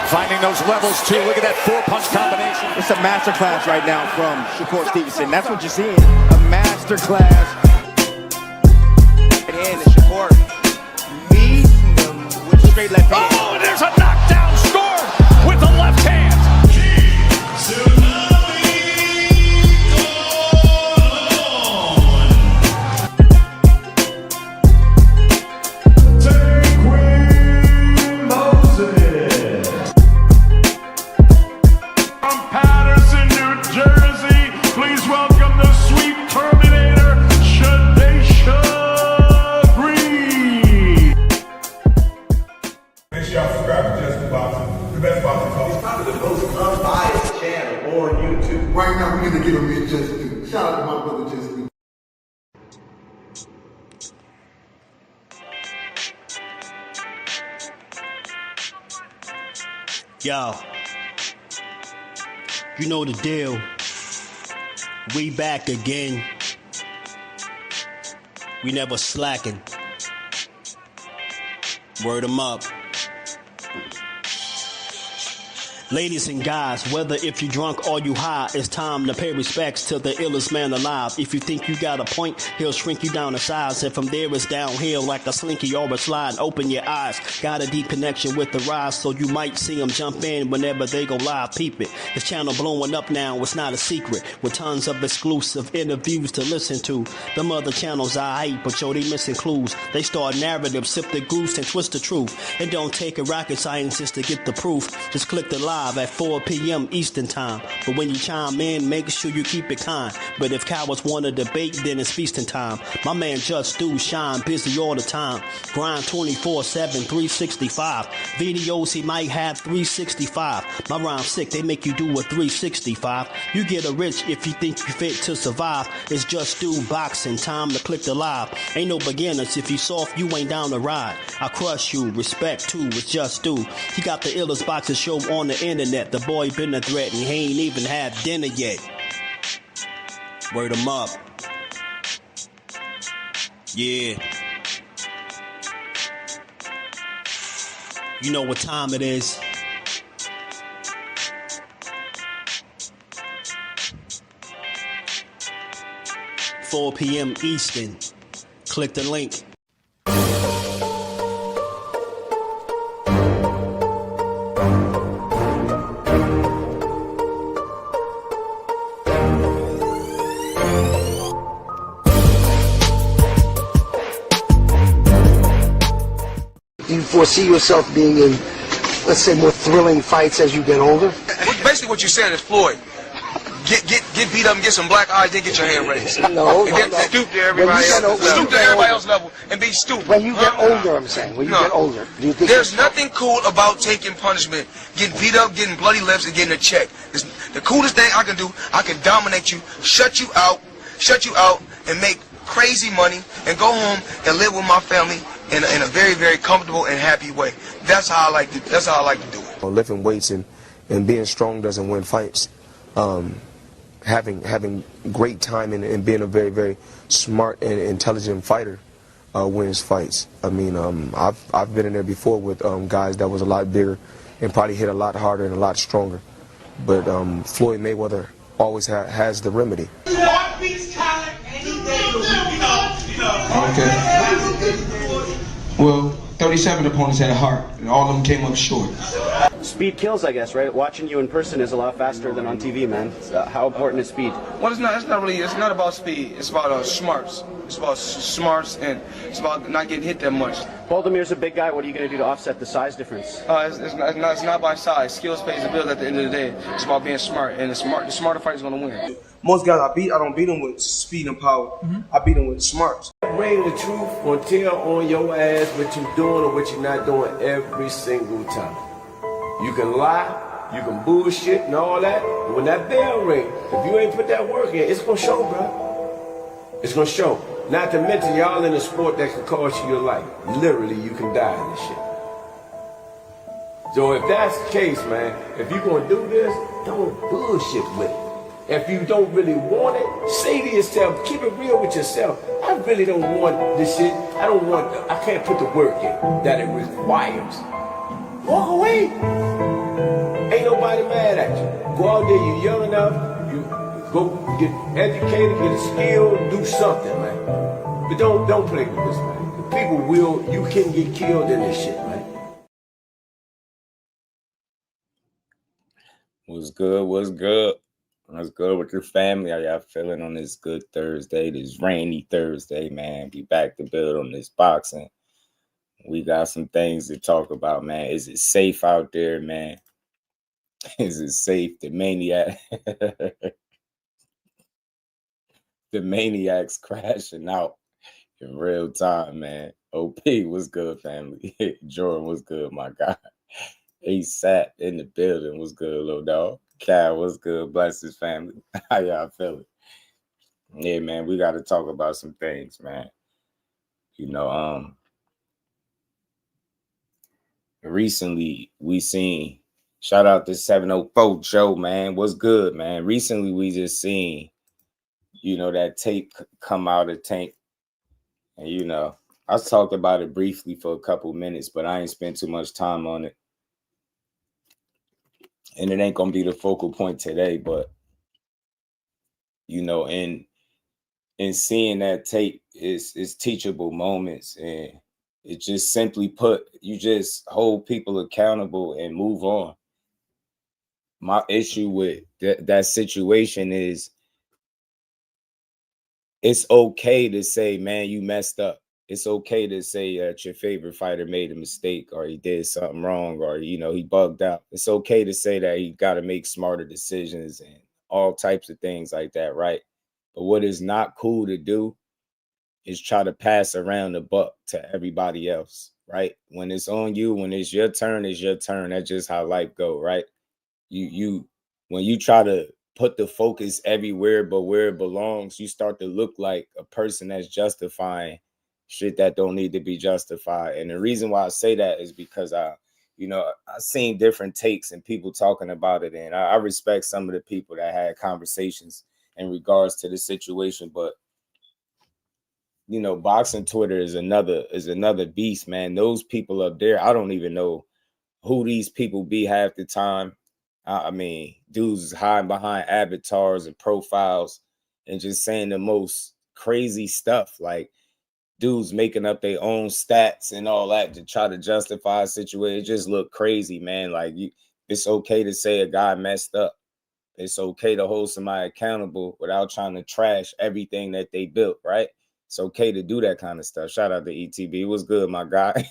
Finding those levels, too. Look at that four-punch combination. It's a masterclass right now from Shakur Stevenson. That's what you're seeing. A masterclass. And Shakur meeting them with straight left hand. Oh, and there's a knockdown scored with the left hand. Right now, we're going to give him his just due. Shout out to my brother, Just Due. Yo, you know the deal. We back again. We never slacking. Word 'em up. Ladies and guys, whether if you drunk or you high, it's time to pay respects to the illest man alive. If you think you got a point, he'll shrink you down to size. And from there it's downhill like a slinky or a slide. Open your eyes, got a deep connection with the rise, so you might see them jump in whenever they go live. Peep it, this channel blowing up now, it's not a secret. With tons of exclusive interviews to listen to. Them other channels I hate, but yo, they missing clues. They start narratives, sip the goose and twist the truth. It don't take a rocket scientist to get the proof. Just click the live at 4 p.m. Eastern time. But when you chime in, make sure you keep it kind. But if cowards want to debate, then it's feasting time. My man Just Do shine, busy all the time. Grind 24/7, 365. Videos he might have 365. My rhyme's sick, they make you do a 365. You get a rich if you think you fit to survive. It's Just Do boxing, time to click the live. Ain't no beginners, if you soft, you ain't down to ride. I crush you, respect too, it's Just Do. He got the illest boxing show on the internet. The boy been a threat and he ain't even had dinner yet. Word 'em up. Yeah. You know what time it is. $4 p.m. Eastern. Click the link. Do you foresee yourself being in, let's say, more thrilling fights as you get older? Basically what you're saying is Floyd. Get beat up and get some black eyes, then get your hand raised. No. Stoop to everybody else. Stoop to everybody else's level and be stupid. When you get older, I'm saying. When you get older. Do you think there's nothing cool about taking punishment, getting beat up, getting bloody lips, and getting a check. It's the coolest thing I can do. I can dominate you, shut you out, and make crazy money, and go home and live with my family in a very, very comfortable and happy way. That's how I like to do it. Lifting weights and being strong doesn't win fights. Having great timing and being a very, very smart and intelligent fighter wins fights. I mean, I've been in there before with guys that was a lot bigger and probably hit a lot harder and a lot stronger. But Floyd Mayweather always has the remedy. Okay. Well, 37 opponents had a heart, and all of them came up short. Speed kills, I guess, right? Watching you in person is a lot faster than on TV, man. How important is speed? Well, it's not about speed. It's about smarts. It's about smarts, and it's about not getting hit that much. Baldamir's a big guy. What are you going to do to offset the size difference? It's not by size. Skills pays the bill at the end of the day. It's about being smart, and the smarter fighter is going to win. Most guys I don't beat them with speed and power. I beat them with smarts. Bring the truth or tell on your ass what you're doing or what you're not doing every single time. You can lie, you can bullshit and all that, but when that bell rings, if you ain't put that work in, it's gonna show, bro. It's gonna show. Not to mention y'all in a sport that can cost you your life. Literally, you can die in this shit. So if that's the case, man, if you're gonna do this, don't bullshit with it. If you don't really want it, say to yourself, keep it real with yourself. I really don't want this shit. I can't put the work in that it requires. Walk away. nobody mad at you. Go out there, you young enough, you go get educated, get a skill, do something, man. But don't play with this, man. People you can get killed in this shit, man. What's good? What's good? What's good with your family? How y'all feeling on this good Thursday, this rainy Thursday, man? Be back to build on this boxing. We got some things to talk about, man. Is it safe out there, man? Is it safe? The maniacs crashing out in real time, man. OP, what's good, family? Jordan, what's good, my guy? He sat in the building. What's good, little dog? Cal, what's good? Bless his family. How y'all feeling? Yeah, man, we got to talk about some things, man. You know, recently we seen, shout out to 704 Joe, man. What's good, man? Recently we just seen, you know, that tape come out of Tank. And, you know, I talked about it briefly for a couple minutes, but I ain't spent too much time on it. And it ain't going to be the focal point today, but, you know, in seeing that tape is teachable moments. And it just simply put, you just hold people accountable and move on. My issue with that situation is it's okay to say, man, you messed up. It's okay to say that your favorite fighter made a mistake or he did something wrong or, you know, he bugged out. It's okay to say that he got to make smarter decisions and all types of things like that, right? But what is not cool to do is try to pass around the buck to everybody else, right? When it's on you, when it's your turn, it's your turn. That's just how life go, right? When you try to put the focus everywhere but where it belongs, you start to look like a person that's justifying shit that don't need to be justified. And the reason why I say that is because I've seen different takes and people talking about it, and I respect some of the people that had conversations in regards to the situation. But you know, boxing Twitter is another beast, man. Those people up there, I don't even know who these people be half the time. I mean, dudes is hiding behind avatars and profiles and just saying the most crazy stuff. Like dudes making up their own stats and all that to try to justify a situation. It just look crazy, man. Like it's okay to say a guy messed up. It's okay to hold somebody accountable without trying to trash everything that they built, right? It's okay to do that kind of stuff. Shout out to ETB. What's good, my guy?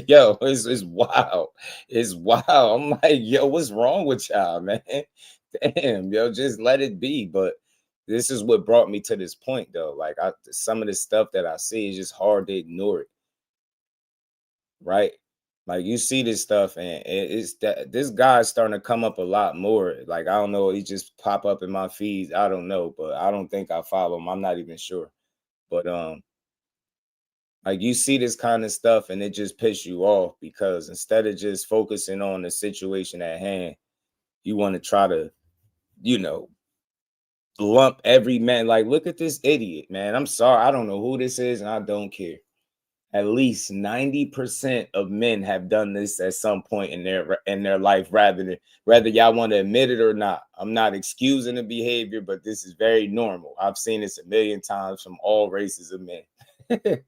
Yo, it's wild. It's wild. I'm like, yo, what's wrong with y'all, man? Damn, yo, just let it be. But this is what brought me to this point, though. Like, some of the stuff that I see is just hard to ignore it, right? Like you see this stuff, and it's that this guy's starting to come up a lot more. Like, I don't know, he just pop up in my feeds. I don't know, but I don't think I follow him. I'm not even sure. But like you see this kind of stuff and it just pisses you off because instead of just focusing on the situation at hand, you want to try to, you know, lump every man. Like, look at this idiot, man. I'm sorry. I don't know who this is and I don't care. At least 90% of men have done this at some point in their life, whether y'all want to admit it or not. I'm not excusing the behavior, but this is very normal. I've seen this a million times from all races of men. Yeah,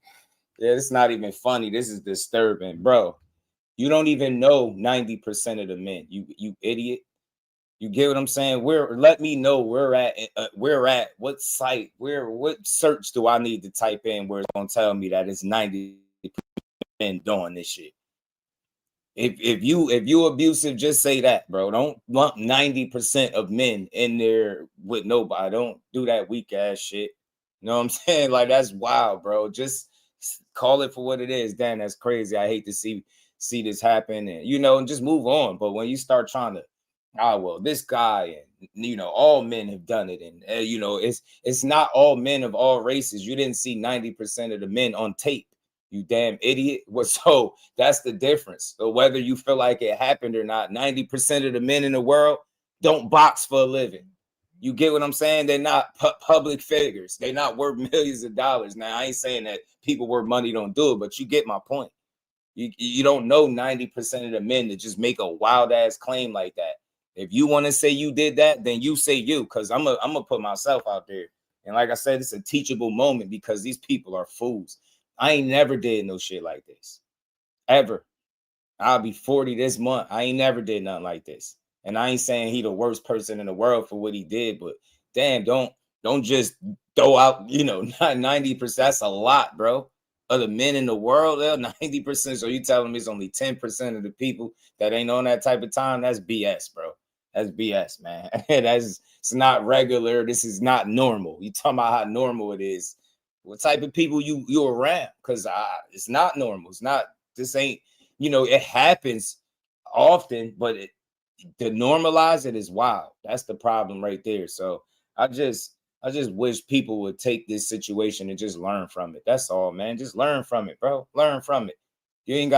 it's not even funny. This is disturbing, bro. You don't even know 90% of the men. You idiot. You get what I'm saying? Let me know where at what site, what search do I need to type in where it's gonna tell me that it's 90% men doing this shit. If you abusive, just say that, bro. Don't lump 90% of men in there with nobody. Don't do that weak ass shit. You know what I'm saying? Like, that's wild, bro. Just call it for what it is. Damn, that's crazy. I hate to see this happen, and and just move on. But when you start trying to, well, this guy and all men have done it, and it's not all men of all races. You didn't see 90% of the men on tape, you damn idiot. So that's the difference. So whether you feel like it happened or not, 90% of the men in the world don't box for a living. You get what I'm saying? They're not public figures. They're not worth millions of dollars. Now, I ain't saying that people worth money don't do it, but you get my point. You don't know 90% of the men that just make a wild ass claim like that If you want to say you did that, then you say you, because I'm gonna put myself out there. And like I said, it's a teachable moment because these people are fools. I ain't never did no shit like this. Ever. I'll be 40 this month. I ain't never did nothing like this. And I ain't saying he the worst person in the world for what he did, but damn, don't just throw out, not 90%. That's a lot, bro. Of the men in the world, they're 90%. So you telling me it's only 10% of the people that ain't on that type of time? That's BS, bro. That's BS, man. It's not regular. This is not normal. You talking about how normal it is. What type of people you around? Because it's not normal. It's not, this ain't, it happens often, but to normalize it is wild. That's the problem right there. So I just wish people would take this situation and just learn from it. That's all, man. Just learn from it, bro. Learn from it. You ain't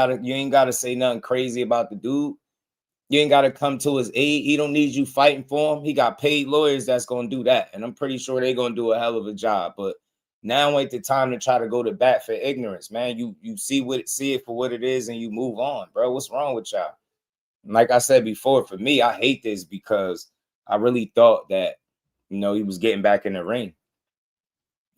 gotta say nothing crazy about the dude. You ain't gotta come to his aid. He don't need you fighting for him. He got paid lawyers that's gonna do that, and I'm pretty sure they're gonna do a hell of a job. But now ain't the time to try to go to bat for ignorance, man. You see it for what it is, and you move on, bro. What's wrong with y'all? Like I said before, for me, I hate this because I really thought that, he was getting back in the ring.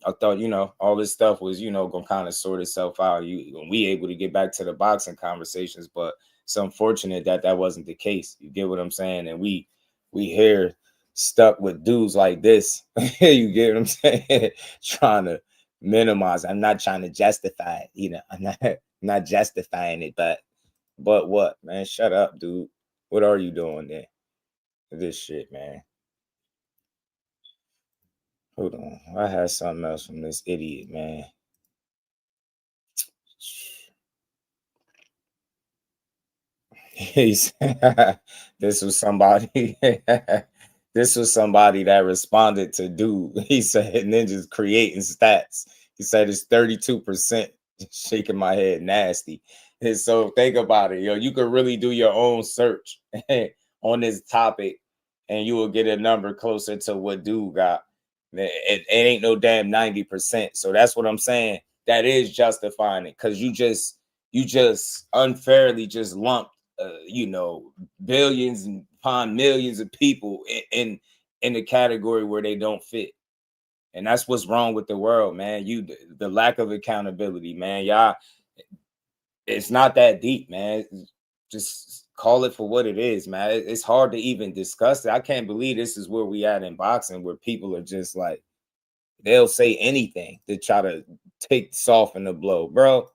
I thought, all this stuff was, going to kind of sort itself out. We able to get back to the boxing conversations, but it's unfortunate that wasn't the case. You get what I'm saying? And we here stuck with dudes like this. You get what I'm saying? Trying to minimize. I'm not trying to justify it, I'm not justifying it, but what, man? Shut up, dude. What are you doing there? This shit, man. Hold on. I had something else from this idiot, man. He said, this was somebody that responded to dude. He said ninjas creating stats. He said it's 32%. Shaking my head nasty. And so think about it, you could really do your own search on this topic and you will get a number closer to what dude got. It ain't no damn 90%. So that's what I'm saying. That is justifying it, because you just unfairly just lumped billions and upon millions of people in the category where they don't fit. And that's what's wrong with the world, man. The lack of accountability, man. Y'all, it's not that deep, man. Just call it for what it is, man. It's hard to even discuss it. I can't believe this is where we at in boxing, where people are just like, they'll say anything to try to soften the blow, bro.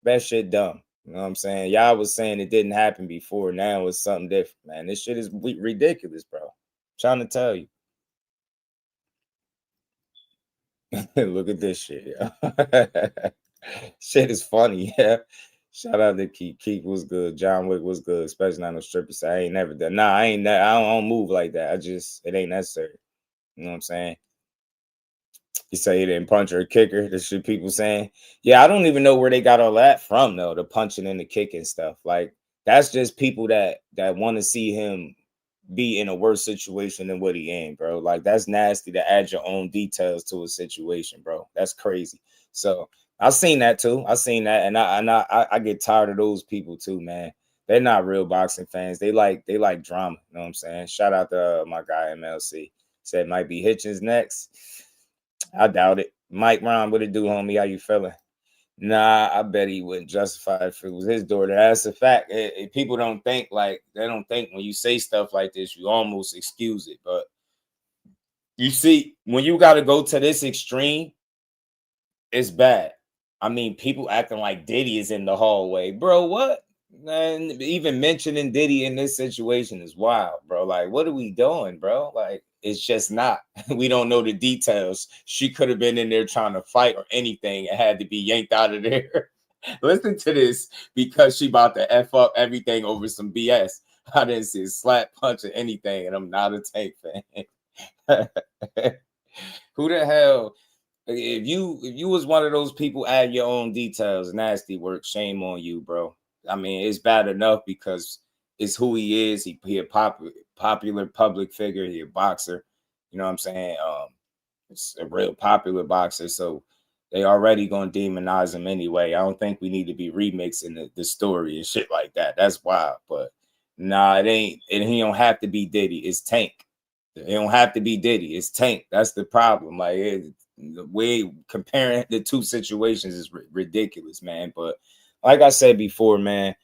That shit dumb. You know what I'm saying? Y'all was saying it didn't happen before. Now it's something different, man. This shit is ridiculous, bro. I'm trying to tell you. Look at this shit, yeah. Shit is funny, yeah. Shout out to Keith. Keith was good. John Wick was good, especially on the stripper side. I ain't never done. Nah, I don't move like that. It ain't necessary. You know what I'm saying? You say he didn't punch or kick her. This shit people saying. Yeah, I don't even know where they got all that from, though. The punching and the kicking stuff. Like, that's just people that want to see him be in a worse situation than what he in, bro. Like, that's nasty to add your own details to a situation, bro. That's crazy. So I've seen that too. I've seen that, and I get tired of those people too, man. They're not real boxing fans. They like drama. You know what I'm saying? Shout out to my guy MLC. Said might be Hitchens next. I doubt it. Mike Ron, what it do, homie? How you feeling? Nah, I bet he wouldn't justify it if it was his daughter. That's a fact. People don't think when you say stuff like this, you almost excuse it. But you see, when you got to go to this extreme, it's bad. I mean, people acting like Diddy is in the hallway. Bro, what? Man, even mentioning Diddy in this situation is wild, bro. Like, what are we doing, bro? Like, it's just not. We don't know the details. She could have been in there trying to fight or anything and had to be yanked out of there. Listen to this, because she about to F up everything over some BS. I didn't see a slap, punch, or anything, and I'm not a Tank fan. Who the hell? If you was one of those people, add your own details, nasty work, shame on you, bro. I mean, it's bad enough because it's who he is. He a popular public figure. He a boxer. You know what I'm saying? It's a real popular boxer. So they already gonna demonize him anyway. I don't think we need to be remixing the story and shit like that. That's wild. But Nah, it ain't. And he don't have to be Diddy. It's Tank. It don't have to be Diddy. It's Tank. That's the problem. Like, the way comparing the two situations is ridiculous, man. But like I said before, man,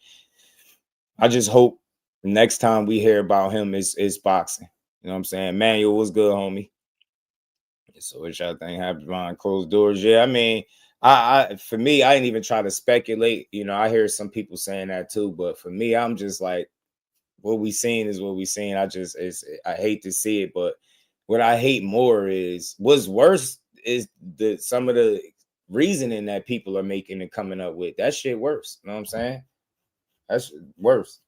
I just hope next time we hear about him is boxing. You know what I'm saying? Manuel, what's good, homie? So what y'all think happened behind closed doors? Yeah, I mean, I for me, I didn't even try to speculate. You know, I hear some people saying that too, but for me, I'm just like, what we seen is what we seen. I hate to see it, but what I hate more is what's worse is some of the reasoning that people are making and coming up with. That shit worse. You know what I'm saying? That's worse.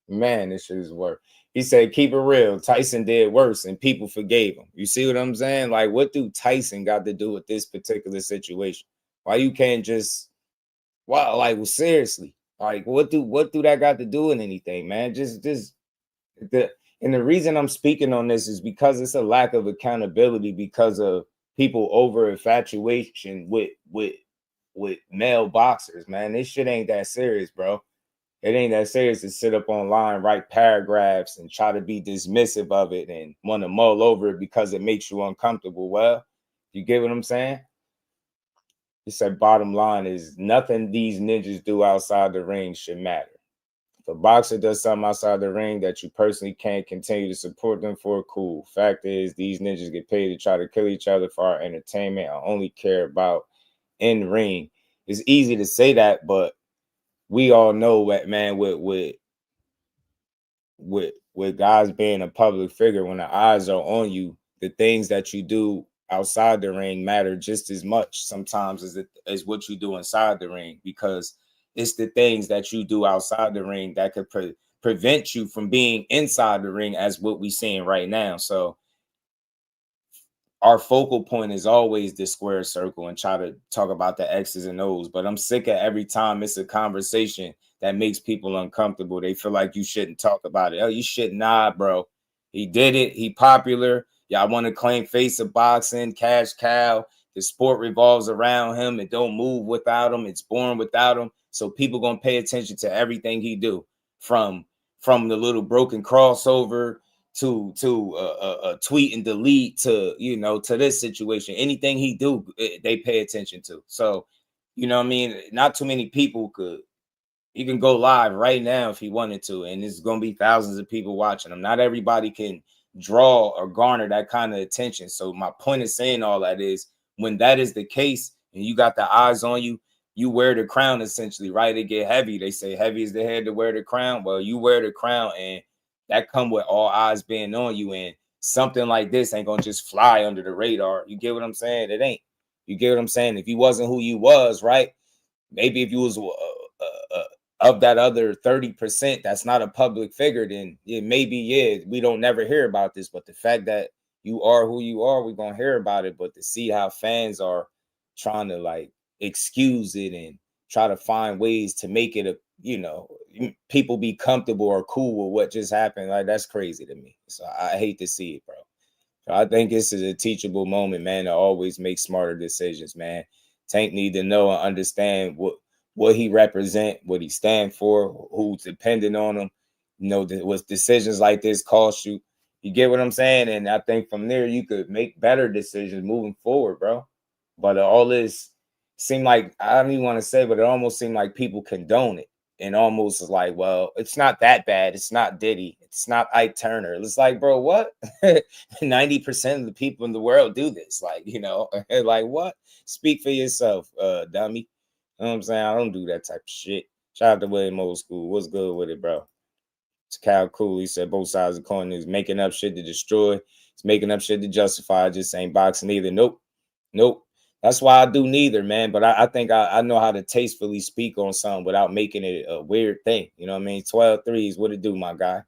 Man, this shit is worse. He said, keep it real. Tyson did worse and people forgave him. You see what I'm saying? Like, what do Tyson got to do with this particular situation? Why you can't just, wow, like, well, seriously, like, what do that got to do with anything, man? And the reason I'm speaking on this is because it's a lack of accountability because of people over infatuation with male boxers, man. This shit ain't that serious, bro. It ain't that serious to sit up online, write paragraphs, and try to be dismissive of it and want to mull over it because it makes you uncomfortable. Well, you get what I'm saying? He said, bottom line is nothing these ninjas do outside the ring should matter. If a boxer does something outside the ring that you personally can't continue to support them for, cool. Fact is, these ninjas get paid to try to kill each other for our entertainment. I only care about in ring. It's easy to say that, but we all know that, man, with guys being a public figure, when the eyes are on you, the things that you do outside the ring matter just as much sometimes as what you do inside the ring, because it's the things that you do outside the ring that could prevent you from being inside the ring, as what we're seeing right now. So our focal point is always the square circle and try to talk about the X's and O's. But I'm sick of every time it's a conversation that makes people uncomfortable. They feel like you shouldn't talk about it. Oh, you should not, bro. He did it. He popular. Y'all want to claim face of boxing, cash cow. The sport revolves around him. It don't move without him. It's born without him. So people gonna pay attention to everything he do, from the little broken crossover to tweet and delete to, to this situation. Anything he do, they pay attention to. So, you know what I mean? Not too many people could. He can go live right now if he wanted to, and there's going to be thousands of people watching him. Not everybody can draw or garner that kind of attention. So my point of saying all that is, when that is the case and you got the eyes on you, you wear the crown essentially, right? It get heavy. They say heavy is the head to wear the crown. Well, you wear the crown, and that come with all eyes being on you, and something like this ain't gonna just fly under the radar. You get what I'm saying? It ain't. You get what I'm saying? If you wasn't who you was, right? Maybe if you was of that other 30% that's not a public figure, then maybe we don't never hear about this. But the fact that you are who you are, we're gonna hear about it. But to see how fans are trying to like excuse it and try to find ways to make it people be comfortable or cool with what just happened, like, that's crazy to me. So I hate to see it, bro. So I think this is a teachable moment, man, to always make smarter decisions, man. Tank need to know and understand what he represent, what he stand for, who's dependent on him. What decisions like this cost you. You get what I'm saying? And I think from there you could make better decisions moving forward, bro. But all this seemed like, I don't even want to say, but it almost seemed like people condone it. And almost is like, well, it's not that bad. It's not Diddy. It's not Ike Turner. It's like, bro, what? 90% of the people in the world do this. Like, like, what? Speak for yourself, dummy. You know what I'm saying? I don't do that type of shit. Shout out to William Old School. What's good with it, bro? It's Cal Cool. He said both sides of the coin is making up shit to destroy. It's making up shit to justify. I just ain't boxing either. Nope. That's why I do neither, man. But I think I know how to tastefully speak on something without making it a weird thing. You know what I mean? 12 threes, what it do, my guy?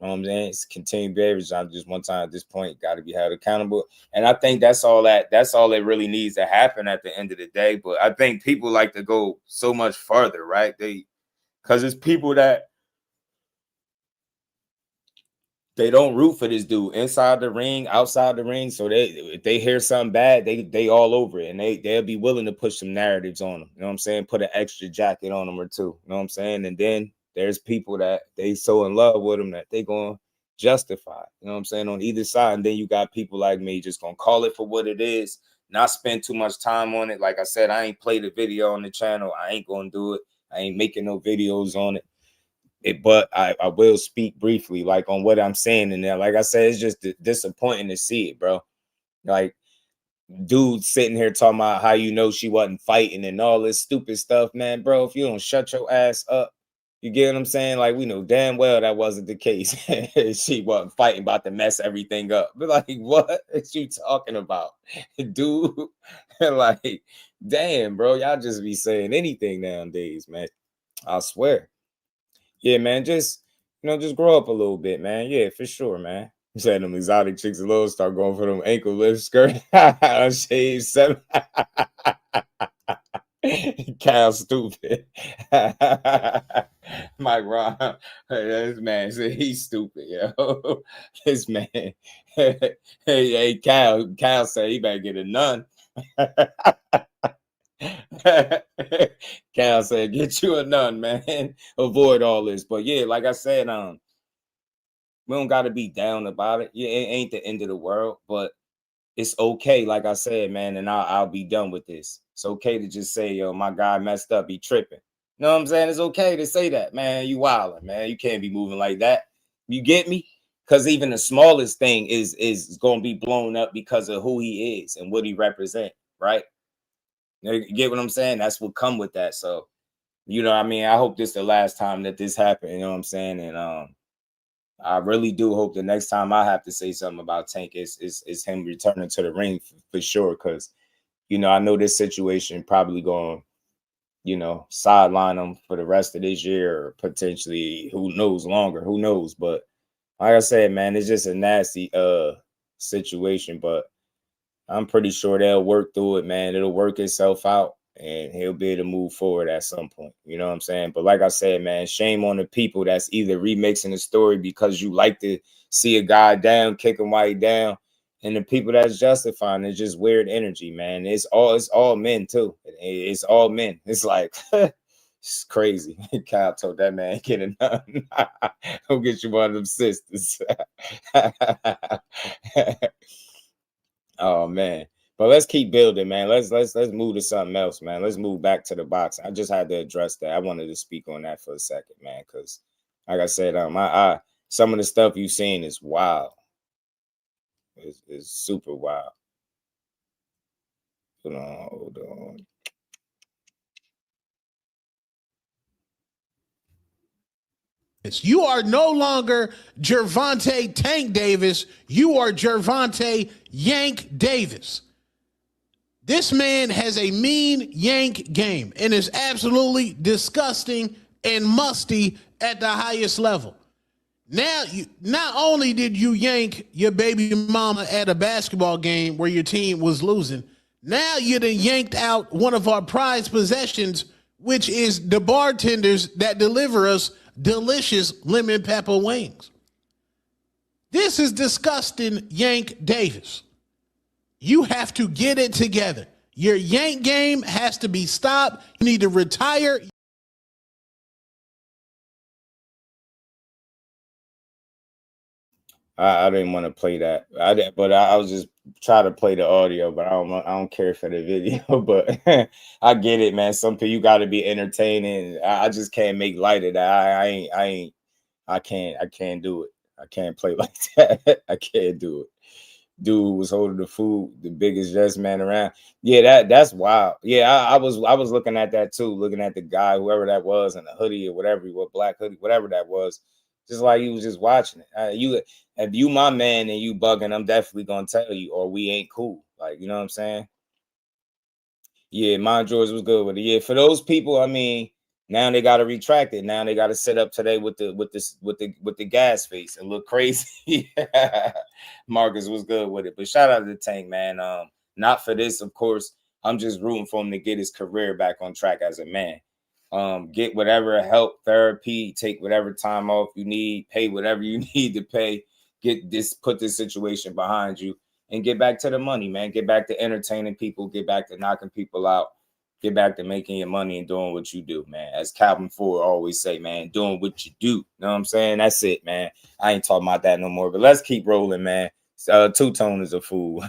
You know what I'm saying? It's continued beverage. I'm just one time at this point, got to be held accountable. And I think that's all that really needs to happen at the end of the day. But I think people like to go so much further, right? Because it's people that they don't root for this dude inside the ring, outside the ring. So if they hear something bad, they all over it, and they'll be willing to push some narratives on them. You know what I'm saying? Put an extra jacket on them or two. You know what I'm saying? And then there's people that they so in love with him that they gonna justify, you know what I'm saying, on either side. And then you got people like me just gonna call it for what it is, not spend too much time on it. Like I said, I ain't played a video on the channel. I ain't gonna do it. I ain't making no videos on it. But I will speak briefly, like, on what I'm saying in there. Like I said, it's just disappointing to see it, bro. Like, dude sitting here talking about how you know she wasn't fighting and all this stupid stuff, man. Bro, if you don't shut your ass up, you get what I'm saying? Like, we know damn well that wasn't the case. She wasn't fighting, about to mess everything up. But like, what is you talking about, dude? Like, damn, bro, y'all just be saying anything nowadays, man. I swear. Yeah, man, just, you know, just grow up a little bit, man. Yeah, for sure, man. You said them exotic chicks alone start going for them ankle lift skirt. Shade 7. Cal stupid. Mike Ron. This man said he's stupid, yo. This man. Hey, Cal said he better get a nun. Cal said, get you a nun, man. Avoid all this. But yeah, like I said, we don't gotta be down about it. Yeah, it ain't the end of the world, but it's okay. Like I said, man, and I'll be done with this. It's okay to just say, yo, my guy messed up, he tripping. You know what I'm saying? It's okay to say that, man. You wildin', man. You can't be moving like that. You get me? Because even the smallest thing is gonna be blown up because of who he is and what he represents, right? You get what I'm saying? That's what come with that. So, you know what I mean? I hope this is the last time that this happened, you know what I'm saying? And I really do hope the next time I have to say something about Tank is him returning to the ring for sure. Because, you know, I know this situation probably going, you know, sideline him for the rest of this year, or potentially, who knows, longer, who knows. But like I said, man, it's just a nasty situation. But I'm pretty sure they'll work through it, man. It'll work itself out, and he'll be able to move forward at some point. You know what I'm saying? But like I said, man, shame on the people that's either remixing the story because you like to see a guy down, kick him while he down, and the people that's justifying it's just weird energy, man. It's all men too. It's all men. It's like it's crazy. Kyle told that man, get a nun. Go get you one of them sisters. Oh man. But let's keep building, man. Let's move to something else, man. Let's move back to the boxing. I just had to address that. I wanted to speak on that for a second, man, because like I said, some of the stuff you've seen is wild. It's super wild. Hold on. You are no longer Gervonta Tank Davis. You are Gervonta Yank Davis. This man has a mean yank game and is absolutely disgusting and musty at the highest level. Now, not only did you yank your baby mama at a basketball game where your team was losing, now you done yanked out one of our prized possessions, which is the bartenders that deliver us delicious lemon pepper wings. This is disgusting, Yank Davis. You have to get it together. Your yank game has to be stopped. You need to retire. I didn't want to play that. I was just trying to play the audio, but I don't care for the video. But I get it, man. Some people, you got to be entertaining. I just can't make light of that. I can't do it. I can't play like that. I can't do it. Dude was holding the food, the biggest yes man around. Yeah, that's wild. Yeah, I was looking at that too, looking at the guy, whoever that was, in the hoodie or whatever, what black hoodie, whatever that was. Just like he was just watching it. If you my man and you bugging, I'm definitely gonna tell you, or we ain't cool. Like, you know what I'm saying? Yeah, Mount George was good with it. Yeah, for those people, I mean, now they got to retract it. Now they got to sit up today with the gas face and look crazy. Marcus was good with it, but shout out to the Tank, man. Not for this, of course. I'm just rooting for him to get his career back on track as a man. Get whatever help, therapy, take whatever time off you need, pay whatever you need to pay. Put this situation behind you and get back to the money, man. Get back to entertaining people, get back to knocking people out. Get back to making your money and doing what you do, man. As Calvin Ford always say, man, doing what you do. You know what I'm saying? That's it, man. I ain't talking about that no more. But let's keep rolling, man. Two-Tone is a fool.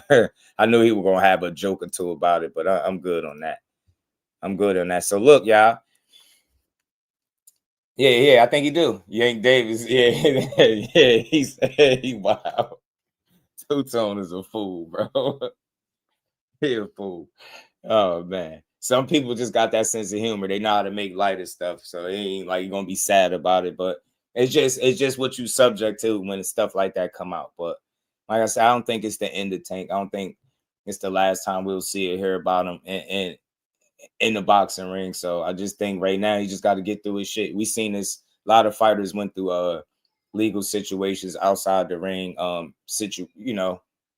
I knew he was going to have a joke or two about it, but I'm good on that. I'm good on that. So, look, y'all. Yeah, I think he do. Yank Davis. Yeah, yeah, he said he wow. Two-Tone is a fool, bro. He a fool. Oh, man. Some people just got that sense of humor. They know how to make light of stuff. So it ain't like you're gonna be sad about it. But it's just what you subject to when stuff like that come out. But like I said, I don't think it's the end of Tank. I don't think it's the last time we'll see or hear about him in the boxing ring. So I just think right now he just got to get through his shit. We seen this, a lot of fighters went through legal situations outside the ring,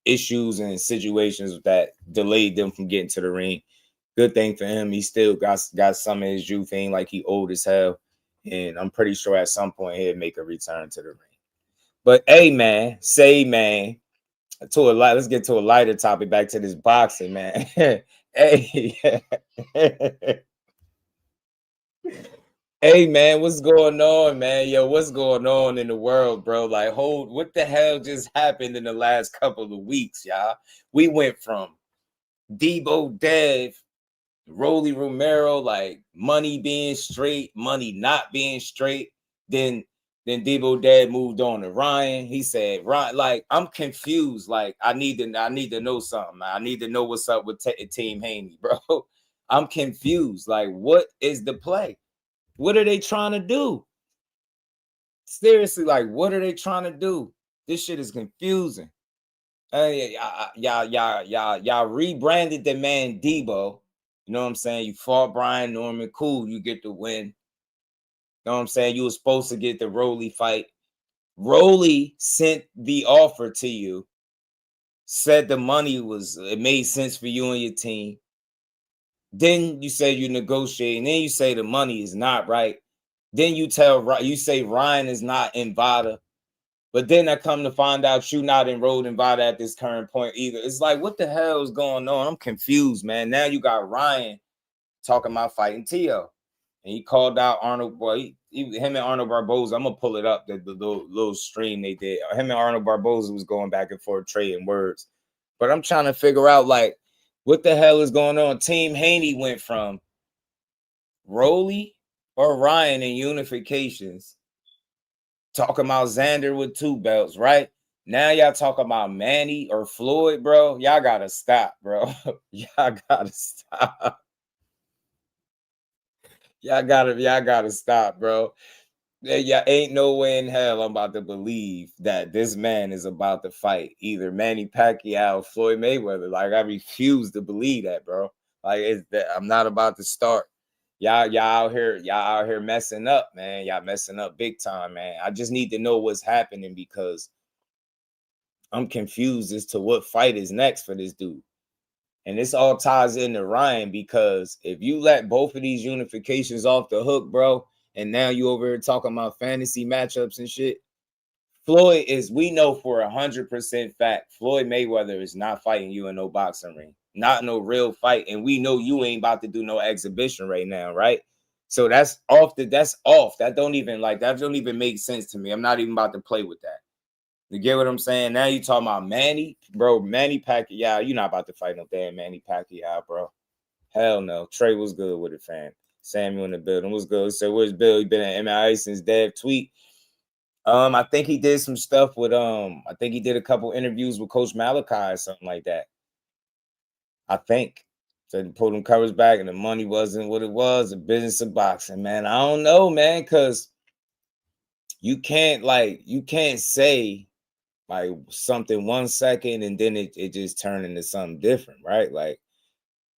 issues and situations that delayed them from getting to the ring. Good thing for him, he still got some of his youth. Ain't like he old as hell, and I'm pretty sure at some point he'll make a return to the ring. But hey, man, let's get to a lighter topic. Back to this boxing, man. Hey, hey, man, what's going on, man? Yo, what's going on in the world, bro? Like, what the hell just happened in the last couple of weeks, y'all? We went from Debo, Dev, Rolly Romero, like money being straight, money not being straight. Then Debo Dad moved on to Ryan. He said, Ryan, like, I'm confused. Like, I need to know something. I need to know what's up with Team Haney, bro. I'm confused. Like, what is the play? What are they trying to do? Seriously, like, what are they trying to do? This shit is confusing. Y'all rebranded the man Debo. You know what I'm saying? You fought Brian Norman. Cool, you get the win. You know what I'm saying? You were supposed to get the Rolly fight. Rolly sent the offer to you. Said the money it made sense for you and your team. Then you say you negotiate, and then you say the money is not right. Then you say Ryan is not in VADA. But then I come to find out you not enrolled in VADA at this current point either. It's like, what the hell is going on? I'm confused, man. Now you got Ryan talking about fighting Tio. And he called out Arnold, him and Arnold Barboza. I'm going to pull it up, the little stream they did. Him and Arnold Barboza was going back and forth trading words. But I'm trying to figure out, like, what the hell is going on? Team Haney went from Rolly or Ryan in unifications, talking about Xander with 2 belts, right? Now y'all talking about Manny or Floyd, bro. Y'all gotta stop, bro. Y'all gotta stop. Y'all gotta stop, bro. Yeah, ain't no way in hell I'm about to believe that this man is about to fight either Manny Pacquiao or Floyd Mayweather. Like, I refuse to believe that, bro. Like, I'm not about to start. Y'all out here messing up, man. Y'all messing up big time, man. I just need to know what's happening because I'm confused as to what fight is next for this dude. And this all ties into Ryan because if you let both of these unifications off the hook, bro, and now you over here talking about fantasy matchups and shit, Floyd we know for 100% fact, Floyd Mayweather is not fighting you in no boxing ring. Not no real fight, and we know you ain't about to do no exhibition right now, right? So that's off. That don't even make sense to me. I'm not even about to play with that. You get what I'm saying? Now you talking about Manny, bro. Manny Pacquiao, you're not about to fight no damn Manny Pacquiao, bro. Hell no. Trey was good with it, fam. Samuel in the building was good. So where's Bill? He been at MIA since Dev tweet. I think he did some stuff with I think he did a couple interviews with Coach Malachi or something like that. I think. So they pulled them covers back and the money wasn't what it was, the business of boxing, man. I don't know, man, because you can't say like something 1 second and then it just turned into something different, right? Like,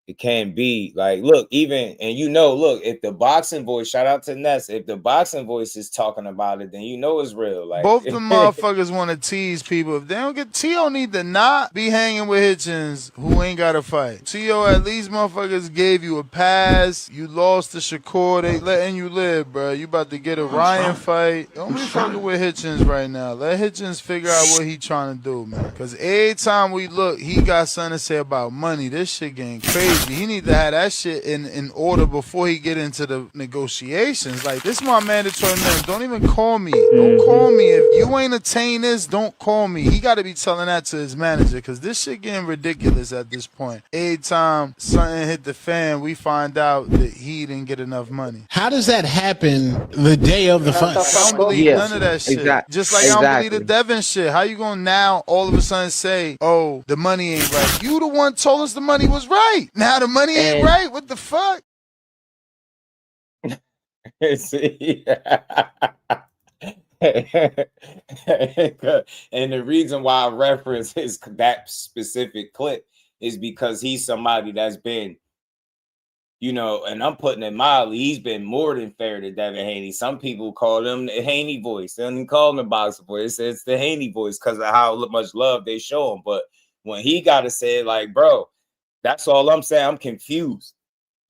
it can't be like, look, if the boxing voice, shout out to Ness, if the boxing voice is talking about it, then you know it's real. Like, both the motherfuckers want to tease people. If they don't get T.O. need to not be hanging with Hitchens who ain't got to fight. T.O. at least motherfuckers gave you a pass. You lost to Shakur. They letting you live, bro. You about to get a Ryan fight. Don't be fucking with Hitchens right now. Let Hitchens figure out what he trying to do, man. Because every time we look, he got something to say about money. This shit getting crazy. crazy. He need to have that shit in order before he get into the negotiations. Like, this my mandatory minimum. Don't even call me. Don't call me. If you ain't attain this, don't call me. He got to be telling that to his manager because this shit getting ridiculous at this point. Every time something hit the fan, we find out that he didn't get enough money. How does that happen the day of the fight? I don't believe none of that shit. Just like I don't believe the Devin shit. How you gonna now all of a sudden say, oh, the money ain't right? You the one told us the money was right. Now the money ain't right? What the fuck? See? And the reason why I reference that specific clip is because he's somebody that's been, you know, and I'm putting it mildly, he's been more than fair to Devin Haney. Some people call him the Haney voice. They don't even call him the boxer voice. It's the Haney voice because of how much love they show him. But when he got to say, like, bro, that's all I'm saying. I'm confused.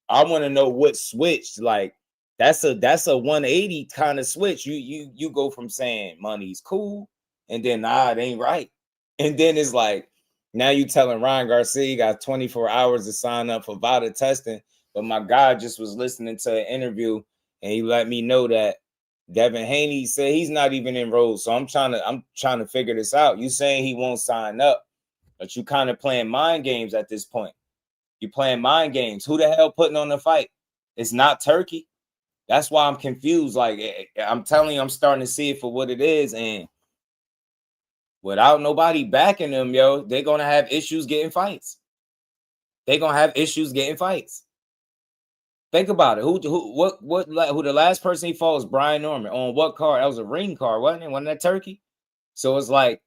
I want to know what switched. Like, that's a 180 kind of switch. You go from saying money's cool, and then it ain't right, and then it's like now you telling Ryan Garcia you got 24 hours to sign up for VADA testing. But my guy just was listening to an interview, and he let me know that Devin Haney said he's not even enrolled. So I'm trying to figure this out. You saying he won't sign up, but you kind of playing mind games at this point. You playing mind games. Who the hell putting on the fight? It's not Turki. That's why I'm confused. Like, I'm telling you, I'm starting to see it for what it is. And without nobody backing them, yo, they're going to have issues getting fights. They're going to have issues getting fights. Think about it. Who the last person he fought was Brian Norman. On what card? That was a ring card, wasn't it? Wasn't that Turki? So it's like,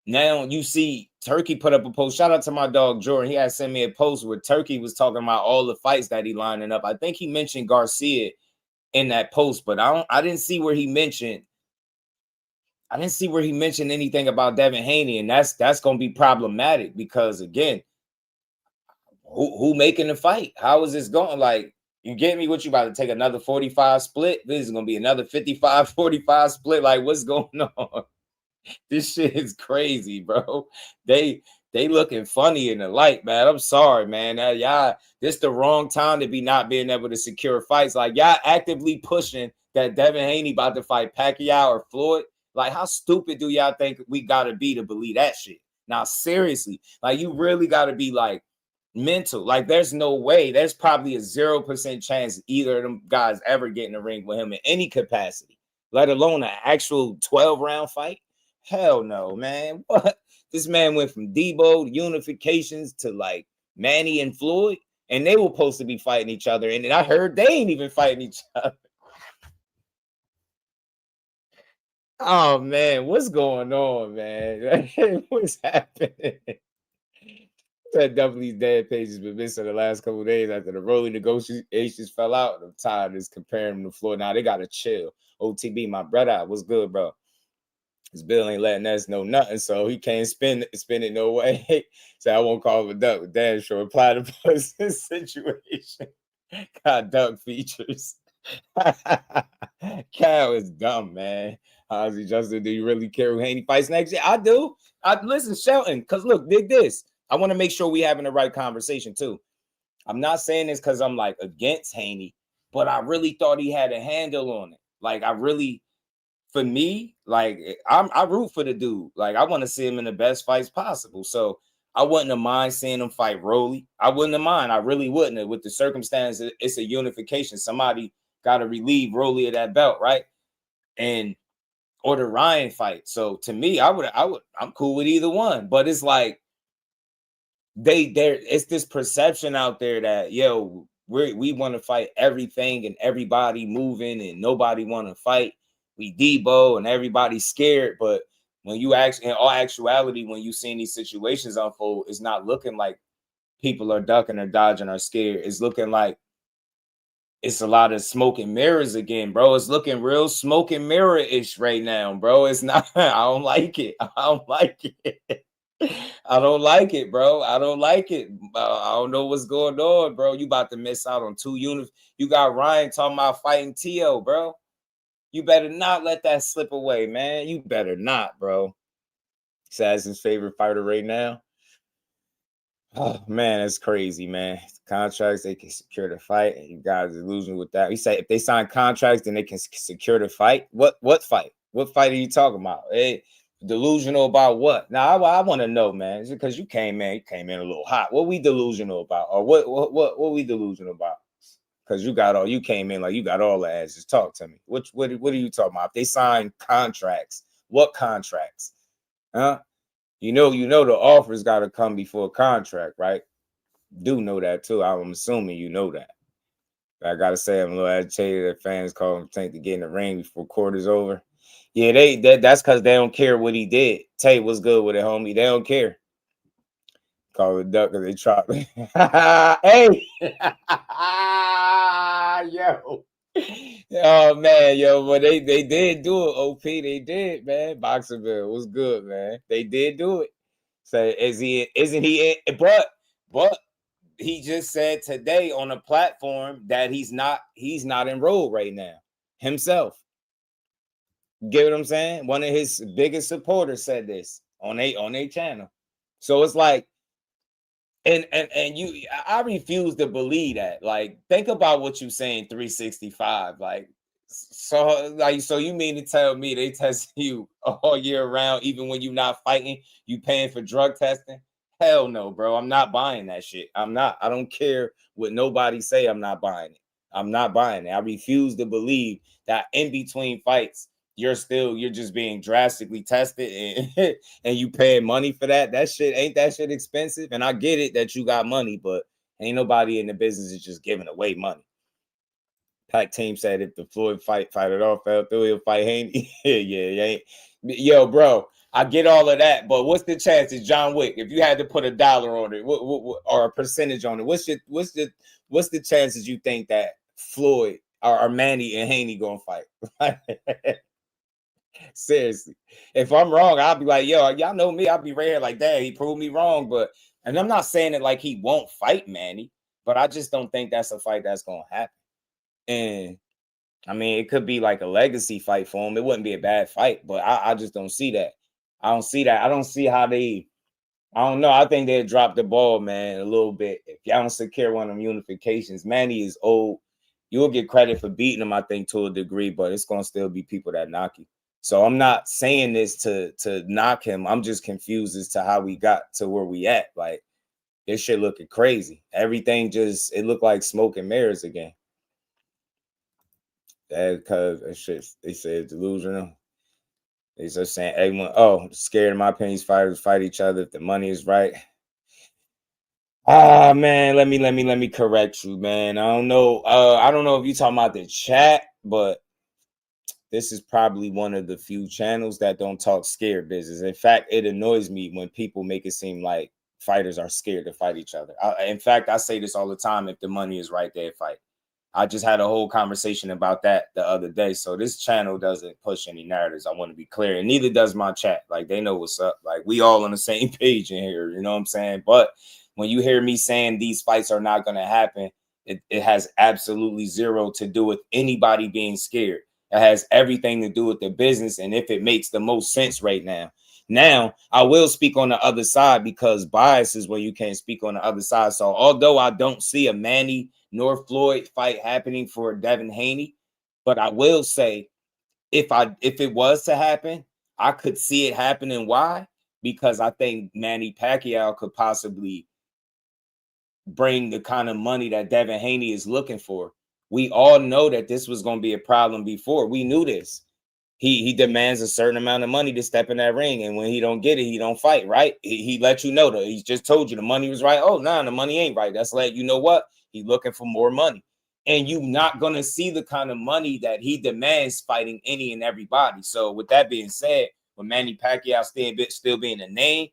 now you see Turki put up a post. Shout out to my dog Jordan. He had sent me a post where Turki was talking about all the fights that he lining up. I think he mentioned Garcia in that post, but I didn't see where he mentioned. I didn't see where he mentioned anything about Devin Haney, and that's going to be problematic because again, who making the fight? How is this going? Like, you get me? What you about to take another 45 split? This is going to be another 55-45 split. Like, what's going on? This shit is crazy, bro. They looking funny in the light, man. I'm sorry, man. Y'all, this the wrong time to be not being able to secure fights. Like, y'all actively pushing that Devin Haney about to fight Pacquiao or Floyd. Like, how stupid do y'all think we gotta be to believe that shit? Now, seriously, like, you really gotta be like mental. Like, there's no way. There's probably a 0% chance either of them guys ever get in the ring with him in any capacity, let alone an actual 12-round fight. Hell no, man. What? This man went from Debo to unifications to like Manny and Floyd, and they were supposed to be fighting each other. And then I heard they ain't even fighting each other. Oh man, what's going on, man? What's happening? That W's dad page has been missing the last couple of days after the rolling negotiations fell out. I'm tired of comparing them to Floyd. Now they gotta chill. OTB, my brother, what's good, bro? His Bill ain't letting us know nothing, so he can't spend it no way. So I won't call him a duck, but damn sure apply to plus this situation. Got duck features. Cal is dumb, man. Ozzy Justin, do you really care who Haney fights next year? I do. Listen, Shelton, because look, dig this. I want to make sure we having the right conversation too. I'm not saying this because I'm like against Haney, but I really thought he had a handle on it. Like, for me, like, I root for the dude. Like, I want to see him in the best fights possible. So I wouldn't have mind seeing him fight Rolly. I wouldn't have mind. I really wouldn't have. With the circumstances, it's a unification. Somebody got to relieve Rolly of that belt, right? Or the Ryan fight. So to me, I'm cool with either one. But it's like it's this perception out there that, yo, we want to fight everything and everybody moving and nobody want to fight. We Debo and everybody's scared, but when you actually, in all actuality, when you seeing these situations unfold, it's not looking like people are ducking or dodging or scared. It's looking like it's a lot of smoke and mirrors again, bro. It's looking real smoke and mirror-ish right now, bro. It's not. I don't like it. I don't like it. I don't like it, bro. I don't like it. I don't know what's going on, bro. You about to miss out on 2 units. You got Ryan talking about fighting T.O., bro. You better not let that slip away, man. You better not, bro. Saz's favorite fighter right now. Oh man, that's crazy, man. Contracts, they can secure the fight, and you guys are losing with that. We say if they sign contracts, then they can secure the fight. What fight? What fight are you talking about? Hey, delusional about what? Now I want to know, man. Is it because you came in a little hot? What we delusional about, or what we delusional about? Because you came in like you got all the answers. Talk to me. What are you talking about? If they sign contracts, what contracts? Huh? You know the offers got to come before a contract, right? Do know that too. I'm assuming you know that. I gotta say, I'm a little agitated that fans call him Tank to get in the ring before quarter's over. Yeah, that's because they don't care what he did. Tate was good with it, homie. They don't care. Call it duck because they try. Hey, yo. Oh man, yo, but they did do it. OP, they did, man. Boxerville was good, man. They did do it. So isn't he? But he just said today on a platform that he's not enrolled right now himself. Get what I'm saying? One of his biggest supporters said this on a channel. So it's like, and I refuse to believe that. Like, think about what you saying 365. Like, so you mean to tell me they test you all year round, even when you're not fighting, you paying for drug testing? Hell no, bro. I'm not buying that shit. I don't care what nobody say. I'm not buying it. I'm not buying it. I refuse to believe that in between fights, you're just being drastically tested and, and you paying money for that. That shit expensive. And I get it that you got money, but ain't nobody in the business is just giving away money. Pac team said if the Floyd fight it off fell through, he'll fight Haney. yeah. Yo, bro, I get all of that, but what's the chances, John Wick? If you had to put $1 on it, or a percentage on it, what's the chances you think that Floyd or Manny and Haney gonna fight? Seriously, if I'm wrong, I'll be like, yo, y'all know me. I'll be right here like, dang, he proved me wrong. And I'm not saying it like he won't fight Manny, but I just don't think that's a fight that's gonna happen. And I mean, it could be like a legacy fight for him. It wouldn't be a bad fight, but I just don't see that. I don't see that. I don't see how I don't know. I think they dropped the ball, man, a little bit. If y'all don't secure one of them unifications, Manny is old. You'll get credit for beating him, I think, to a degree, but it's gonna still be people that knock you. So I'm not saying this to knock him. I'm just confused as to how we got to where we at. Like, this shit looking crazy. Everything it looked like smoke and mirrors again. Because they said delusional. They just saying everyone, scared of my opinion, fighters fight each other if the money is right. Man, let me correct you, man. I don't know if you're talking about the chat, but this is probably one of the few channels that don't talk scared business. In fact, it annoys me when people make it seem like fighters are scared to fight each other. In fact, I say this all the time: if the money is right, they fight. I just had a whole conversation about that the other day. So this channel doesn't push any narratives. I want to be clear. And neither does my chat. Like, they know what's up. Like, we all on the same page in here. You know what I'm saying? But when you hear me saying these fights are not going to happen, it has absolutely zero to do with anybody being scared. It has everything to do with the business and if it makes the most sense right now. Now, I will speak on the other side because bias is when you can't speak on the other side. So although I don't see a Manny nor Floyd fight happening for Devin Haney, but I will say if it was to happen, I could see it happening. Why? Because I think Manny Pacquiao could possibly bring the kind of money that Devin Haney is looking for. We all know that this was going to be a problem before. We knew this. He demands a certain amount of money to step in that ring, and when he don't get it, he don't fight, right? He let you know that. He just told you the money was right. Oh, nah, the money ain't right. That's like, you know what? He's looking for more money. And you're not going to see the kind of money that he demands fighting any and everybody. So with that being said, with Manny Pacquiao still being a name,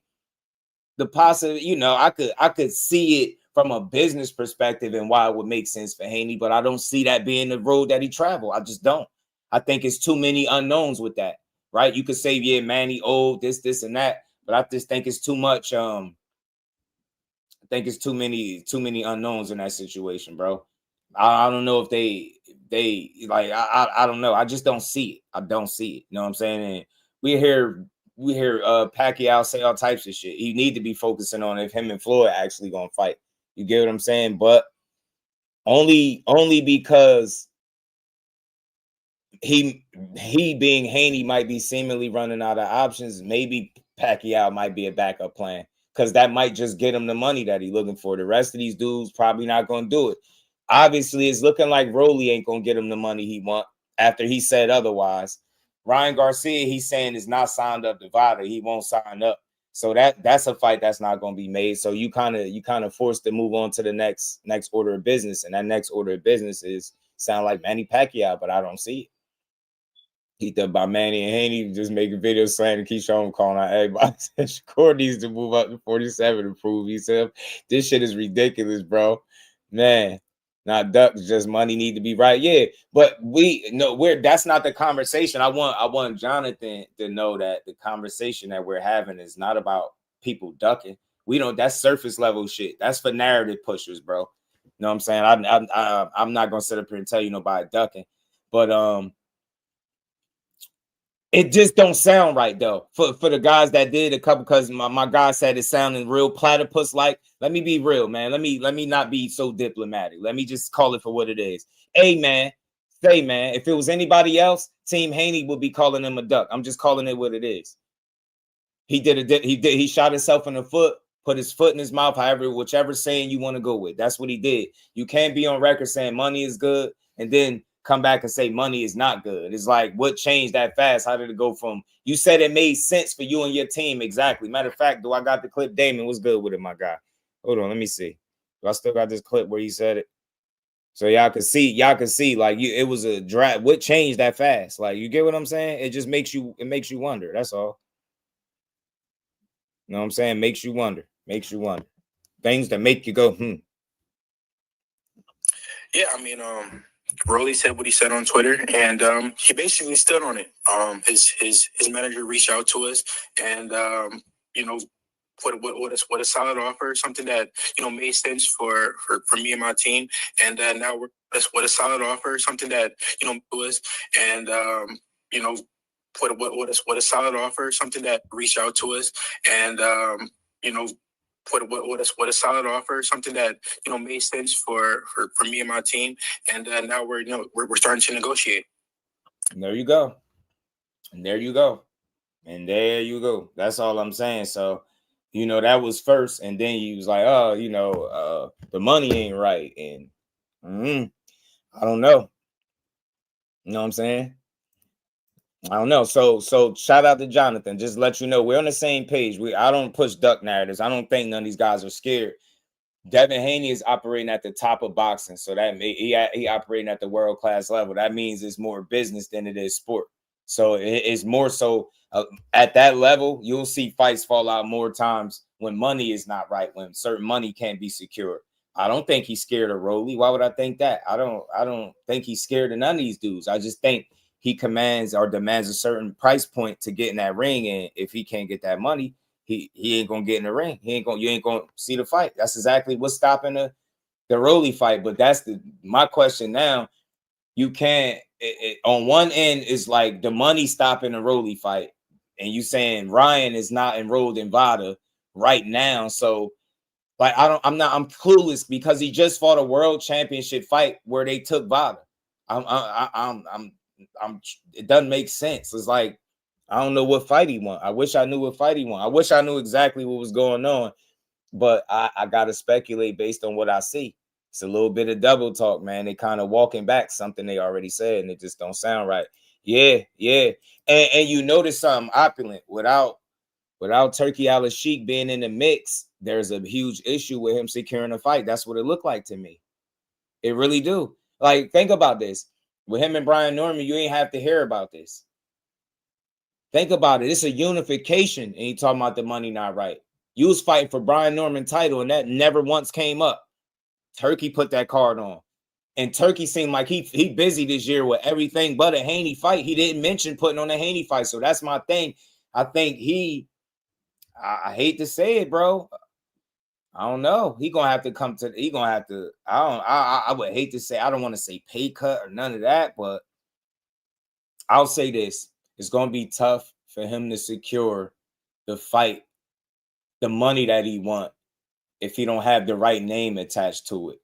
the possibility, I could see it from a business perspective and why it would make sense for Haney, but I don't see that being the road that he traveled. I just don't. I think it's too many unknowns with that, right? You could say, yeah, Manny old, this and that, but I just think it's too much. I think it's too many unknowns in that situation, bro. I don't know if they like. I don't know. I just don't see it. I don't see it. You know what I'm saying? And we're here we hear Pacquiao say all types of shit. He need to be focusing on if him and Floyd actually gonna fight. You get what I'm saying? But only because he being Haney might be seemingly running out of options. Maybe Pacquiao might be a backup plan because that might just get him the money that he's looking for. The rest of these dudes probably not gonna do it. Obviously, it's looking like Rolly ain't gonna get him the money he want after he said otherwise. Ryan Garcia, he's saying is not signed up to Vada. He won't sign up. So that's a fight that's not going to be made. So you kind of forced to move on to the next order of business, and that next order of business is sound like Manny Pacquiao, but I don't see it. He thought about Manny and Haney just making videos saying to Keyshawn calling out everybody. Shakur needs to move up to 47 to prove himself. This shit is ridiculous, bro. Man. Not ducks, just money need to be right. Yeah, but that's not the conversation. I want Jonathan to know that the conversation that we're having is not about people ducking. That's surface level shit. That's for narrative pushers, bro. You know what I'm saying? I'm not gonna sit up here and tell you nobody ducking, but it just don't sound right though. For the guys that did a couple, because my guy said it sounding real platypus like. Let me be real, man. Let me not be so diplomatic. Let me just call it for what it is. Hey, man, if it was anybody else, Team Haney would be calling him a duck. I'm just calling it what it is. He shot himself in the foot, put his foot in his mouth, whichever saying you want to go with. That's what he did. You can't be on record saying money is good and then come back and say money is not good. It's like, what changed that fast? How did it go from you said it made sense for you and your team? Exactly. Matter of fact, do I got the clip? Damon, what's good with it, my guy? Hold on, let me see. Do I still got this clip where he said it? So y'all can see like it was a draft. What changed that fast? Like, you get what I'm saying? It just makes you wonder. That's all. You know what I'm saying? Makes you wonder. Things that make you go, Yeah, I mean, Rolly said what he said on Twitter, and he basically stood on it. His manager reached out to us, and what a solid offer, something that made sense for me and my team, and now what a solid offer, something that to us, and what a solid offer, something that reached out to us, and what a solid offer, something that made sense for me and my team, and now we're starting to negotiate. And there you go. That's all I'm saying. So, that was first, and then he was like, oh, the money ain't right, and I don't know. You know what I'm saying? I don't know. So shout out to Jonathan. Just let you know we're on the same page. I don't push duck narratives. I don't think none of these guys are scared. Devin Haney is operating at the top of boxing, so that he operating at the world-class level. That means it's more business than it is sport. So it's more so at that level, you'll see fights fall out more times when money is not right, when certain money can't be secured. I don't think he's scared of Rolly. Why would I think that? I don't think he's scared of none of these dudes. I just think he commands or demands a certain price point to get in that ring, and if he can't get that money, he ain't gonna get in the ring. You ain't gonna see the fight. That's exactly what's stopping the Rolly fight. But that's my question now. You can't on one end is like the money stopping the Rolly fight, and you saying Ryan is not enrolled in VADA right now. So like I'm clueless because he just fought a world championship fight where they took VADA. It doesn't make sense. It's like I don't know what fight he won. I wish I knew what fight he won. I wish I knew exactly what was going on, but I gotta speculate based on what I see. It's a little bit of double talk, man. They kind of walking back something they already said, and it just don't sound right. Yeah. And you notice something opulent without Turki Alalshikh being in the mix. There's a huge issue with him securing a fight. That's what it looked like to me. It really do. Like, think about this. With him and Brian Norman, you ain't have to hear about this. Think about it. It's a unification, and you talking about the money not right. You was fighting for Brian Norman title, and that never once came up. Turki put that card on. And Turki seemed like he busy this year with everything but a Haney fight. He didn't mention putting on a Haney fight. So that's my thing. I think I hate to say it, bro. I don't know. I would hate to say, I don't want to say pay cut or none of that, but I'll say this. It's going to be tough for him to secure the fight, the money that he want, if he don't have the right name attached to it.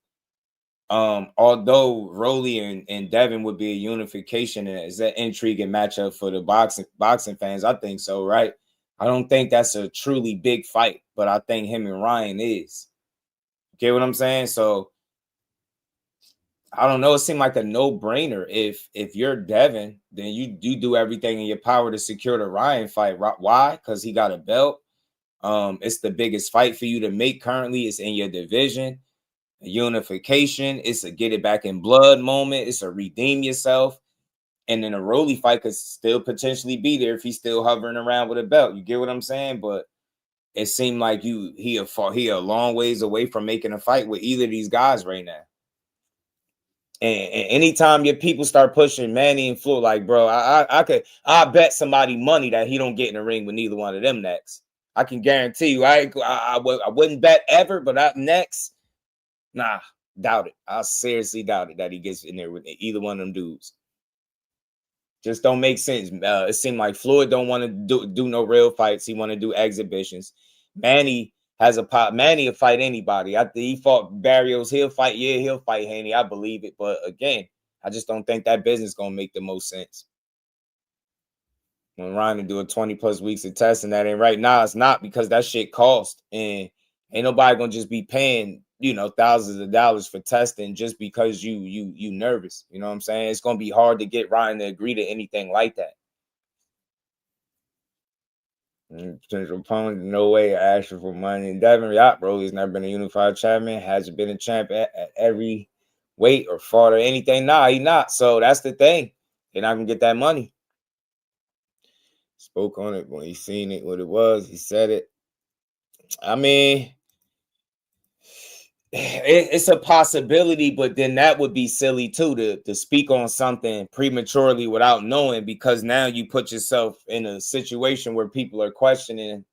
Although Rolly and Devin would be a unification and is an intriguing matchup for the boxing fans, I think so, right? I don't think that's a truly big fight, but I think him and Ryan is. Get what I'm saying? So I don't know. It seemed like a no-brainer. If you're Devin, then you do everything in your power to secure the Ryan fight. Why? Because he got a belt. It's the biggest fight for you to make currently. It's in your division. A unification. It's a get it back in blood moment. It's a redeem yourself. And then a Rolly fight could still potentially be there if he's still hovering around with a belt. You get what I'm saying? But it seemed like he a long ways away from making a fight with either of these guys right now. And anytime your people start pushing Manny and Flo, like, bro, I bet somebody money that he don't get in the ring with neither one of them next. I can guarantee you, I wouldn't bet ever, but next, nah, doubt it. I seriously doubt it that he gets in there with either one of them dudes. Just don't make sense. It seemed like Floyd don't want to do no real fights. He want to do exhibitions. Manny has a pop. Manny will fight anybody. After he fought Barrios, he'll fight. Yeah, he'll fight Haney. I believe it. But again, I just don't think that business gonna make the most sense. When Ryan to do a 20+ weeks of testing, that ain't right. Nah, it's not, because that shit cost. And ain't nobody gonna just be paying, thousands of dollars for testing just because you nervous. You know what I'm saying? It's gonna be hard to get Ryan to agree to anything like that. Potential opponent, no way asking for money. And Devin, bro, he's never been a unified champion, hasn't been a champ at every weight or fought or anything. Nah, he not. So that's the thing. They're not gonna get that money. Spoke on it when he seen it, what it was. He said it. I mean, it's a possibility, but then that would be silly too to speak on something prematurely without knowing, because now you put yourself in a situation where people are questioning,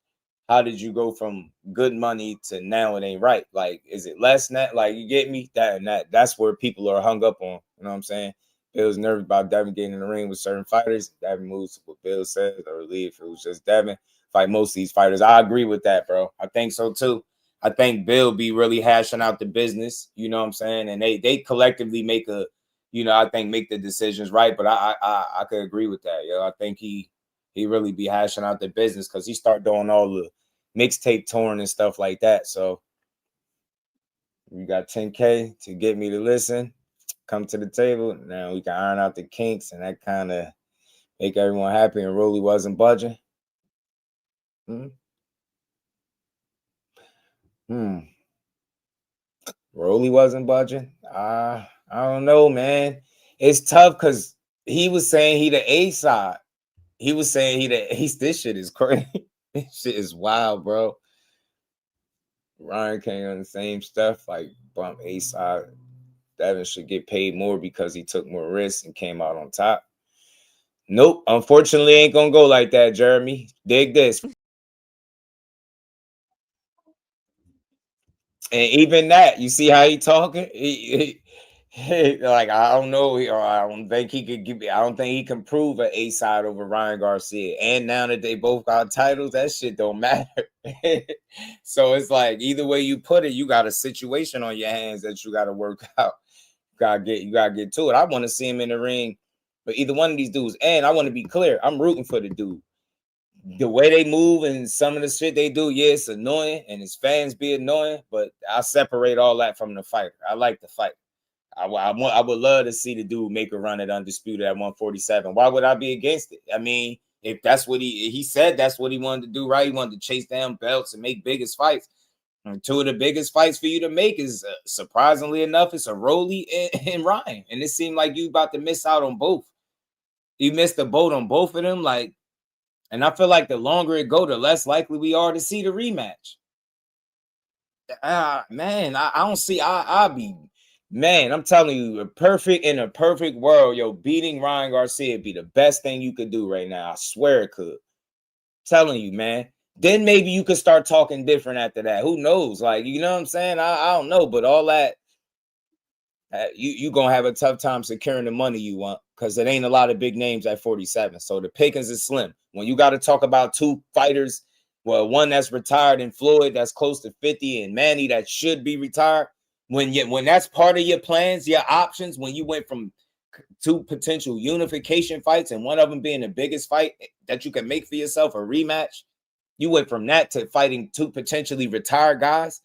how did you go from good money to now it ain't right? Like, is it less than that? Like, you get me? That's where people are hung up on. You know what I'm saying? Bill's nervous about Devin getting in the ring with certain fighters. Devin moves to what Bill says, or leave if it was just Devin. Fight most of these fighters. I agree with that, bro. I think so too. I think Bill be really hashing out the business, you know what I'm saying? And they collectively make I think make the decisions right. But I could agree with that, yo. I think he really be hashing out the business, because he start doing all the mixtape touring and stuff like that. So you got 10K to get me to listen. Come to the table. Now we can iron out the kinks, and that kind of make everyone happy. And Rolly wasn't budging. Rolly wasn't budging. I don't know, man. It's tough because he was saying he the A side. He was saying this shit is crazy. This shit is wild, bro. Ryan came on the same stuff, like bump A side. Devin should get paid more because he took more risks and came out on top. Nope, unfortunately, ain't gonna go like that, Jeremy. Dig this. And even that, you see how he talking? Like, I don't know. I don't think he could give. I don't think he can prove an A side over Ryan Garcia. And now that they both got titles, that shit don't matter. So it's like, either way you put it, you got a situation on your hands that you got to work out. You gotta get to it. I want to see him in the ring, but either one of these dudes. And I want to be clear, I'm rooting for the dude. The way they move and some of the shit they do, yeah, it's annoying, and his fans be annoying, but I separate all that from the fighter. I like the fight. I would love to see the dude make a run at Undisputed at 147. Why would I be against it? I mean, if that's what he said, that's what he wanted to do, right? He wanted to chase down belts and make biggest fights. And two of the biggest fights for you to make is, surprisingly enough, it's a Rolly and Ryan. And it seemed like you about to miss out on both. You missed the boat on both of them, like. And I feel like the longer it go, the less likely we are to see the rematch. Man, I don't see. Man, I'm telling you, in a perfect world, yo, beating Ryan Garcia would be the best thing you could do right now. I swear it could. I'm telling you, man. Then maybe you could start talking different after that. Who knows? Like, you know what I'm saying? I don't know, but all that, you going to have a tough time securing the money you want because it ain't a lot of big names at 47. So the pickings is slim. When you got to talk about two fighters, well, one that's retired and Floyd that's close to 50 and Manny that should be retired, when that's part of your plans, your options, when you went from two potential unification fights and one of them being the biggest fight that you can make for yourself, a rematch, you went from that to fighting two potentially retired guys.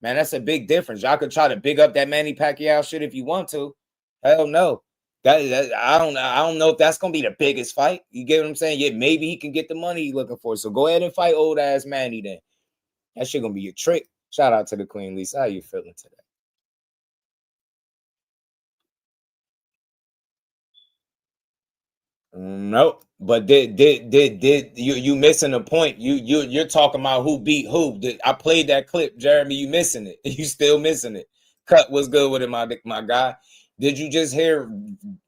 Man, that's a big difference. Y'all could try to big up that Manny Pacquiao shit if you want to. Hell no. I don't know if that's gonna be the biggest fight. You get what I'm saying? Yeah, maybe he can get the money he's looking for. So go ahead and fight old ass Manny then. That shit gonna be a trick. Shout out to the Queen Lisa. How you feeling today? Nope. But did you missing a point? You're talking about who beat who. I played that clip, Jeremy. You missing it? You still missing it? Cut was good with it, my guy. Did you just hear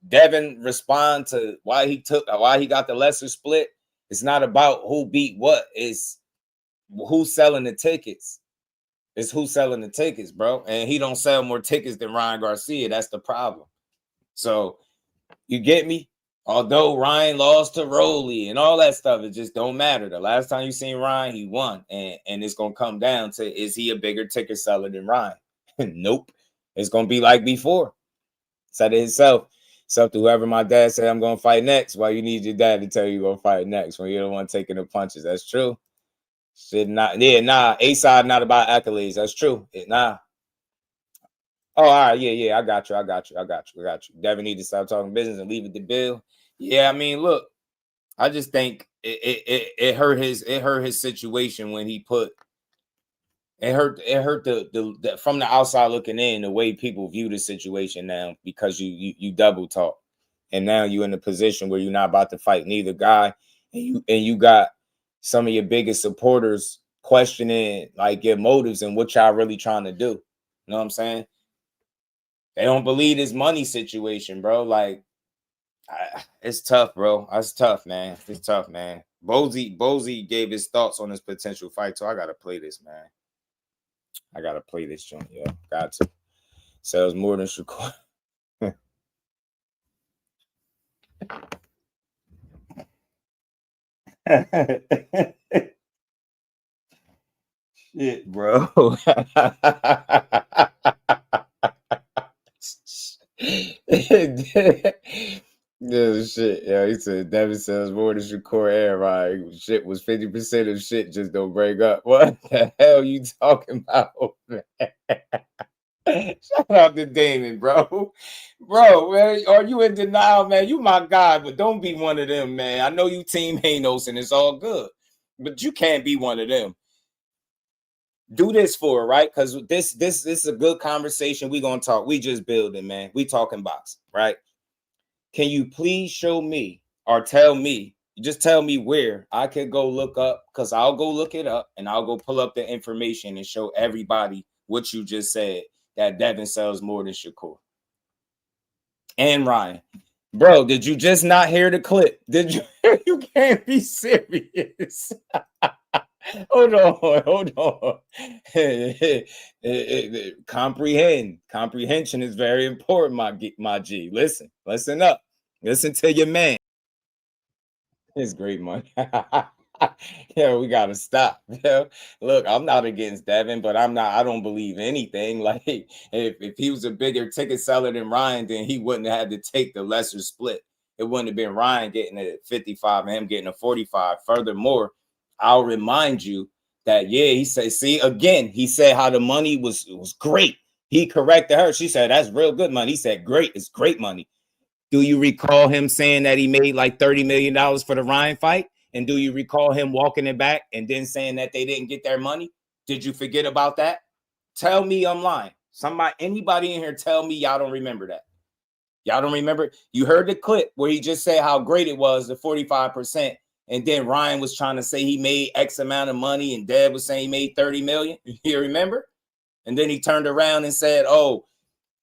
Devin respond to why he got the lesser split? It's not about who beat what. It's who's selling the tickets. It's who's selling the tickets, bro. And he don't sell more tickets than Ryan Garcia. That's the problem. So you get me? Although Ryan lost to Rolly and all that stuff, it just don't matter. The last time you seen Ryan, he won. And it's going to come down to, is he a bigger ticket seller than Ryan? Nope. It's going to be like before. Said it himself. It's up to whoever my dad said I'm going to fight next. Why you need your dad to tell you you're going to fight next when you're the one taking the punches? That's true. Shit, A-side not about accolades. That's true. Nah. Oh, all right. Yeah. I got you. Devin need to stop talking business and leave it to Bill. Yeah, I mean, look, I just think it hurt his situation when he put it hurt the from the outside looking in, the way people view the situation now, because you double talk, and now you're in a position where you're not about to fight neither guy, and you got some of your biggest supporters questioning like your motives and what y'all really trying to do. You know what I'm saying? They don't believe this money situation, bro. Like, it's tough, bro. It's tough, man. It's tough, man. Bozy gave his thoughts on this potential fight, so I gotta play this, man. I gotta play this joint, yo. Got to. Sells more than Shakur. Shit, bro. No shit, yeah. He said Devin sells more than Shakur air ride. Shit was 50% of shit just don't break up. What the hell you talking about, man? Shout out to Damon, bro. Bro, man, are you in denial, man? You my guy, but don't be one of them, man. I know you Team Hanos and it's all good, but you can't be one of them. Do this for it, right? Because this is a good conversation. We gonna talk. We just building, man. We talking box, right? Can you please show me or tell me, just tell me where I could go look up, because I'll go look it up and I'll go pull up the information and show everybody what you just said, that Devin sells more than Shakur and Ryan. Bro, did you just not hear the clip? Did you? You can't be serious. Hold on. Comprehension is very important, my G. Listen up. Listen to your man. It's great money. Yeah, we gotta stop. Yeah. Look, I'm not against Devin, but I don't believe anything. Like, if he was a bigger ticket seller than Ryan, then he wouldn't have had to take the lesser split. It wouldn't have been Ryan getting a 55 and him getting a 45. Furthermore, I'll remind you that, yeah, he said, see, again, he said how the money was great. He corrected her. She said, that's real good money. He said, great, it's great money. Do you recall him saying that he made like $30 million for the Ryan fight? And do you recall him walking it back and then saying that they didn't get their money? Did you forget about that? Tell me I'm lying. Anybody in here tell me y'all don't remember that. Y'all don't remember? You heard the clip where he just said how great it was, the 45%. And then Ryan was trying to say he made X amount of money and Deb was saying he made 30 million. You remember? And then he turned around and said, oh,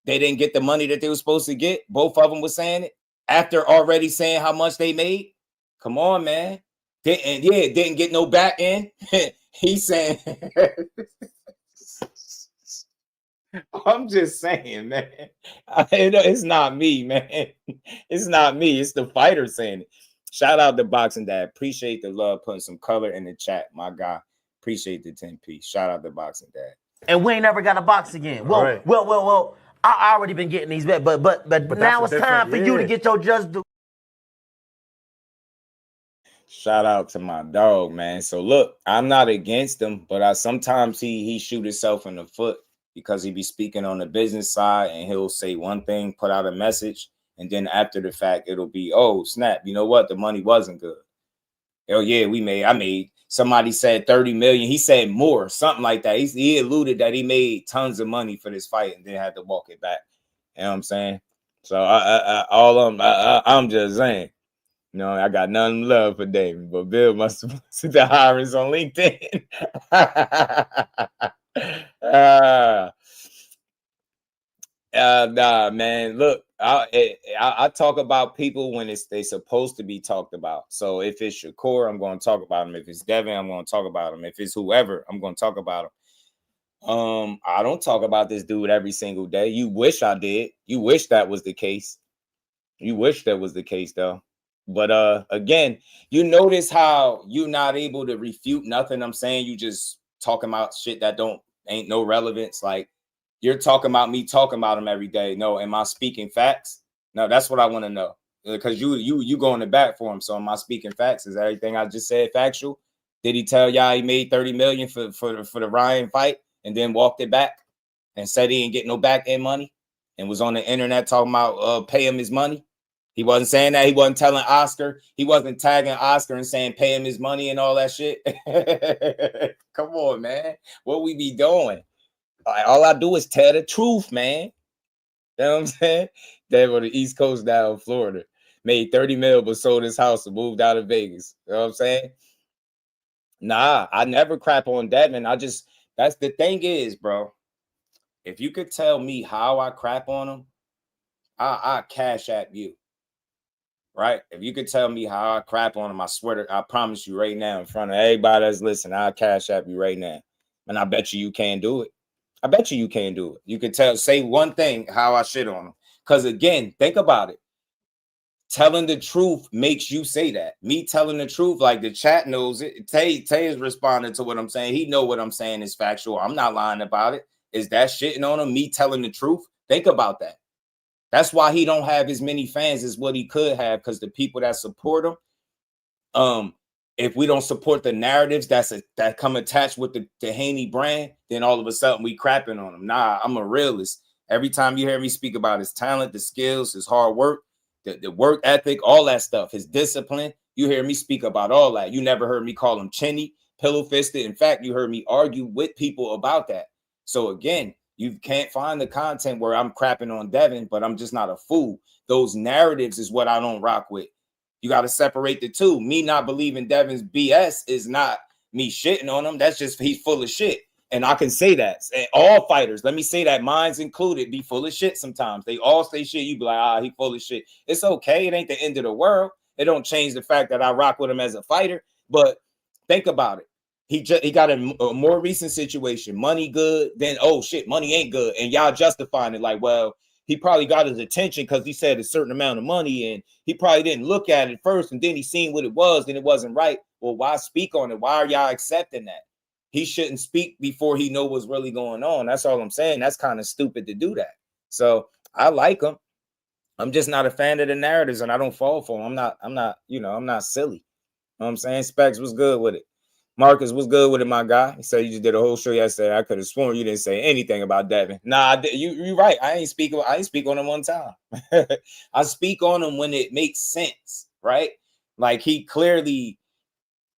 they didn't get the money that they were supposed to get. Both of them were saying it after already saying how much they made. Come on, man. Didn't get no back end. He's saying I'm just saying, man. It's not me, man. It's not me. It's the fighter saying it. Shout out to Boxing Dad. Appreciate the love, putting some color in the chat, my guy. Appreciate the 10-piece. Shout out to Boxing Dad. And we ain't never got a box again. Well, Right. well. I already been getting these bets, but now it's time for you to get your just due. Shout out to my dog, man. So look, I'm not against him, but sometimes he shoot himself in the foot because he be speaking on the business side and he'll say one thing, put out a message, and then after the fact, it'll be, oh, snap, you know what? The money wasn't good. Oh, yeah, I made. Somebody said 30 million. He said more, something like that. He alluded that he made tons of money for this fight and then had to walk it back. You know what I'm saying? So I'm just saying. No, I got none love for David, but Bill must have sent the hirings on LinkedIn. Nah, man. Look, I talk about people when they supposed to be talked about. So if it's Shakur, I'm going to talk about him. If it's Devin, I'm going to talk about him. If it's whoever, I'm going to talk about him. I don't talk about this dude every single day. You wish I did. You wish that was the case. You wish that was the case, though. But again, you notice how you're not able to refute nothing I'm saying. You just talking about shit that ain't no relevance. Like you're talking about me talking about him every day. No, am I speaking facts? No, that's what I want to know. Because you going to bat for him. So am I speaking facts? Is everything I just said factual? Did he tell y'all he made 30 million for the Ryan fight and then walked it back and said he ain't get no back end money and was on the internet talking about pay him his money? He wasn't saying that. He wasn't telling Oscar. He wasn't tagging Oscar and saying pay him his money and all that shit. Come on, man. What we be doing? All I do is tell the truth, man. You know what I'm saying? They were the East Coast down in Florida. Made 30 mil, but sold his house and moved out of Vegas. You know what I'm saying? Nah, I never crap on Devin. That's the thing is, bro. If you could tell me how I crap on him, I cash at you. Right? If you could tell me how I crap on him, I promise you right now in front of everybody that's listening, I'll cash app you right now. And I bet you can't do it. I bet you can't do it. You could say one thing how I shit on him. Because again, think about it. Telling the truth makes you say that. Me telling the truth, like the chat knows it. Tay is responding to what I'm saying. He know what I'm saying is factual. I'm not lying about it. Is that shitting on him? Me telling the truth? Think about that. That's why he don't have as many fans as what he could have, because the people that support him, if we don't support the narratives that come attached with the Haney brand, then all of a sudden we crapping on him. Nah, I'm a realist. Every time you hear me speak about his talent, the skills, his hard work, the work ethic, all that stuff, his discipline, you hear me speak about all that. You never heard me call him chinny, pillow-fisted. In fact, you heard me argue with people about that. So again, you can't find the content where I'm crapping on Devin, but I'm just not a fool. Those narratives is what I don't rock with. You got to separate the two. Me not believing Devin's BS is not me shitting on him. That's just he's full of shit. And I can say that. And all fighters, let me say that, mine's included, be full of shit sometimes. They all say shit. You be like, he full of shit. It's okay. It ain't the end of the world. It don't change the fact that I rock with him as a fighter. But think about it. He got a more recent situation. Money good, then oh shit, money ain't good. And y'all justifying it like, well, he probably got his attention because he said a certain amount of money and he probably didn't look at it first and then he seen what it was and it wasn't right. Well, why speak on it? Why are y'all accepting that? He shouldn't speak before he know what's really going on. That's all I'm saying. That's kind of stupid to do that. So I like him. I'm just not a fan of the narratives and I don't fall for him. I'm not silly. You know what I'm saying? Specs was good with it. Marcus, was good with it, my guy? He said you just did a whole show yesterday. I could have sworn you didn't say anything about Devin. Nah, you're right. I ain't speak on him one time. I speak on him when it makes sense, right? Like he clearly,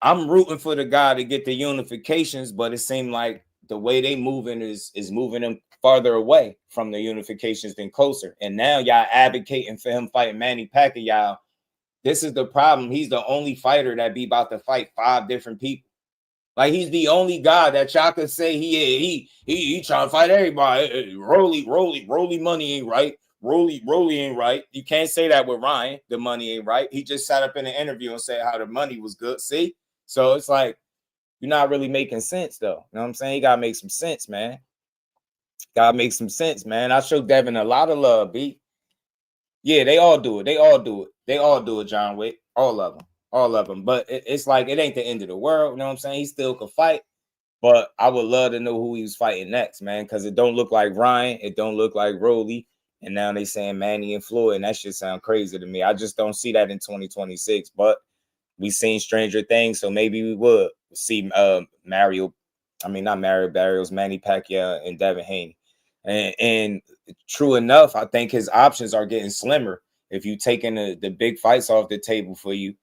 I'm rooting for the guy to get the unifications, but it seemed like the way they moving is moving him farther away from the unifications than closer. And now y'all advocating for him fighting Manny Pacquiao. This is the problem. He's the only fighter that be about to fight 5 different people. Like he's the only guy that y'all could say he trying to fight everybody. Rolly money ain't right. Rolly ain't right. You can't say that with Ryan. The money ain't right. He just sat up in an interview and said how the money was good. See? So it's like you're not really making sense though. You know what I'm saying? You gotta make some sense, man. Gotta make some sense, man. I show Devin a lot of love, B. Yeah, they all do it. They all do it. They all do it, John Wick. All of them. All of them. But it's like it ain't the end of the world. You know what I'm saying? He still could fight. But I would love to know who he was fighting next, man, because it don't look like Ryan. It don't look like Rolly. And now they saying Manny and Floyd, and that shit sound crazy to me. I just don't see that in 2026. But we seen Stranger Things, so maybe we would see Mario. I mean, not Mario Barrios, Manny Pacquiao, and Devin Haney. And true enough, I think his options are getting slimmer. If you taking the big fights off the table for you,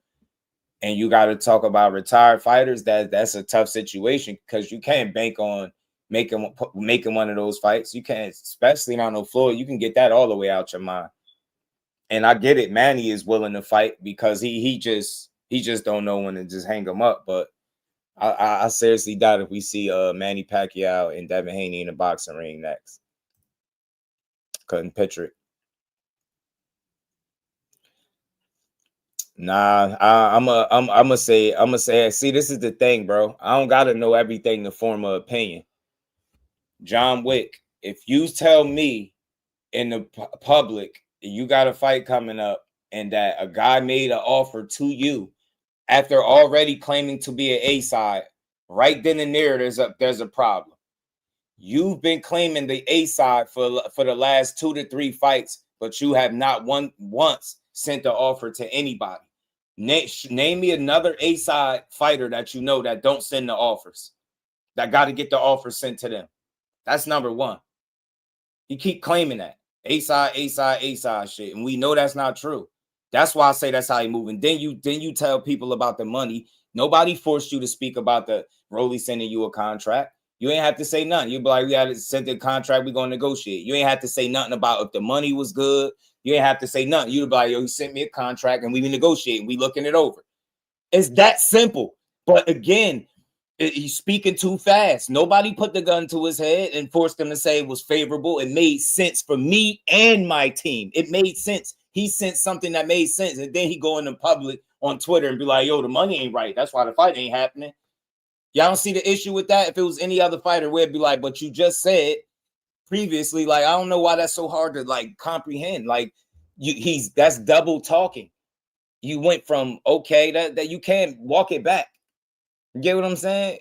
and you got to talk about retired fighters, that's a tough situation because you can't bank on making one of those fights. You can't, especially not on Floyd. You can get that all the way out your mind. And I get it. Manny is willing to fight because he just don't know when to just hang him up. But I seriously doubt if we see Manny Pacquiao and Devin Haney in the boxing ring next. Couldn't picture it. Nah, I'm gonna say, see, this is the thing, bro. I don't gotta know everything to form an opinion. John Wick, if you tell me in the public you got a fight coming up and that a guy made an offer to you after already claiming to be an A side, right then and there, there's a problem. You've been claiming the A side for the last 2 to 3 fights, but you have not once sent the offer to anybody. Name me another A side fighter that you know that don't send the offers, that got to get the offers sent to them. That's number one. You keep claiming that A side shit, and we know that's not true. That's why I say that's how you move. And then you tell people about the money. Nobody forced you to speak about the Rolly sending you a contract. You ain't have to say nothing. You be like, we had to send the contract, we're gonna negotiate. You ain't have to say nothing about if the money was good. You ain't have to say nothing. You'd be like, yo, he sent me a contract and we negotiating, we looking it over. It's that simple. But again, he's speaking too fast. Nobody put the gun to his head and forced him to say it was favorable. It made sense for me and my team. It made sense. He sent something that made sense. And then he go in the public on Twitter and be like, yo, the money ain't right. That's why the fight ain't happening. Y'all don't see the issue with that? If it was any other fighter, we'd be like, but you just said previously, like, I don't know why that's so hard to like comprehend. Like, that's double talking. You went from okay that you can't walk it back. You get what I'm saying?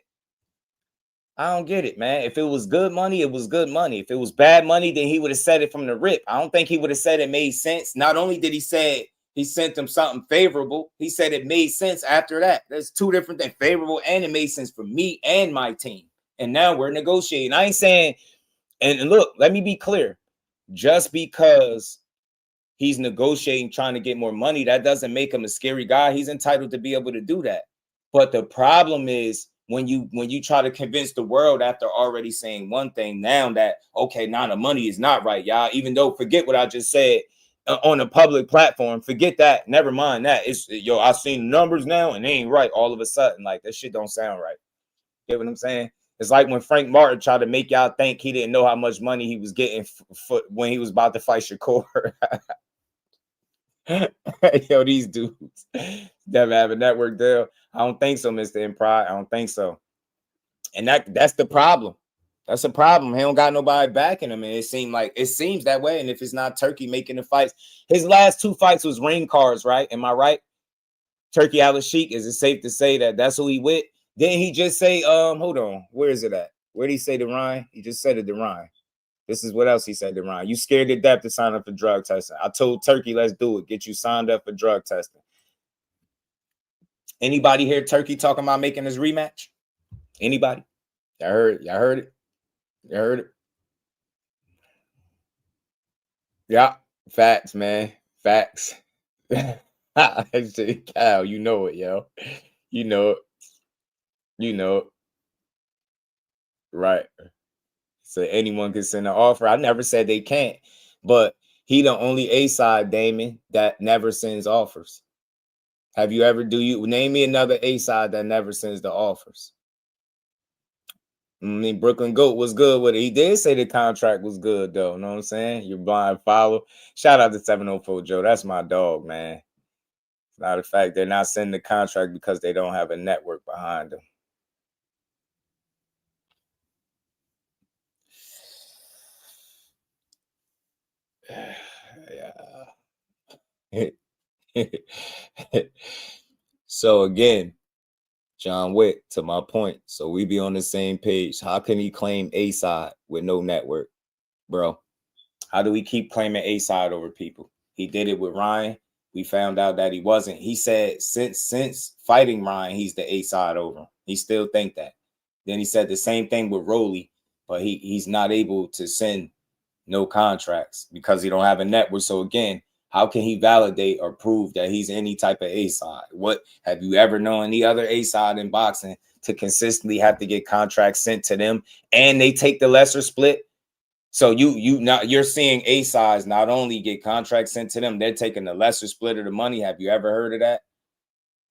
I don't get it, man. If it was good money, it was good money. If it was bad money, then he would have said it from the rip. I don't think he would have said it made sense. Not only did he say he sent them something favorable, he said it made sense after that. There's two different things, favorable and it made sense for me and my team. And now we're negotiating. I ain't saying, and look, let me be clear. Just because he's negotiating, trying to get more money, that doesn't make him a scary guy. He's entitled to be able to do that. But the problem is when you try to convince the world after already saying one thing now that, okay, now the money is not right, y'all. Even though, forget what I just said on a public platform. Forget that. Never mind that. It's, yo, I've seen numbers now and they ain't right all of a sudden. Like, that shit don't sound right. Get what I'm saying? It's like when Frank Martin tried to make y'all think he didn't know how much money he was getting when he was about to fight Shakur. Yo, these dudes never have a network deal. I don't think so, Mr. Impride. I don't think so. And that's the problem. That's a problem. He don't got nobody backing him. And it seems that way. And if it's not Turki making the fights, his last 2 fights was ring cards, right? Am I right? Turki Alalshikh, is it safe to say that that's who he with? Didn't he just say, hold on, where is it at? Where did he say to Ryan? He just said it to Ryan. This is what else he said to Ryan. You scared to death to sign up for drug testing. I told Turki, let's do it. Get you signed up for drug testing. Anybody hear Turki talking about making his rematch? Anybody? Y'all heard it? Y'all heard it? You heard it? Yeah. Facts, man. Facts. Cal, you know it, yo. You know it. You know it. Right. So anyone can send an offer. I never said they can't, but he the only A-side, Damon, that never sends offers. Have you ever, name me another A-side that never sends the offers? I mean, Brooklyn Goat was good with it. He did say the contract was good, though. You know what I'm saying? You're blind follow. Shout out to 704 Joe. That's my dog, man. It's not a fact they're not sending the contract because they don't have a network behind them. So again, John Wick, to my point, so we be on the same page. How can he claim A side with no network, bro? How do we keep claiming A side over people? He did it with Ryan. We found out that he wasn't. He said since fighting Ryan, he's the A side over him. He still think that. Then he said the same thing with Rolly, but he's not able to send no contracts because he don't have a network. So again, how can he validate or prove that he's any type of A side? What have you ever known any other A side in boxing to consistently have to get contracts sent to them and they take the lesser split? So you're seeing A sides not only get contracts sent to them, they're taking the lesser split of the money. Have you ever heard of that?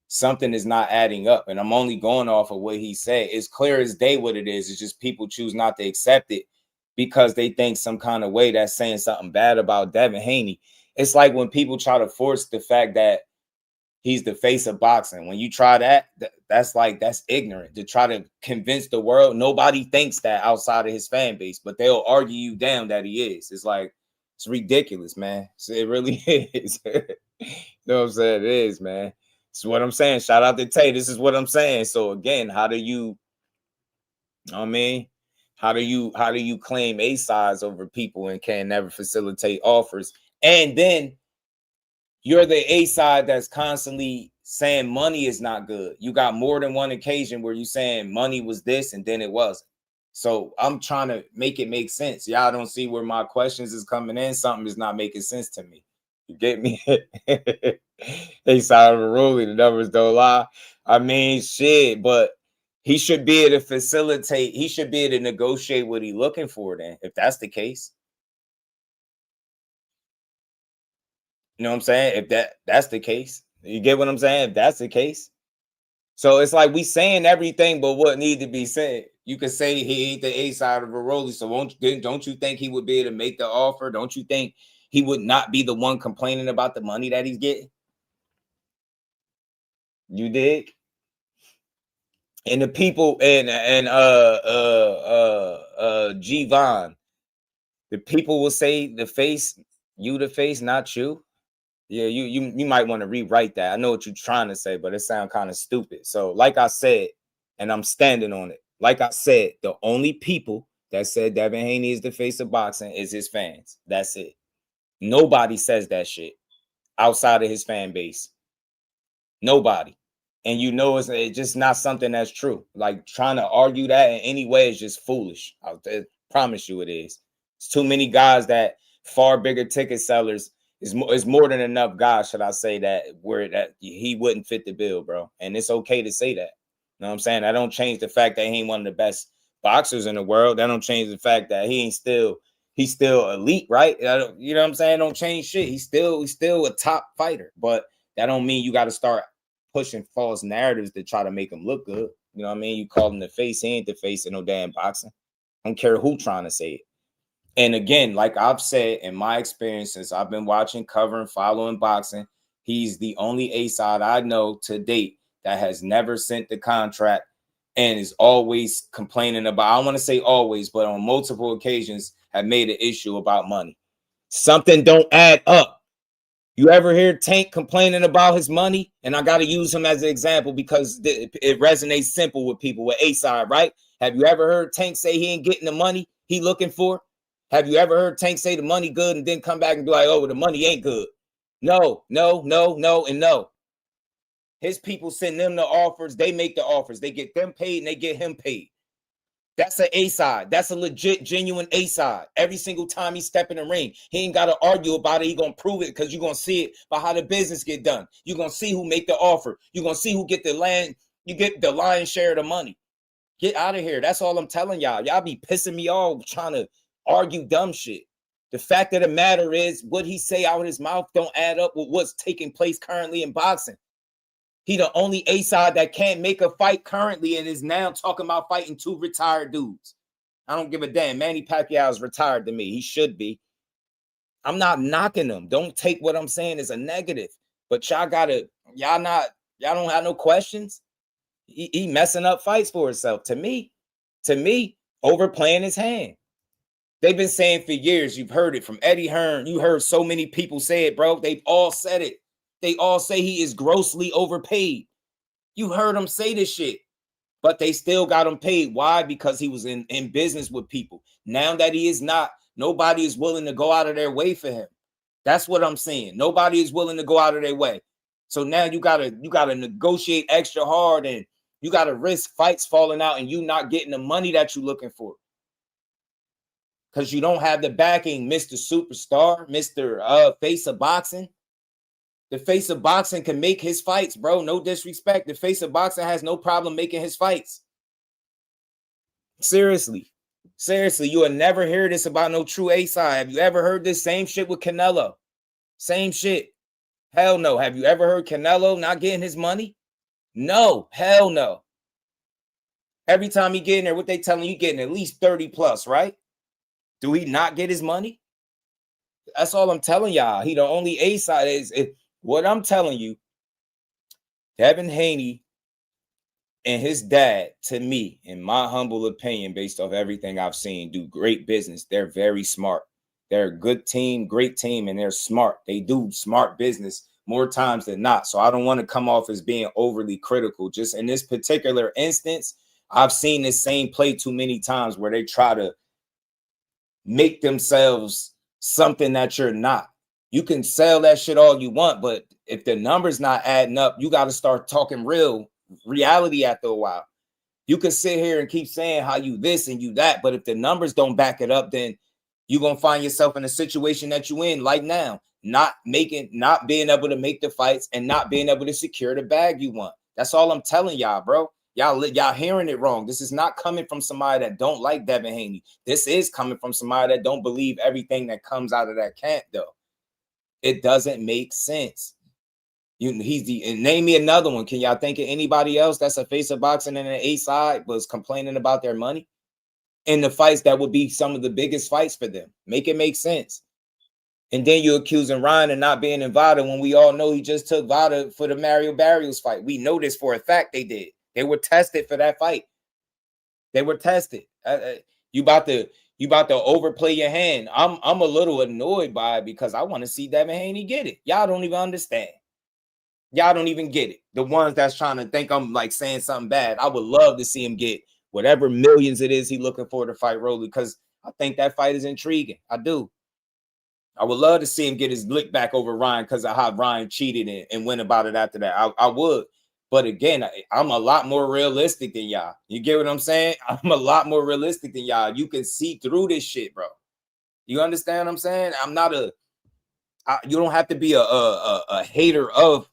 Something is not adding up, and I'm only going off of what he said. It's clear as day what it is. It's just people choose not to accept it because they think some kind of way that's saying something bad about Devin Haney. It's like when people try to force the fact that he's the face of boxing. When you try that's ignorant to try to convince the world. Nobody thinks that outside of his fan base, but they'll argue you down that he is. It's like, it's ridiculous, man. It really is. You know what I'm saying? It is, man. It's what I'm saying. Shout out to Tay. This is what I'm saying. So again, how do you claim A sides over people and can never facilitate offers? And then you're the A side that's constantly saying money is not good. You got more than one occasion where you saying money was this and then it wasn't. So I'm trying to make it make sense. Y'all don't see where my questions is coming in. Something is not making sense to me. You get me? A side of the ruling, the numbers don't lie. I mean, shit, but he should be able to facilitate. He should be able to negotiate what he's looking for then, if that's the case. You know what I'm saying? If that's the case, you get what I'm saying? If that's the case. So it's like we saying everything but what need to be said. You could say he ain't the A side of a Rolly. So don't you think he would be able to make the offer? Don't you think he would not be the one complaining about the money that he's getting? You dig? And the people and G Von, the people will say the face, not you. Yeah, you might want to rewrite that. I know what you're trying to say, but it sounds kind of stupid. So, like I said, and I'm standing on it. Like I said, the only people that said Devin Haney is the face of boxing is his fans. That's it. Nobody says that shit outside of his fan base. Nobody. And you know it's just not something that's true. Like trying to argue that in any way is just foolish. I promise you it is. It's too many guys that far bigger ticket sellers. Is more than enough guys, should I say, that he wouldn't fit the bill, bro. And it's okay to say that. You know what I'm saying? That don't change the fact that he ain't one of the best boxers in the world. That don't change the fact that he's still elite, right? You know what I'm saying? Don't change shit. He's still a top fighter. But that don't mean you got to start pushing false narratives to try to make him look good. You know what I mean? You call him the face. He ain't the face of no damn boxing. I don't care who trying to say it. And again, like I've said, in my experience, since I've been watching, covering, following boxing, he's the only A side I know to date that has never sent the contract and is always complaining about, I don't want to say always, but on multiple occasions have made an issue about money. Something don't add up. You ever hear Tank complaining about his money? And I got to use him as an example because it resonates simple with people with A side, right? Have you ever heard Tank say he ain't getting the money he looking for? Have you ever heard Tank say the money good and then come back and be like, oh, the money ain't good? No, and no. His people send them the offers. They make the offers. They get them paid and they get him paid. That's an A side. That's a legit, genuine A side. Every single time he step in the ring, he ain't got to argue about it. He going to prove it because you're going to see it by how the business get done. You're going to see who make the offer. You're going to see who get the land. You get the lion's share of the money. Get out of here. That's all I'm telling y'all. Y'all be pissing me off trying to argue dumb shit. The fact of the matter is what he say out of his mouth don't add up with what's taking place currently in boxing. He the only A side that can't make a fight currently and is now talking about fighting two retired dudes. I don't give a damn. Manny Pacquiao's retired to me. He should be. I'm not knocking him. Don't take what I'm saying as a negative. But y'all don't have no questions. He messing up fights for himself. To me, overplaying his hand. They've been saying for years. You've heard it from Eddie Hearn. You heard so many people say it, bro. They've all said it. They all say he is grossly overpaid. You heard them say this shit, but they still got him paid. Why? Because he was in business with people. Now that he is not, nobody is willing to go out of their way for him. That's what I'm saying. Nobody is willing to go out of their way. So now you gotta negotiate extra hard, and you gotta risk fights falling out and you not getting the money that you're looking for. Because you don't have the backing, Mr. Superstar, Mr. Face of Boxing. The face of boxing can make his fights, bro. No disrespect. The face of boxing has no problem making his fights. Seriously. Seriously, you will never hear this about no true A-side. Have you ever heard this same shit with Canelo? Same shit. Hell no. Have you ever heard Canelo not getting his money? No. Hell no. Every time he get in there, what they telling you, getting at least 30 plus, right? Do he not get his money? That's all I'm telling y'all. He the only A-side is what I'm telling you. Devin Haney and his dad, to me, in my humble opinion, based off everything I've seen, do great business. They're very smart. They're a good team, great team, and they're smart. They do smart business more times than not. So I don't want to come off as being overly critical. Just in this particular instance, I've seen this same play too many times where they try to make themselves something that you're not. You can sell that shit all you want, but if the numbers not adding up, you got to start talking reality after a while. You can sit here and keep saying how you this and you that, but if the numbers don't back it up, then you're going to find yourself in a situation that you in like now, not being able to make the fights and not being able to secure the bag you want. That's all I'm telling y'all, bro. Y'all hearing it wrong. This is not coming from somebody that don't like Devin Haney. This is coming from somebody that don't believe everything that comes out of that camp, though. It doesn't make sense. And name me another one. Can y'all think of anybody else that's a face of boxing and an A-side was complaining about their money in the fights that would be some of the biggest fights for them? Make it make sense. And then you're accusing Ryan of not being invited when we all know he just took Vada for the Mario Barrios fight. We know this for a fact. They did. They were tested for that fight. They were tested. You about to overplay your hand. I'm a little annoyed by it because I want to see Devin Haney get it. Y'all don't even understand. Y'all don't even get it. The ones that's trying to think I'm like saying something bad. I would love to see him get whatever millions it is he looking for to fight Rolly, because I think that fight is intriguing. I do. I would love to see him get his lick back over Ryan because of how Ryan cheated and went about it after that. I would. But again, I'm a lot more realistic than y'all. You get what I'm saying? I'm a lot more realistic than y'all. You can see through this shit, bro. You understand what I'm saying? I'm not you don't have to be a hater of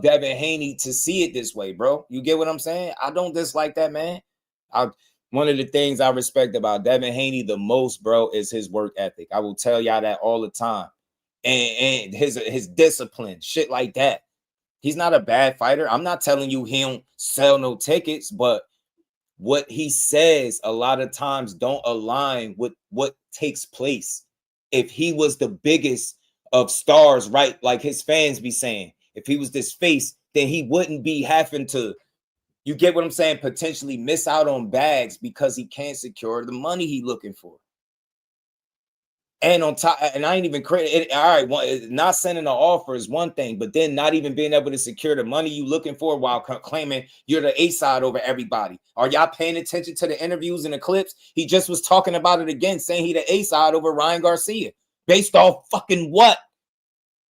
Devin Haney to see it this way, bro. You get what I'm saying? I don't dislike that, man. One of the things I respect about Devin Haney the most, bro, is his work ethic. I will tell y'all that all the time. And his discipline, shit like that. He's not a bad fighter. I'm not telling you he don't sell no tickets, but what he says a lot of times don't align with what takes place. If he was the biggest of stars, right, like his fans be saying, if he was this face, then he wouldn't be having to, you get what I'm saying, potentially miss out on bags because he can't secure the money he looking for. And on top, and I ain't even credit. All right, not sending an offer is one thing, but then not even being able to secure the money you looking for while claiming you're the A-side over everybody. Are y'all paying attention to the interviews and the clips? He just was talking about it again, saying he the A-side over Ryan Garcia. Based off fucking what?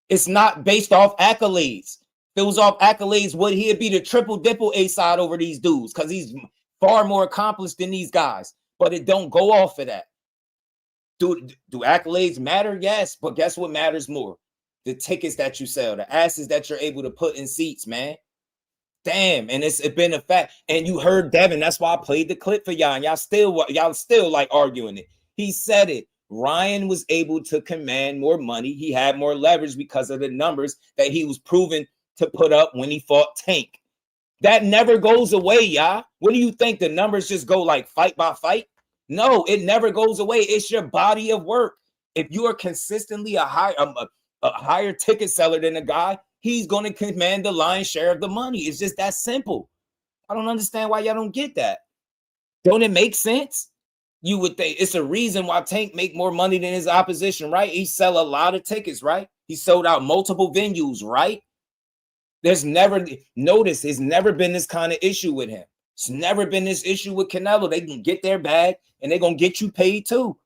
It's not based off accolades. If it was off accolades, would he be the triple-dipple A-side over these dudes? Because he's far more accomplished than these guys. But it don't go off of that. Do accolades matter? Yes, but guess what matters more? The tickets that you sell, the asses that you're able to put in seats, man. Damn, and it's been a fact. And you heard Devin. That's why I played the clip for y'all. And y'all still like arguing it. He said it. Ryan was able to command more money. He had more leverage because of the numbers that he was proven to put up when he fought Tank. That never goes away, y'all. What do you think? The numbers just go like fight by fight? No, it never goes away. It's your body of work. If you are consistently a higher ticket seller than a guy, he's going to command the lion's share of the money. It's just that simple. I don't understand why y'all don't get that. Don't it make sense? You would think it's a reason why Tank make more money than his opposition, right? He sell a lot of tickets, right? He sold out multiple venues, right? There's never, notice, it's never been this kind of issue with him. It's never been this issue with Canelo. They can get their bag and they're going to get you paid too.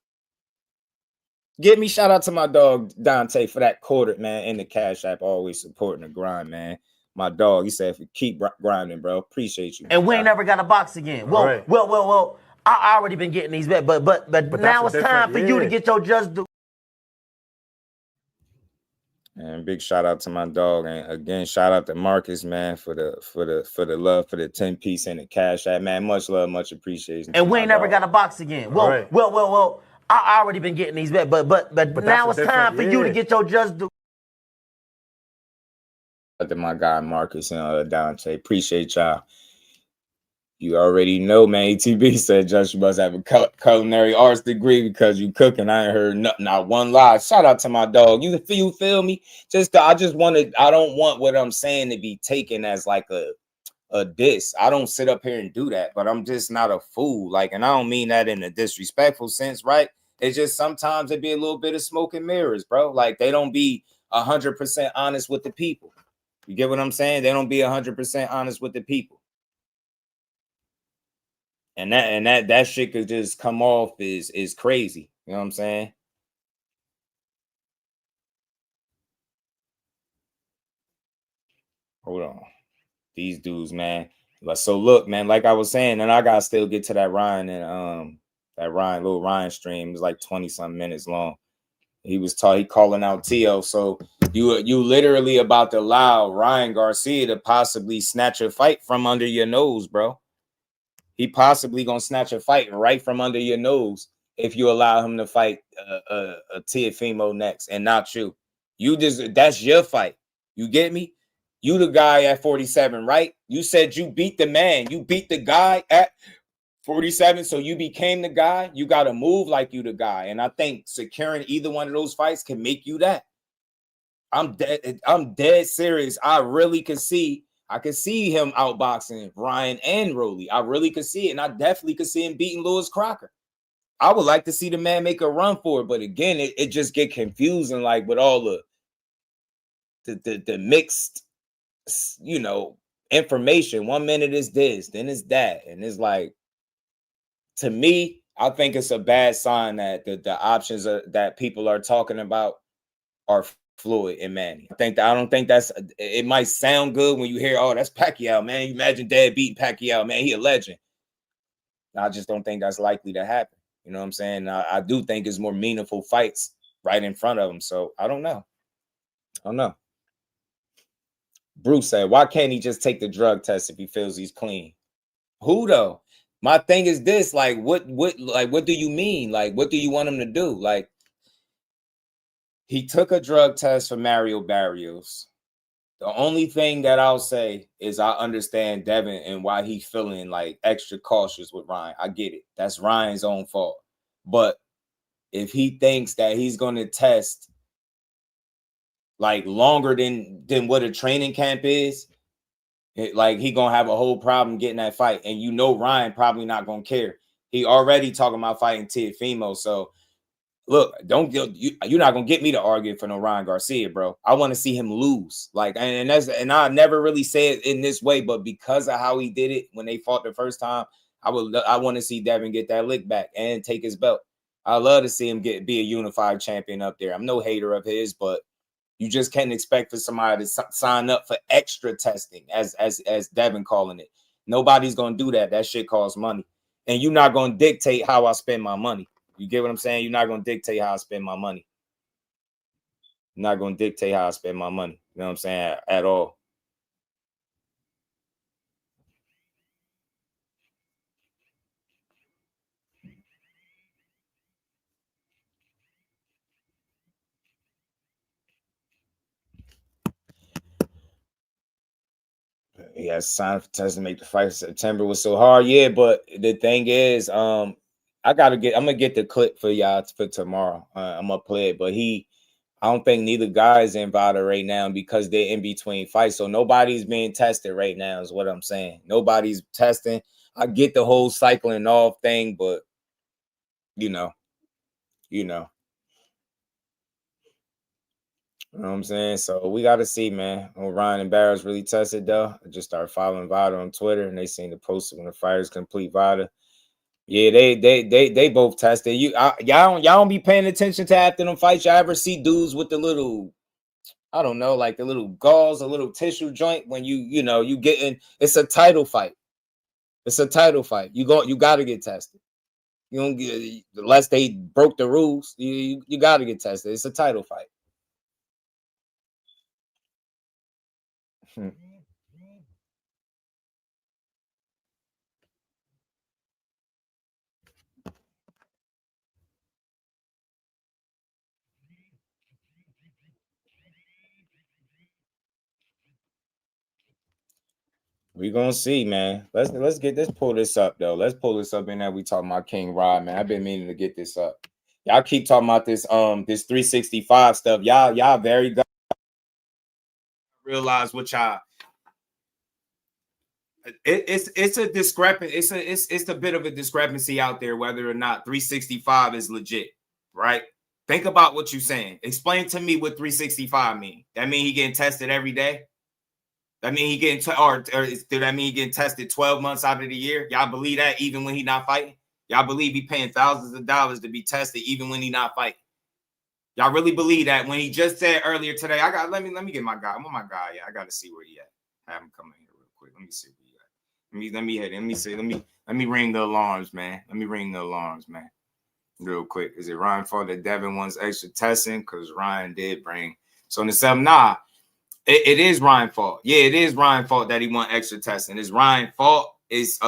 Give me shout out to my dog Dante for that quarter, man, in the Cash App, always supporting the grind, man. My dog, he said, keep grinding, bro. Appreciate you. And we ain't never got a box again. Well, I already been getting these bets, but now it's time for you to get your just due. And big shout out to my dog, and again shout out to Marcus, man, for the love for the 10-piece and the Cash App, man. Much love, much appreciation. And we ain't never got a box again. Well, I already been getting these bets, but now it's time for you to get your just due. To my guy Marcus and Dante, appreciate y'all. You already know, man. ETB said, "Just you must have a culinary arts degree because you cooking." I ain't heard nothing, not one lie. Shout out to my dog. You feel me? I don't want what I'm saying to be taken as like a diss. I don't sit up here and do that, but I'm just not a fool. Like, and I don't mean that in a disrespectful sense, right? It's just sometimes it be a little bit of smoke and mirrors, bro. Like they don't be 100% honest with the people. You get what I'm saying? They don't be 100% honest with the people. And that shit could just come off is crazy. You know what I'm saying? Hold on. These dudes, man. So look, man, like I was saying, and I gotta still get to that Ryan and little Ryan stream. It was like 20-something minutes long. He calling out T.O. So you literally about to allow Ryan Garcia to possibly snatch a fight from under your nose, bro. He possibly gonna snatch a fight right from under your nose if you allow him to fight a Teofimo next and not you. That's your fight. You get me? You the guy at 47, right? You said you beat the man. You beat the guy at 47, so you became the guy. You got to move like you the guy. And I think securing either one of those fights can make you that. I'm dead serious. I could see him outboxing Ryan and Rolly. I really could see it. And I definitely could see him beating Lewis Crocker. I would like to see the man make a run for it. But again, it just get confusing, like with all the mixed, information. 1 minute is this, then it's that. And it's like, to me, I think it's a bad sign that the options that people are talking about are Floyd and Manny. I don't think that's. It might sound good when you hear, "Oh, that's Pacquiao, man." You imagine Dad beating Pacquiao, man. He a legend. I just don't think that's likely to happen. You know what I'm saying? I do think it's more meaningful fights right in front of him. So I don't know. Bruce said, "Why can't he just take the drug test if he feels he's clean?" Who though? My thing is this: like, what do you mean? Like, what do you want him to do? Like, he took a drug test for Mario Barrios. The only thing that I'll say is I understand Devin and why he's feeling like extra cautious with Ryan. I get it. That's Ryan's own fault. But if he thinks that he's going to test like longer than what a training camp is, like he gonna have a whole problem getting that fight. And Ryan probably not gonna care. He already talking about fighting Teofimo. So look, you're not gonna get me to argue for no Ryan Garcia, bro. I want to see him lose. Like, and I never really say it in this way, but because of how he did it when they fought the first time, I want to see Devin get that lick back and take his belt. I love to see him be a unified champion up there. I'm no hater of his, but you just can't expect for somebody to sign up for extra testing, as Devin calling it. Nobody's gonna do that. That shit costs money, and you're not gonna dictate how I spend my money. You get what I'm saying? You're not gonna dictate how I spend my money. You're not gonna dictate how I spend my money. You know what I'm saying? At all. He has signed for test to make the fight in September was so hard. Yeah, but the thing is, I'm gonna get the clip for y'all for tomorrow. I'm gonna play it, but I don't think neither guy is invited right now because they're in between fights. So nobody's being tested right now, is what I'm saying. Nobody's testing. I get the whole cycling off thing, but You know. You know what I'm saying? So we got to see, man. When Ryan and Barrows really tested, though, I just started following Vada on Twitter, and they seen the post when the fighters complete Vada. Yeah, they both tested. Y'all don't be paying attention to after them fights. Y'all ever see dudes with the little, I don't know, like the little gauze, a little tissue joint when you getting, it's a title fight. It's a title fight. You got to get tested. You don't get, unless they broke the rules. You got to get tested. It's a title fight. We gonna see, man. Let's pull this up though. Let's pull this up, and that we talking about King Rod, man. I've been meaning to get this up. Y'all keep talking about this 365 stuff. Y'all very good. Realize what y'all. It's a discrepancy. It's a bit of a discrepancy out there whether or not 365 is legit, right? Think about what you're saying. Explain to me what 365 mean. That mean he getting tested every day? That mean he getting or do that mean he getting tested 12 months out of the year? Y'all believe that even when he not fighting? Y'all believe he paying thousands of dollars to be tested even when he not fighting? Y'all really believe that when he just said earlier today, let me get my guy. I'm on my guy. Yeah, I gotta see where he at. Have him come in here real quick. Let me see where he at. Let me ring the alarms, man. Let me ring the alarms, man. Real quick. Is it Ryan's fault that Devin wants extra testing? Because Ryan did bring. So in the 7, nah. It is Ryan's fault. Yeah, it is Ryan's fault that he want extra testing. It's Ryan's fault. It's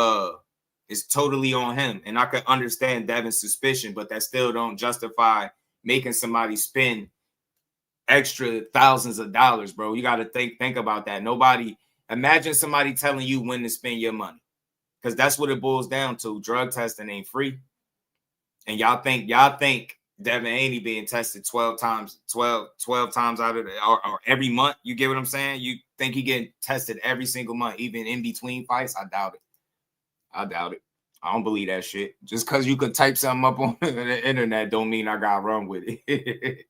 totally on him. And I could understand Devin's suspicion, but that still don't justify making somebody spend extra thousands of dollars, bro. You got to think about that. Imagine somebody telling you when to spend your money. Because that's what it boils down to. Drug testing ain't free. And y'all think Devin Haney being tested 12 times out of or every month. You get what I'm saying? You think he getting tested every single month, even in between fights? I doubt it. I don't believe that shit. Just because you could type something up on the internet don't mean I got run with it.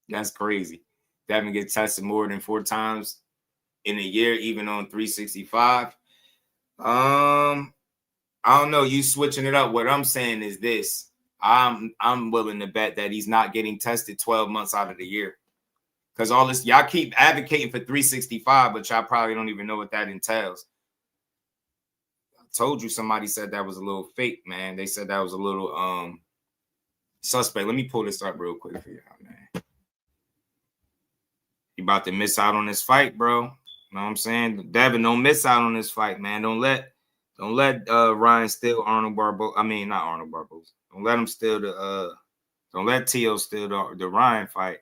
That's crazy. Devin gets tested more than 4 times in a year, even on 365. I don't know. You switching it up. What I'm saying is this. I'm willing to bet that he's not getting tested 12 months out of the year. Because all this, y'all keep advocating for 365, but y'all probably don't even know what that entails. I told you somebody said that was a little fake, man. They said that was a little suspect. Let me pull this up real quick for y'all, man. You about to miss out on this fight, bro. You know what I'm saying? Devin, don't miss out on this fight, man. Don't let Ryan steal Arnold Barboza. I mean, not Arnold Barboza. Don't let him steal don't let T.O. steal the Ryan fight.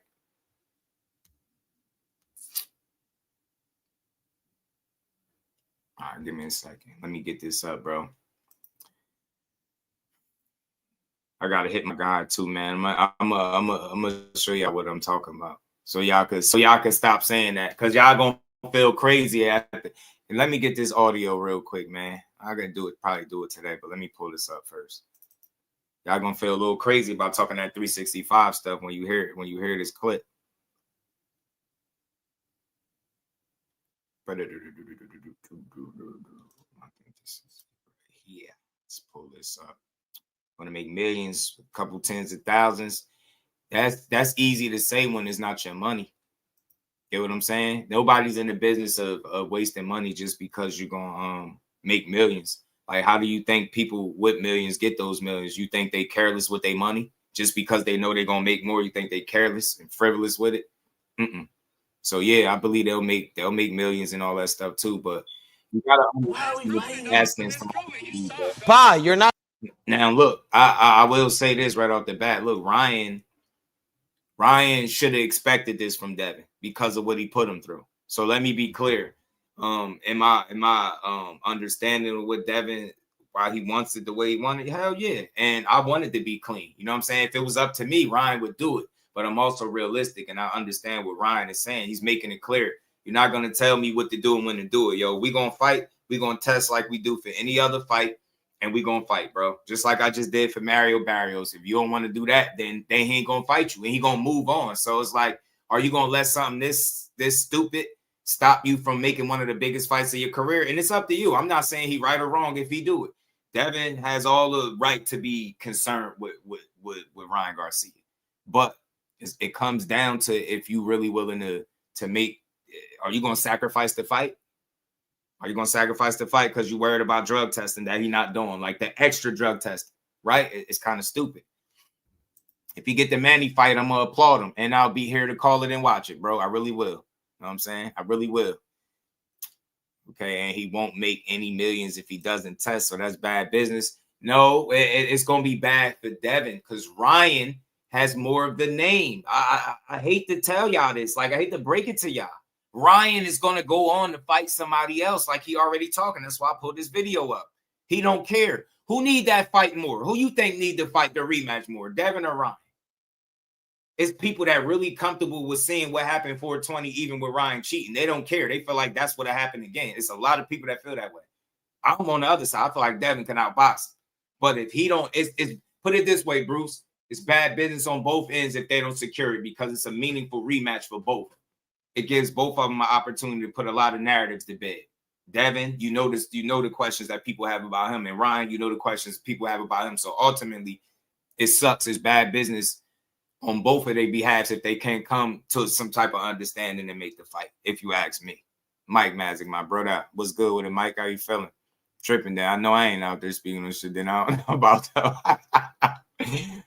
All right, give me a second. Let me get this up, bro. I gotta hit my guy too, man. I'm gonna show y'all what I'm talking about. So y'all could stop saying that, because y'all gonna feel crazy after. And let me get this audio real quick, man. I gotta probably do it today, but let me pull this up first. Y'all gonna feel a little crazy about talking that 365 stuff when you hear this clip. I think this is here. Let's pull this up. Want to make millions, a couple tens of thousands. That's easy to say when it's not your money. Get what I'm saying? Nobody's in the business of wasting money just because you're gonna make millions. Like, how do you think people with millions get those millions? You think they careless with their money just because they know they're gonna make more? You think they careless and frivolous with it? So yeah, I believe they'll make millions and all that stuff too. But you gotta asking somebody. Pa, you're not. Now look, I will say this right off the bat. Look, Ryan should have expected this from Devin because of what he put him through. So let me be clear. In my understanding of what Devin, why he wants it the way he wanted, hell yeah. And I wanted to be clean. You know what I'm saying? If it was up to me, Ryan would do it. But I'm also realistic, and I understand what Ryan is saying. He's making it clear. You're not going to tell me what to do and when to do it. Yo, we're going to fight. We're going to test like we do for any other fight. and we gonna fight, bro. Just like I just did for Mario Barrios. If you don't want to do that, then he ain't gonna fight you and he gonna move on. So it's like, are you gonna let something this stupid stop you from making one of the biggest fights of your career? And it's up to you. I'm not saying he right or wrong if he do it. Devin has all the right to be concerned with Ryan Garcia, but it comes down to if you really willing to make. Are you gonna sacrifice the fight? Are you going to sacrifice the fight because you're worried about drug testing that he's not doing, like the extra drug testing, right? It's kind of stupid. If you get the Manny fight, I'm going to applaud him, and I'll be here to call it and watch it, bro. I really will. You know what I'm saying? I really will. Okay, and he won't make any millions if he doesn't test, so that's bad business. No, it's going to be bad for Devin because Ryan has more of the name. I hate to tell y'all this. Like, I hate to break it to y'all. Ryan is going to go on to fight somebody else like he already talking. That's why I pulled this video up. He don't care. Who need that fight more? Who you think need to fight the rematch more, Devin or Ryan? It's people that really comfortable with seeing what happened 420 even with Ryan cheating. They don't care. They feel like that's what happened again. It's a lot of people that feel that way. I'm on the other side. I feel like Devin can outbox him. But if he don't, it's put it this way, Bruce. It's bad business on both ends if they don't secure it because it's a meaningful rematch for both. It gives both of them an opportunity to put a lot of narratives to bed. Devin, you know the questions that people have about him, and Ryan, you know the questions people have about him. So ultimately, it sucks. It's bad business on both of their behalves if they can't come to some type of understanding and make the fight, if you ask me. Mike Magic, my brother. What's good with it, Mike? How you feeling? Tripping there. I know I ain't out there speaking on shit. Then I don't know about that.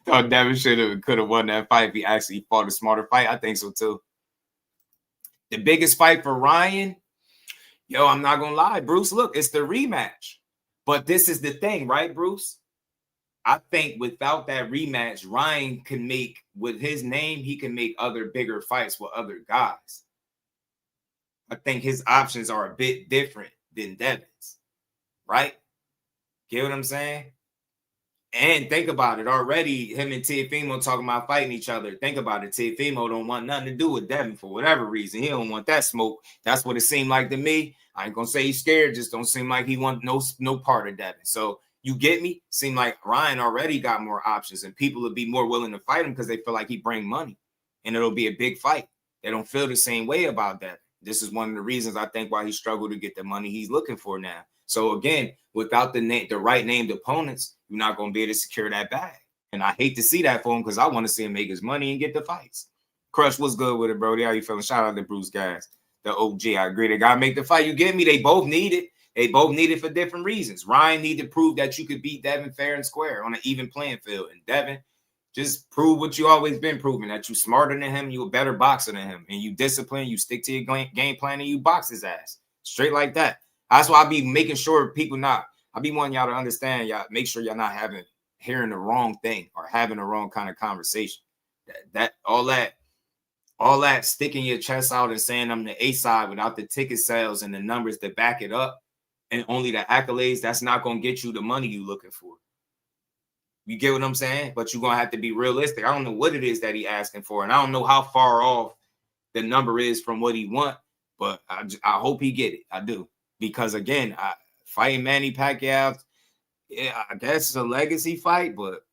Thought Devin could have won that fight if he actually fought a smarter fight. I think so too. The biggest fight for Ryan, yo, I'm not going to lie, Bruce, look, it's the rematch. But this is the thing, right, Bruce? I think without that rematch, Ryan can make, with his name, he can make other bigger fights with other guys. I think his options are a bit different than Devin's, right? Get what I'm saying? And think about it. Already, him and Teofimo talking about fighting each other. Think about it. Teofimo don't want nothing to do with Devin for whatever reason. He don't want that smoke. That's what it seemed like to me. I ain't gonna say he's scared. Just don't seem like he want no part of Devin. So you get me? Seem like Ryan already got more options, and people would be more willing to fight him because they feel like he bring money, and it'll be a big fight. They don't feel the same way about that. This is one of the reasons I think why he struggled to get the money he's looking for now. So again, without the right named opponents, you're not going to be able to secure that bag. And I hate to see that for him because I want to see him make his money and get the fights. Crush, what's good with it, Brody? How you feeling? Shout out to Bruce, guys. The OG, I agree. They got to make the fight. You get me? They both need it. They both need it for different reasons. Ryan need to prove that you could beat Devin fair and square on an even playing field. And Devin, just prove what you always been proving, that you smarter than him, you a better boxer than him, and you discipline, you stick to your game plan, and you box his ass. Straight like that. That's why I be making sure people I be wanting y'all to understand, y'all make sure y'all not hearing the wrong thing or having the wrong kind of conversation. All that sticking your chest out and saying I'm the A side without the ticket sales and the numbers that back it up and only the accolades, that's not going to get you the money you looking for. You get what I'm saying? But you're going to have to be realistic. I don't know what it is that he asking for, and I don't know how far off the number is from what he want, but I hope he get it. I do. Because, again, fighting Manny Pacquiao, yeah, I guess it's a legacy fight, but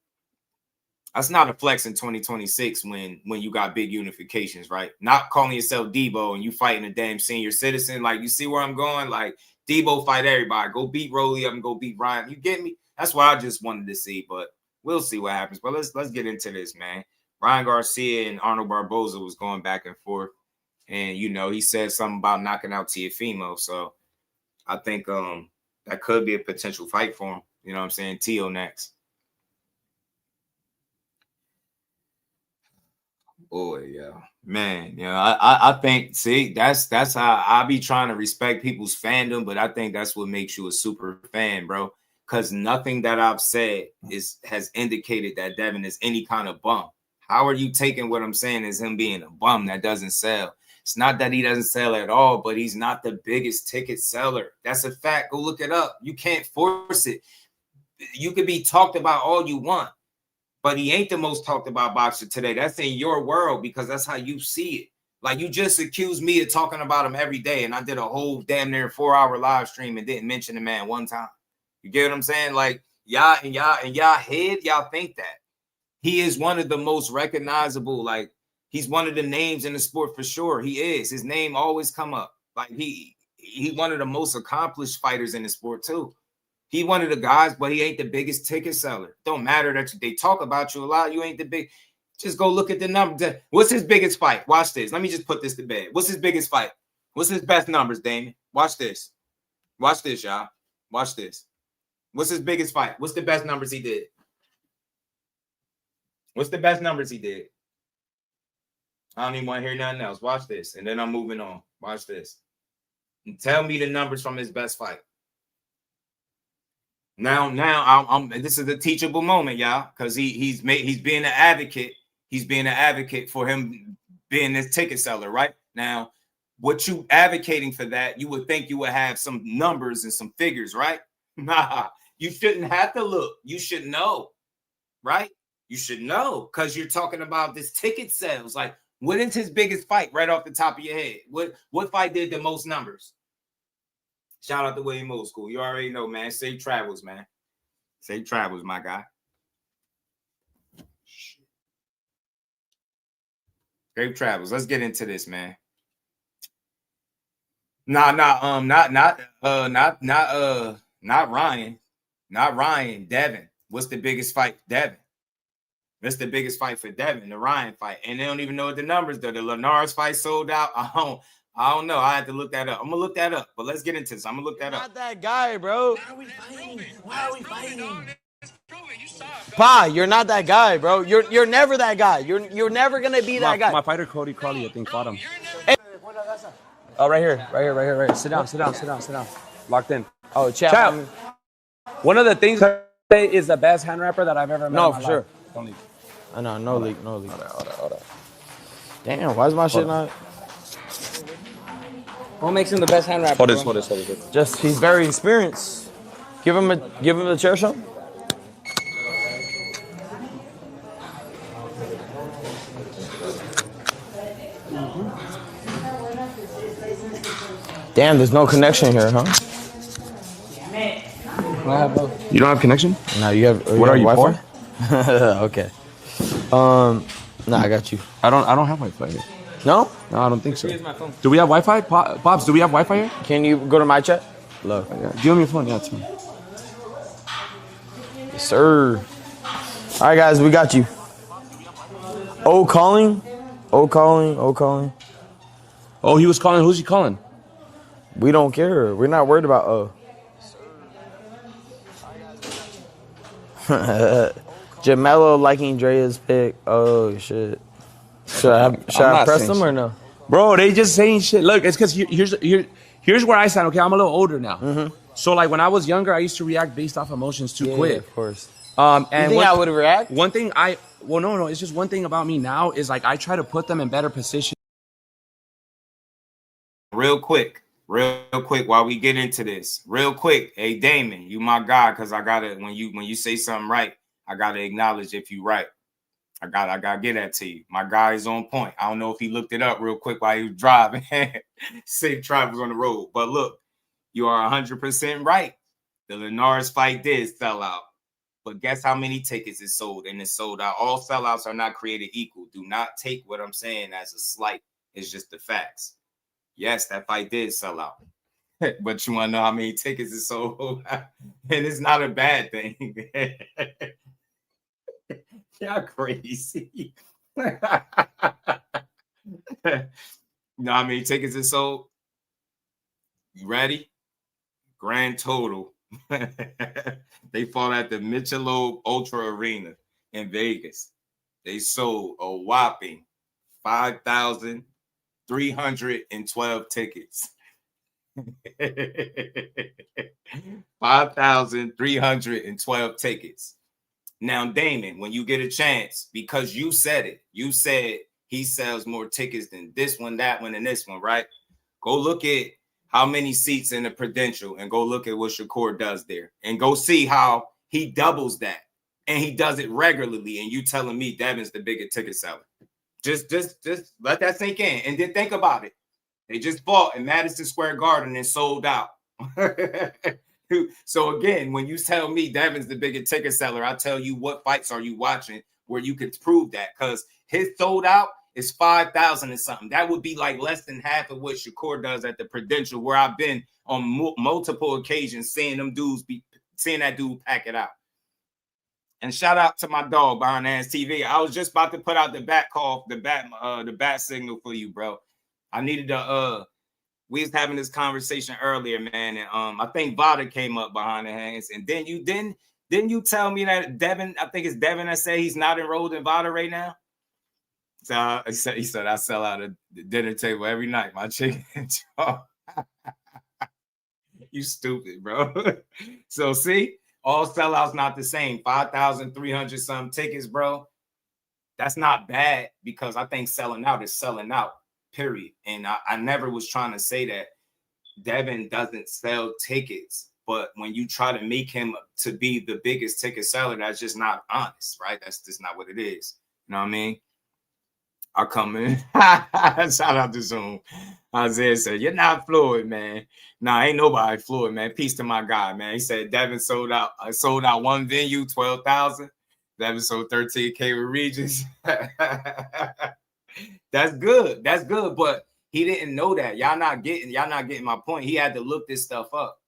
that's not a flex in 2026 when you got big unifications, right? Not calling yourself Debo and you fighting a damn senior citizen. Like, you see where I'm going? Like, Debo fight everybody. Go beat Rolly up and go beat Ryan. You get me? That's what I just wanted to see, but we'll see what happens. But let's get into this, man. Ryan Garcia and Arnold Barboza was going back and forth. And, he said something about knocking out Teofimo. So I think that could be a potential fight for him. You know what I'm saying? Teo next. Boy, yeah. Man, I think, see, that's how I be trying to respect people's fandom, but I think that's what makes you a super fan, bro. Because nothing that I've said has indicated that Devin is any kind of bum. How are you taking what I'm saying as him being a bum that doesn't sell? It's not that he doesn't sell at all, but he's not the biggest ticket seller. That's a fact. Go look it up. You can't force it. You could be talked about all you want, but he ain't the most talked about boxer today. That's in your world because that's how you see it. Like, you just accused me of talking about him every day, and I did a whole damn near 4-hour live stream and didn't mention the man one time. You get what I'm saying? Like, Y'all head, y'all think that. He is one of the most recognizable, like he's one of the names in the sport for sure. He is. His name always come up. Like he one of the most accomplished fighters in the sport too. He one of the guys, but he ain't the biggest ticket seller. Don't matter that they talk about you a lot. You ain't the big. Just go look at the numbers. What's his biggest fight? Watch this. Let me just put this to bed. What's his biggest fight? What's his best numbers, Damon? Watch this. Watch this, y'all. Watch this. What's his biggest fight? What's the best numbers he did? What's the best numbers he did? I don't even want to hear nothing else. Watch this. And then I'm moving on. Watch this. And tell me the numbers from his best fight. Now, I'm this is a teachable moment, y'all, because he's being an advocate. He's being an advocate for him being this ticket seller, right? Now, what you advocating for that, you would think you would have some numbers and some figures, right? Nah, you shouldn't have to look. You should know, right? You should know because you're talking about this ticket sales. Like, what is his biggest fight right off the top of your head? What fight did the most numbers? Shout out to William Old School. You already know, man. Safe travels, man. Safe travels, my guy. Safe travels. Let's get into this, man. Not Ryan. Not Ryan. Devin. What's the biggest fight? Devin. That's the biggest fight for Devin, the Ryan fight. And they don't even know what the numbers are. The Linares fight sold out. I don't know. I had to look that up. I'm gonna look that up. But let's get into this. I'm gonna look that up. Not that guy, bro. Why are we fighting? Pa, you're not that guy, bro. You're never that guy. You're never gonna be that guy. My fighter Cody Crowley, I think, fought him. Hey. Oh, right here. Sit down. Locked in. Oh, chat. One of the things I say is the best hand rapper that I've ever met. No, for sure. Don't leave. I know, no leak. Hold on. Damn, why is my shit not? What makes him the best hand rapper? Hold this. Just he's very experienced. Give him the chair shot. Damn, there's no connection here, huh? You don't have connection? No, you have. What are you Wi-Fi? Okay. No, I got you. I don't have Wi-Fi here. No? No, I don't think so. Here's my phone. Do we have Wi-Fi? Pops, do we have Wi-Fi here? Can you go to my chat? Look. Yeah. Give me your phone. Yeah, it's me. Yes, sir. All right, guys, we got you. calling. Oh, he was calling. Who's he calling? We don't care. We're not worried about Jamelo liking Drea's pick. Oh shit. Should I press them or no? Bro, they just saying shit. Look, it's because here's where I stand. Okay, I'm a little older now. Mm-hmm. So like when I was younger, I used to react based off emotions too quick. Of course. And you think I would react? One thing no. It's just one thing about me now is like I try to put them in better position. Real quick, while we get into this, real quick. Hey, Damon, you my guy, because I gotta when you say something right, I gotta acknowledge if you right. I gotta get that to you. My guy is on point. I don't know if he looked it up real quick while he was driving. Safe travels on the road. But look, you are 100% right. The Linares fight did sell out. But guess how many tickets it sold? And it sold out. All sellouts are not created equal. Do not take what I'm saying as a slight. It's just the facts. Yes, that fight did sell out. But you want to know how many tickets it sold? And it's not a bad thing. Y'all crazy. You know how many tickets it sold? You ready? Grand total. They fought at the Michelob Ultra Arena in Vegas. They sold a whopping 5,312 tickets. 5,312 tickets. Now, Damon, when you get a chance, because you said it, you said he sells more tickets than this one, that one, and this one, right? Go look at how many seats in the Prudential and go look at what Shakur does there and go see how he doubles that and he does it regularly. And you telling me Devin's the bigger ticket seller. Just let that sink in and then think about it. They just fought in Madison Square Garden and sold out. So again, when you tell me Devin's the biggest ticket seller, I tell you what fights are you watching where you could prove that, because his sold out is 5,000 and something. That would be like less than half of what Shakur does at the Prudential, where I've been on multiple occasions seeing that dude pack it out. And shout out to my dog behind Ass TV. I was just about to put out the bat signal for you, bro. I needed to we was having this conversation earlier, man, and I think Vada came up behind the hands, and then you didn't you tell me that Devin, I think it's Devin that said he's not enrolled in Vada right now? So he said I sell out at the dinner table every night, my chicken. You stupid, bro. So see, all sellouts not the same. 5,300 some tickets, bro. That's not bad, because I think selling out is selling out, period. And I never was trying to say that Devin doesn't sell tickets, but when you try to make him to be the biggest ticket seller, that's just not honest, right? That's just not what it is. You know what I mean? I come in. Shout out to Zoom. Isaiah said, "You're not fluid, man." Nah, ain't nobody fluid, man. Peace to my guy, man. He said Devin sold out. I sold out one venue, 12,000. Devin sold 13K with Regis. That's good. That's good. But he didn't know that. Y'all not getting my point. He had to look this stuff up.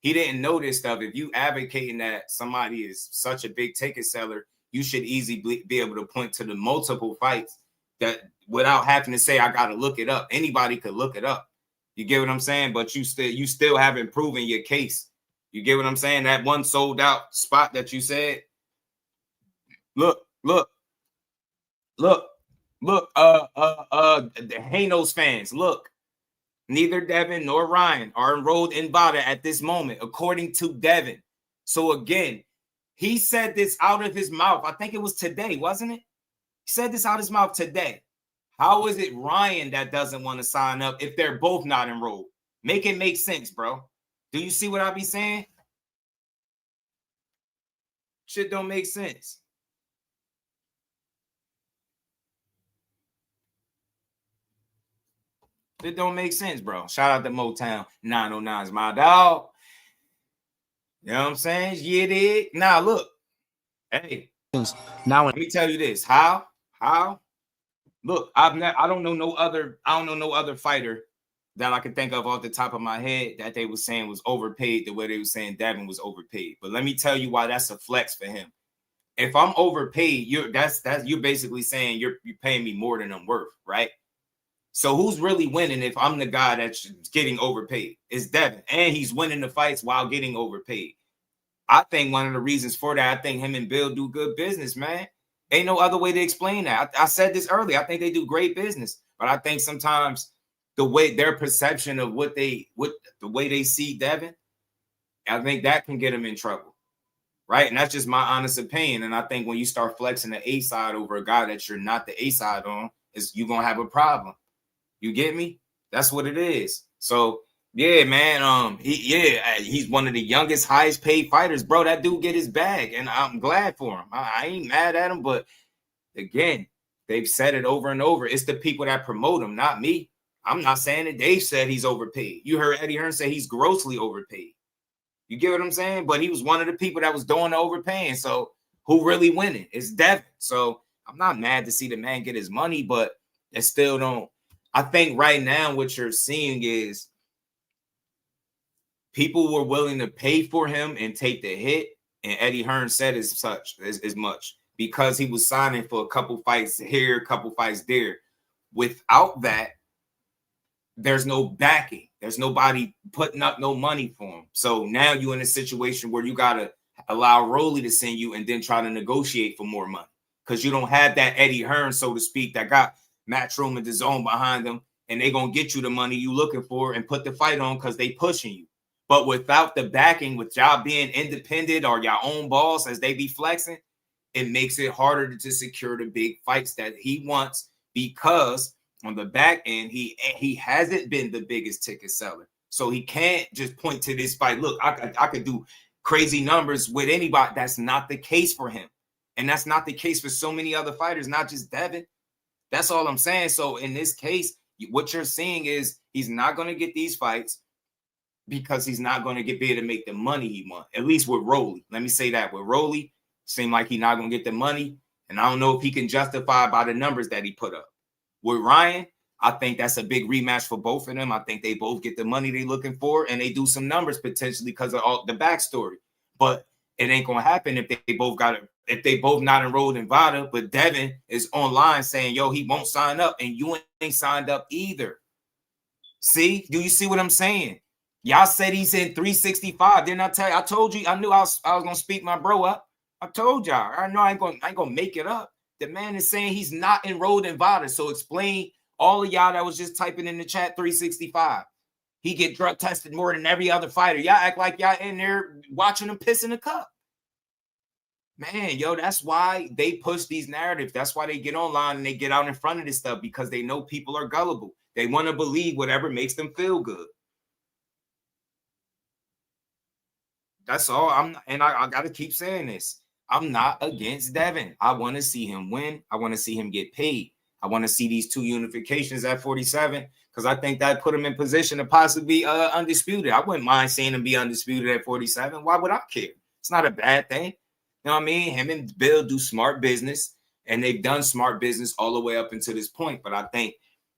He didn't know this stuff. If you advocating that somebody is such a big ticket seller, you should easily be able to point to the multiple fights that without having to say I got to look it up. Anybody could look it up. You get what I'm saying? But you still haven't proven your case. You get what I'm saying? That one sold out spot that you said. Look, Hanos fans, look. Neither Devin nor Ryan are enrolled in Vada at this moment, according to Devin. So again, he said this out of his mouth. I think it was today, wasn't it? He said this out of his mouth today. How is it Ryan that doesn't want to sign up if they're both not enrolled? Make it make sense, bro. Do you see what I be saying? Shit don't make sense. It don't make sense, bro. Shout out to Motown 909's my dog. You know what I'm saying? Yeah, did. Now look. Hey. Now let me tell you this. How? Look, I don't know no other fighter that I can think of off the top of my head that they were saying was overpaid the way they were saying Devin was overpaid. But let me tell you why that's a flex for him. If I'm overpaid, you're basically saying you're paying me more than I'm worth, right? So who's really winning if I'm the guy that's getting overpaid? It's Devin, and he's winning the fights while getting overpaid. I think one of the reasons for that, I think him and Bill do good business, man. Ain't no other way to explain that. I said this earlier. I think they do great business, but I think sometimes the way their perception of the way they see Devin, I think that can get them in trouble, right? And that's just my honest opinion. And I think when you start flexing the A side over a guy that you're not the A side on, you're gonna have a problem. You get me? That's what it is. So yeah, man. He's one of the youngest, highest paid fighters, bro. That dude get his bag, and I'm glad for him. I ain't mad at him, but again, they've said it over and over. It's the people that promote him, not me. I'm not saying that they said he's overpaid. You heard Eddie Hearn say he's grossly overpaid. You get what I'm saying? But he was one of the people that was doing the overpaying. So who really winning? It's Devin. So I'm not mad to see the man get his money, but it still don't. I think right now what you're seeing is people were willing to pay for him and take the hit, and Eddie Hearn said as much because he was signing for a couple fights here, a couple fights there. Without that, there's no backing. There's nobody putting up no money for him. So now you're in a situation where you gotta allow Rolly to send you and then try to negotiate for more money because you don't have that Eddie Hearn, so to speak, that got Matchroom and DAZN behind them, and they're gonna get you the money you looking for and put the fight on because they pushing you. But without the backing, with y'all being independent or your own boss as they be flexing, it makes it harder to secure the big fights that he wants because on the back end, he hasn't been the biggest ticket seller. So he can't just point to this fight. Look, I could do crazy numbers with anybody. That's not the case for him. And that's not the case for so many other fighters, not just Devin. That's all I'm saying. So in this case, what you're seeing is he's not going to get these fights. because he's not going to be able to make the money he wants. At least with Rolly. Let me say that. With Rolly, seemed like he's not going to get the money. And I don't know if he can justify by the numbers that he put up. With Ryan, I think that's a big rematch for both of them. I think they both get the money they're looking for, and they do some numbers potentially because of all the backstory. But it ain't gonna happen if they both not enrolled in VADA. But Devin is online saying, "Yo, he won't sign up," and you ain't signed up either. See, do you see what I'm saying? Y'all said he's in 365. Didn't I tell you? I told you. I knew I was gonna speak my bro up. I told y'all. I know I ain't gonna make it up. The man is saying he's not enrolled in VADA. So explain. All of y'all that was just typing in the chat 365. He get drug tested more than every other fighter. Y'all act like y'all in there watching him piss in a cup. Man, yo, that's why they push these narratives. That's why they get online and they get out in front of this stuff, because they know people are gullible. They want to believe whatever makes them feel good. That's all. I got to keep saying this. I'm not against Devin. I want to see him win. I want to see him get paid. I want to see these 2 unifications at 47 because I think that put him in position to possibly be undisputed. I wouldn't mind seeing him be undisputed at 47. Why would I care? It's not a bad thing. You know what I mean? Him and Bill do smart business, and they've done smart business all the way up until this point. But I think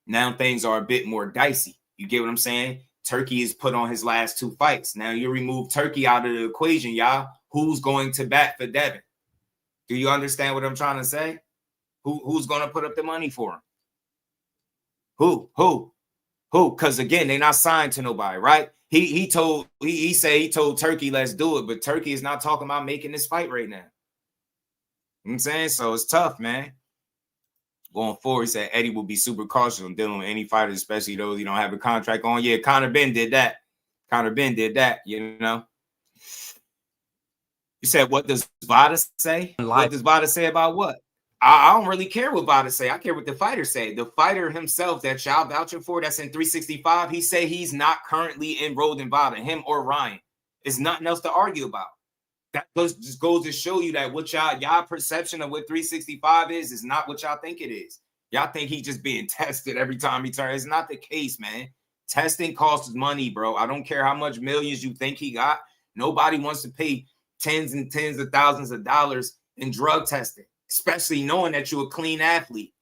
now things are a bit more dicey. You get what I'm saying? Turki is put on his last 2 fights. Now you remove Turki out of the equation, y'all. Who's going to bat for Devin? Do you understand what I'm trying to say? Who's going to put up the money for him? Who? Because again, they're not signed to nobody, right? He told Turki, let's do it, but Turki is not talking about making this fight right now. You know what I'm saying? So it's tough, man. Going forward, he said Eddie will be super cautious on dealing with any fighters, especially those he don't have a contract on. Yeah, Conor Ben did that. You know. You said, what does VADA say? What does VADA say about what? I don't really care what VADA say. I care what the fighter say. The fighter himself that y'all vouching for, that's in 365, he say he's not currently enrolled in VADA, him or Ryan. There's nothing else to argue about. That just goes to show you that what y'all perception of what 365 is not what y'all think it is. Y'all think he's just being tested every time he turns. It's not the case, man. Testing costs money, bro. I don't care how much millions you think he got. Nobody wants to pay tens and tens of thousands of dollars in drug testing, especially knowing that you're a clean athlete.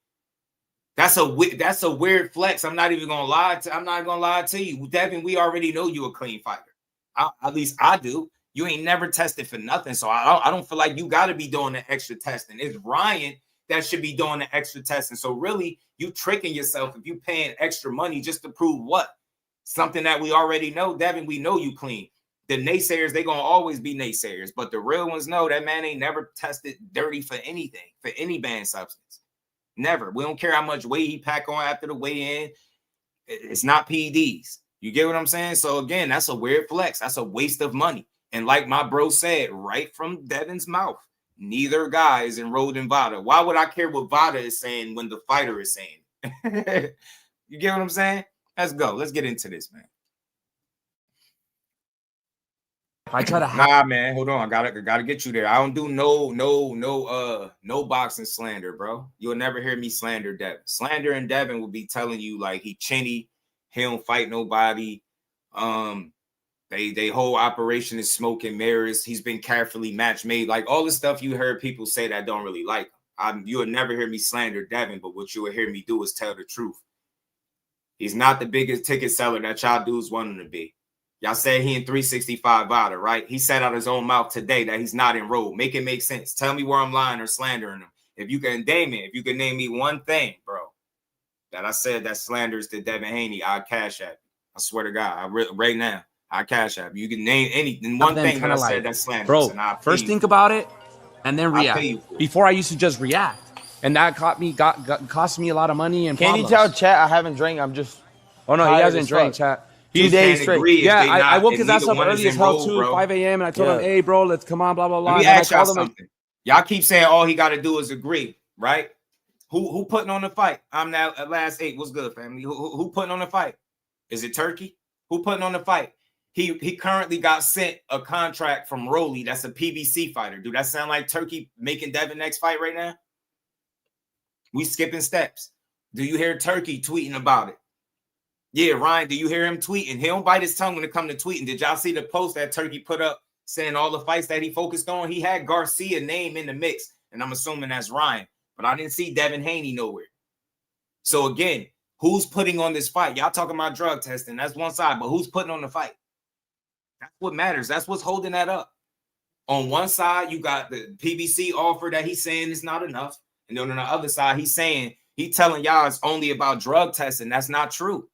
That's a weird flex. I'm not gonna lie to you, Devin. We already know you're a clean fighter. At least I do. You ain't never tested for nothing, so I don't feel like you got to be doing the extra testing. It's Ryan that should be doing the extra testing. So really, you tricking yourself if you paying extra money just to prove what? Something that we already know, Devin. We know you clean. The naysayers, they gonna always be naysayers, but the real ones know that man ain't never tested dirty for anything, for any banned substance. Never. We don't care how much weight he pack on after the weigh-in. It's not PEDs. You get what I'm saying? So again, that's a weird flex. That's a waste of money. And like my bro said, right from Devin's mouth, neither guy is enrolled in VADA. Why would I care what VADA is saying when the fighter is saying? You get what I'm saying? Let's go. Let's get into this, man. I try to nah, man. Hold on. I gotta get you there. I don't do no boxing slander, bro. You'll never hear me slander Devin. Slander and Devin will be telling you like he chinny, he don't fight nobody. They whole operation is smoke and mirrors. He's been carefully match made. Like all the stuff you heard people say that don't really like him. You'll never hear me slander Devin, but what you will hear me do is tell the truth. He's not the biggest ticket seller that y'all dudes want him to be. Y'all said he in 365 VADA, right? He said out his own mouth today that he's not enrolled. Make it make sense. Tell me where I'm lying or slandering him. If you can name me one thing, bro, that I said that slanders to Devin Haney, I'll cash at you. I swear to God, right now, I'll cash at you. You can name anything, one thing that I said that slanders. Bro, and first think about it and then react. Before I used to just react. And that cost me a lot of money and Can problems. you tell chat I haven't drank? I'm just Oh no, he hasn't drank, chat. 2 days straight. Yeah, I woke his ass up early as hell too, 5 a.m. and I told him, hey bro, let's come on, blah blah blah. Let me ask y'all something. Y'all keep saying all he got to do is agree, right? Who putting on the fight? I'm now at last 8. What's good, family? Who putting on the fight? Is it Turki? Who putting on the fight? He currently got sent a contract from Rolly. That's a PBC fighter. Do that sound like Turki making Devin next fight right now? We skipping steps. Do you hear Turki tweeting about it? Yeah, Ryan, do you hear him tweeting? He don't bite his tongue when it comes to tweeting. Did y'all see the post that Turki put up saying all the fights that he focused on? He had Garcia name in the mix, and I'm assuming that's Ryan. But I didn't see Devin Haney nowhere. So again, who's putting on this fight? Y'all talking about drug testing. That's one side, but who's putting on the fight? That's what matters. That's what's holding that up. On one side, you got the PBC offer that he's saying is not enough. And then on the other side, he's telling y'all it's only about drug testing. That's not true.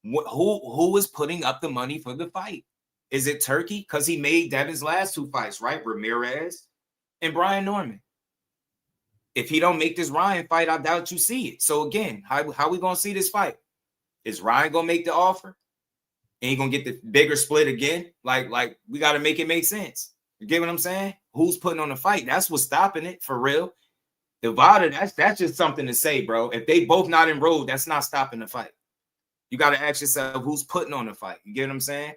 Who is putting up the money for the fight? Is it Turki? Because he made Devin's last 2 fights, right? Ramirez and Brian Norman. If he don't make this Ryan fight, I doubt you see it. So again, how we gonna see this fight? Is Ryan gonna make the offer? And he gonna get the bigger split again? Like we gotta make it make sense. You get what I'm saying? Who's putting on the fight? That's what's stopping it for real. Nevada, that's just something to say, bro. If they both not enrolled, that's not stopping the fight. You got to ask yourself who's putting on the fight. You get what I'm saying?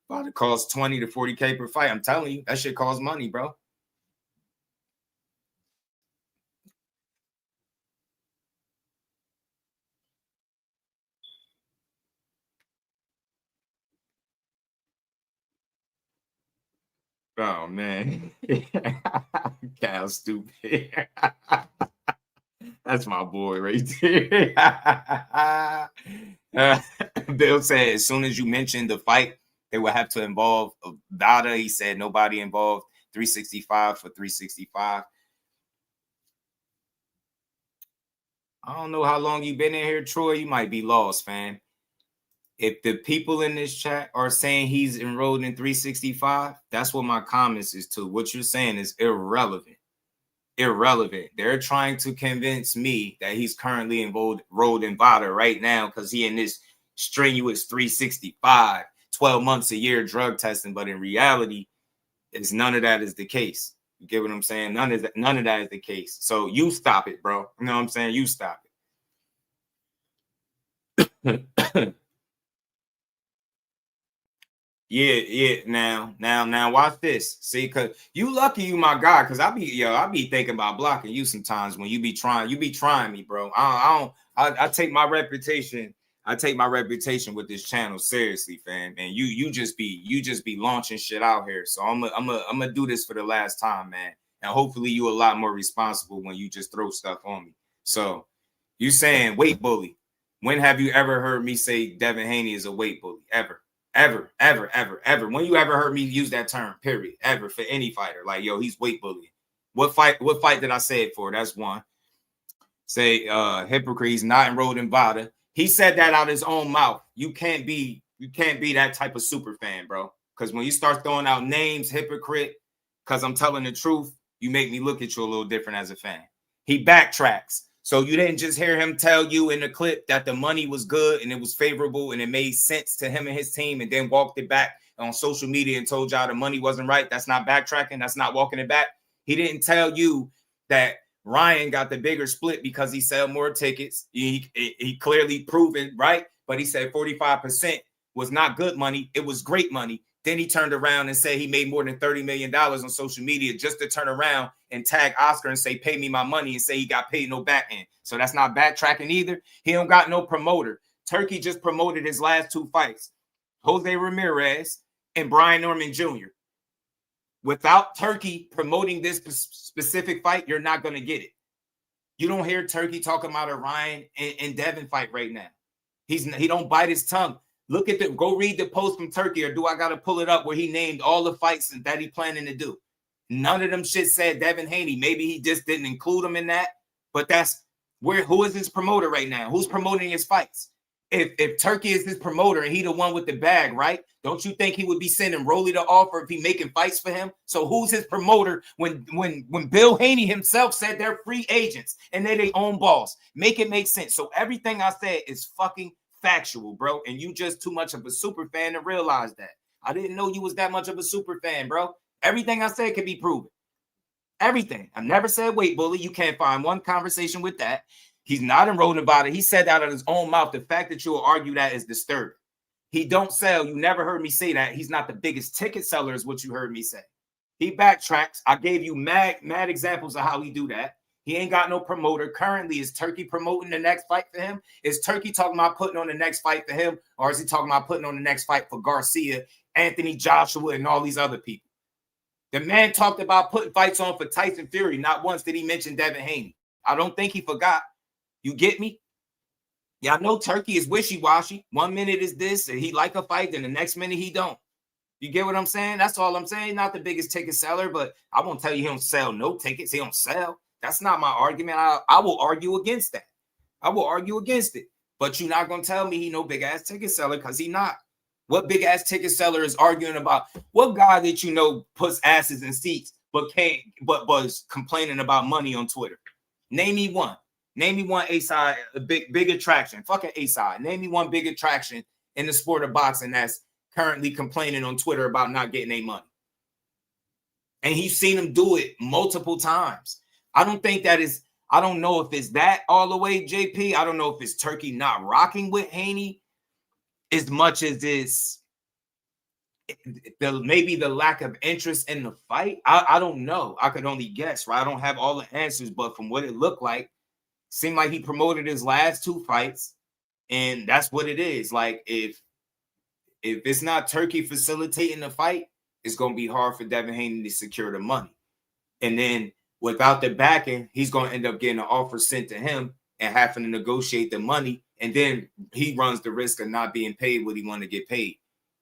About to cost 20 to 40K per fight. I'm telling you, that shit costs money, bro. Oh, man. Cal stupid. That's my boy right there. Bill said as soon as you mentioned the fight, they would have to involve Dada. He said nobody involved. 365 for 365. I don't know how long you've been in here, Troy. You might be lost, fam. If the people in this chat are saying he's enrolled in 365, that's what my comments is to. What you're saying is irrelevant. Irrelevant. They're trying to convince me that he's currently enrolled in VADA right now because he in this strenuous 365, 12 months a year drug testing. But in reality, it's none of that is the case. You get what I'm saying? None of that is the case. So you stop it, bro. You know what I'm saying? You stop it. Yeah. Now watch this. See, cause you lucky you my guy, cause I be thinking about blocking you sometimes when you be trying me, bro. I take my reputation. I take my reputation with this channel seriously, fam. And you just be launching shit out here. So I'm gonna do this for the last time, man. And hopefully you a lot more responsible when you just throw stuff on me. So you saying weight bully. When have you ever heard me say Devin Haney is a weight bully? Ever. When you ever heard me use that term, period, ever, for any fighter? Like, yo, he's weight bullying. What fight did I say it for? That's one. Say hypocrite, he's not enrolled in VADA. He said that out of his own mouth. You can't be that type of super fan, bro. Because when you start throwing out names, hypocrite, because I'm telling the truth, you make me look at you a little different as a fan. He backtracks. So you didn't just hear him tell you in the clip that the money was good and it was favorable and it made sense to him and his team, and then walked it back on social media and told y'all the money wasn't right. That's not backtracking. That's not walking it back. He didn't tell you that Ryan got the bigger split because he sold more tickets. He clearly proven, right? But he said 45% was not good money. It was great money. Then he turned around and said he made more than $30 million on social media just to turn around and tag Oscar and say, pay me my money, and say he got paid no back end. So that's not backtracking either. He don't got no promoter. Turki just promoted his last 2 fights, Jose Ramirez and Brian Norman Jr. Without Turki promoting this specific fight, you're not going to get it. You don't hear Turki talking about a Ryan and Devin fight right now. He don't bite his tongue. Look at go read the post from Turki, or do I got to pull it up where he named all the fights that he planning to do? None of them shit said Devin Haney. Maybe he just didn't include him in that, but that's who is his promoter right now? Who's promoting his fights? If Turki is his promoter and he the one with the bag, right? Don't you think he would be sending Rolly the offer if he making fights for him? So who's his promoter when Bill Haney himself said they're free agents and they're their own boss? Make it make sense. So everything I said is fucking factual, bro. And you just too much of a super fan to realize that. I didn't know you was that much of a super fan, bro. Everything I said can be proven. Everything. I never said weight bully. You can't find one conversation with that. He's not enrolled in VADA. He said that out of his own mouth. The fact that you will argue that is disturbing. He don't sell. You never heard me say that. He's not the biggest ticket seller is what you heard me say. He backtracks. I gave you mad examples of how he do that. He ain't got no promoter. Currently, is Turki promoting the next fight for him? Is Turki talking about putting on the next fight for him? Or is he talking about putting on the next fight for Garcia, Anthony Joshua, and all these other people? The man talked about putting fights on for Tyson Fury. Not once did he mention Devin Haney. I don't think he forgot. You get me? Yeah, I know Turki is wishy-washy. 1 minute is this, and he like a fight, then the next minute he don't. You get what I'm saying? That's all I'm saying. Not the biggest ticket seller, but I won't tell you he don't sell no tickets. He don't sell. That's not my argument. I will argue against that. I will argue against it. But you're not going to tell me he no big-ass ticket seller because he not. What big-ass ticket seller is arguing about? What guy that you know puts asses in seats but was complaining about money on Twitter? Name me one. Name me one A-side, a big attraction. Fucking A-side. Name me one big attraction in the sport of boxing that's currently complaining on Twitter about not getting their money. And he's seen him do it multiple times. I don't think that is, I don't know if it's that all the way, JP. I don't know if it's Turki not rocking with Haney as much as it's maybe the lack of interest in the fight. I don't know. I could only guess, right? I don't have all the answers, but from what it looked like, seemed like he promoted his last 2 fights, and that's what it is. Like, if it's not Turki facilitating the fight, it's going to be hard for Devin Haney to secure the money. And then without the backing, he's going to end up getting an offer sent to him and having to negotiate the money. And then he runs the risk of not being paid what he want to get paid.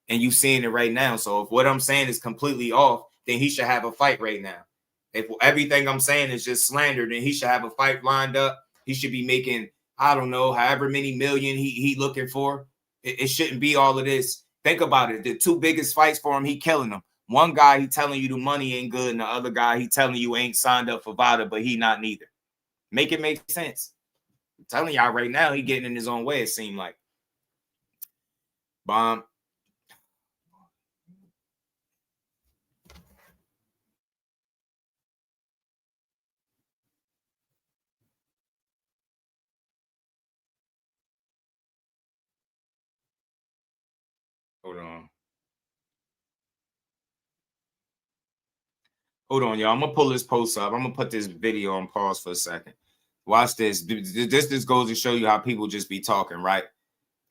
And you're seeing it right now. So if what I'm saying is completely off, then he should have a fight right now. If everything I'm saying is just slander, then he should have a fight lined up. He should be making, I don't know, however many million he looking for. It shouldn't be all of this. Think about it. The 2 biggest fights for him, he killing them. One guy, he telling you the money ain't good, and the other guy, he telling you ain't signed up for VADA, but he not neither. Make it make sense. I'm telling y'all right now, he getting in his own way, it seemed like. Bomb. Hold on. Hold on, y'all. I'm going to pull this post up. I'm going to put this video on pause for a second. Watch this. This goes to show you how people just be talking, right?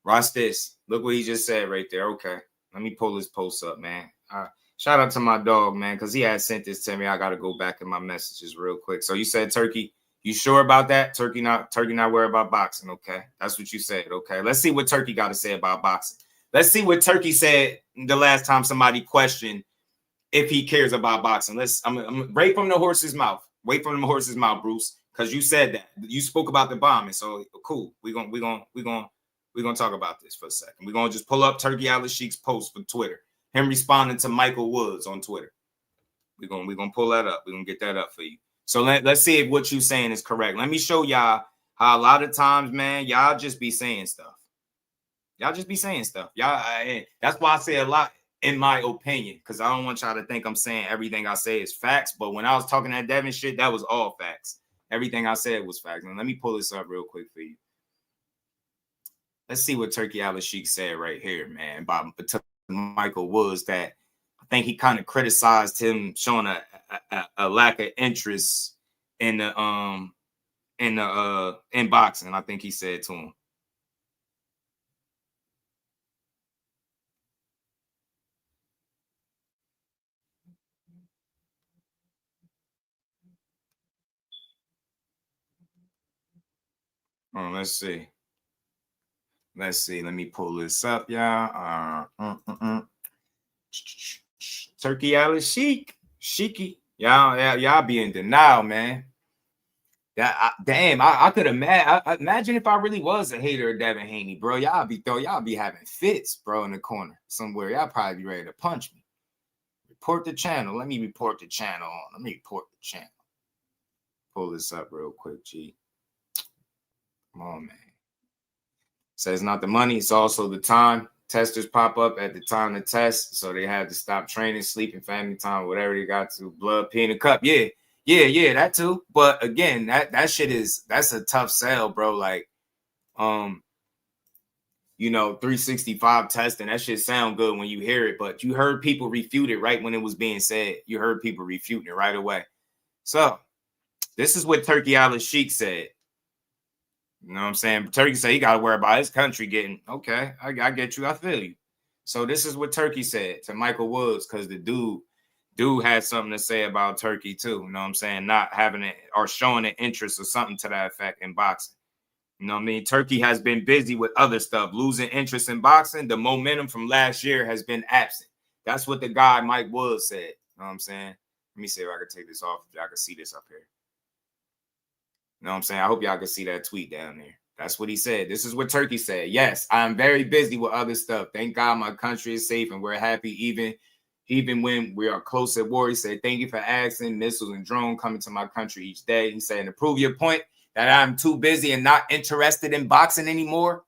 Watch this. Look what he just said right there. Okay. Let me pull this post up, man. Shout out to my dog, man, because he had sent this to me. I got to go back in my messages real quick. So you said Turki. You sure about that? Turki not worried about boxing. Okay. That's what you said. Okay. Let's see what Turki got to say about boxing. Let's see what Turki said the last time somebody questioned if he cares about boxing. I'm right from the horse's mouth. Wait from the horse's mouth, Bruce, because you said that. You spoke about the bombing. So cool. We're gonna talk about this for a second. We're gonna just pull up Turki Alalshikh's post for Twitter. Him responding to Michael Woods on Twitter. We're gonna pull that up. We're gonna get that up for you. So let's see if what you're saying is correct. Let me show y'all how a lot of times, man, y'all just be saying stuff. Y'all just be saying stuff. That's why I say a lot in my opinion, because I don't want y'all to think I'm saying everything I say is facts. But when I was talking that Devin shit, that was all facts. Everything I said was facts. And let me pull this up real quick for you. Let's see what Turki Alalshikh said right here, man, about Michael Woods, that I think he kind of criticized him showing a lack of interest in the in boxing. I think he said to him. Let's see. Let me pull this up, y'all. Turki Alalshikh, Shiki. Y'all be in denial, man. Damn, I could imagine if I really was a hater of Devin Haney, bro. Y'all be having fits, bro, in the corner somewhere. Y'all probably be ready to punch me. Report the channel. Let me report the channel. Let me report the channel. Pull this up real quick, G. Come on, man. Says not the money, it's also the time. Testers pop up at the time to test, so they had to stop training, sleeping, family time, whatever they got to. Blood, pee in the cup. Yeah, that too. But again, that shit that's a tough sell, bro. Like, 365 testing, that shit sound good when you hear it, but you heard people refute it right when it was being said. You heard people refuting it right away. So This is what Turki Alalshikh said. You know what I'm saying? Turki said he got to worry about his country getting, okay, I get you. I feel you. So this is what Turki said to Michael Woods, because the dude had something to say about Turki too. You know what I'm saying? Not having it or showing an interest or something to that effect in boxing. You know what I mean? Turki has been busy with other stuff, losing interest in boxing. The momentum from last year has been absent. That's what the guy Mike Woods said. You know what I'm saying? Let me see if I can take this off. If y'all can see this up here. You know what I'm saying? I hope y'all can see that tweet down there. That's what he said. This is what Turki said. Yes, I'm very busy with other stuff. Thank God my country is safe and we're happy even when we are close at war. He said, thank you for asking. Missiles and drone coming to my country each day. He said, to prove your point that I'm too busy and not interested in boxing anymore,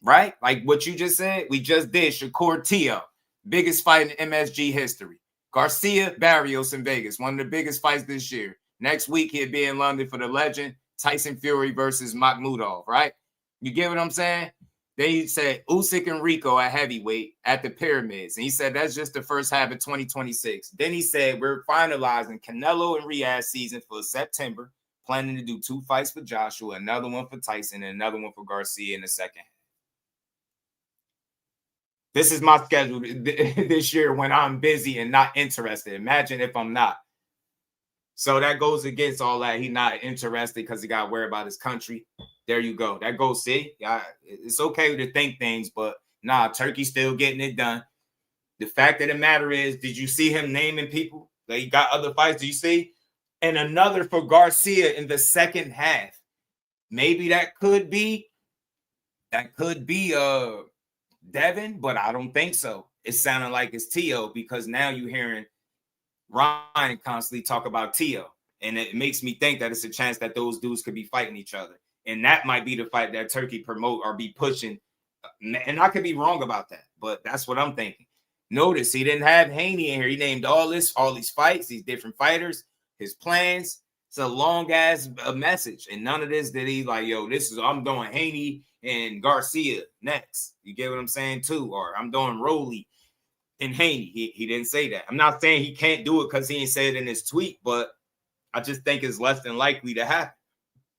right? Like what you just said, we just did. Shakur Tio, biggest fight in MSG history. Garcia Barrios in Vegas, one of the biggest fights this year. Next week, he'll be in London for the legend, Tyson Fury versus Makhmudov, right? You get what I'm saying? Then he said Usyk and Rico at heavyweight at the Pyramids. And he said that's just the first half of 2026. Then he said we're finalizing Canelo and Riyadh season for September, planning to do 2 fights for Joshua, another one for Tyson, and another one for Garcia in the second half. This is my schedule this year when I'm busy and not interested. Imagine if I'm not. So that goes against all that. He's not interested because he got to worry about his country. There you go. That goes, see? It's okay to think things, but nah, Turki's still getting it done. The fact of the matter is, did you see him naming people? That he got other fights, do you see? And another for Garcia in the second half. Maybe that could be Devin, but I don't think so. It sounded like it's Tio because now you're hearing Ryan constantly talk about Tio, and it makes me think that it's a chance that those dudes could be fighting each other, and that might be the fight that Turki promote or be pushing. And I could be wrong about that, but that's what I'm thinking. Notice he didn't have Haney in here. He named all these fights, these different fighters, his plans. It's a long ass message, and none of this did he like. Yo, I'm doing Haney and Garcia next. You get what I'm saying too, or I'm doing Rolly and Haney. He didn't say that. I'm not saying he can't do it because he ain't said it in his tweet, but I just think it's less than likely to happen.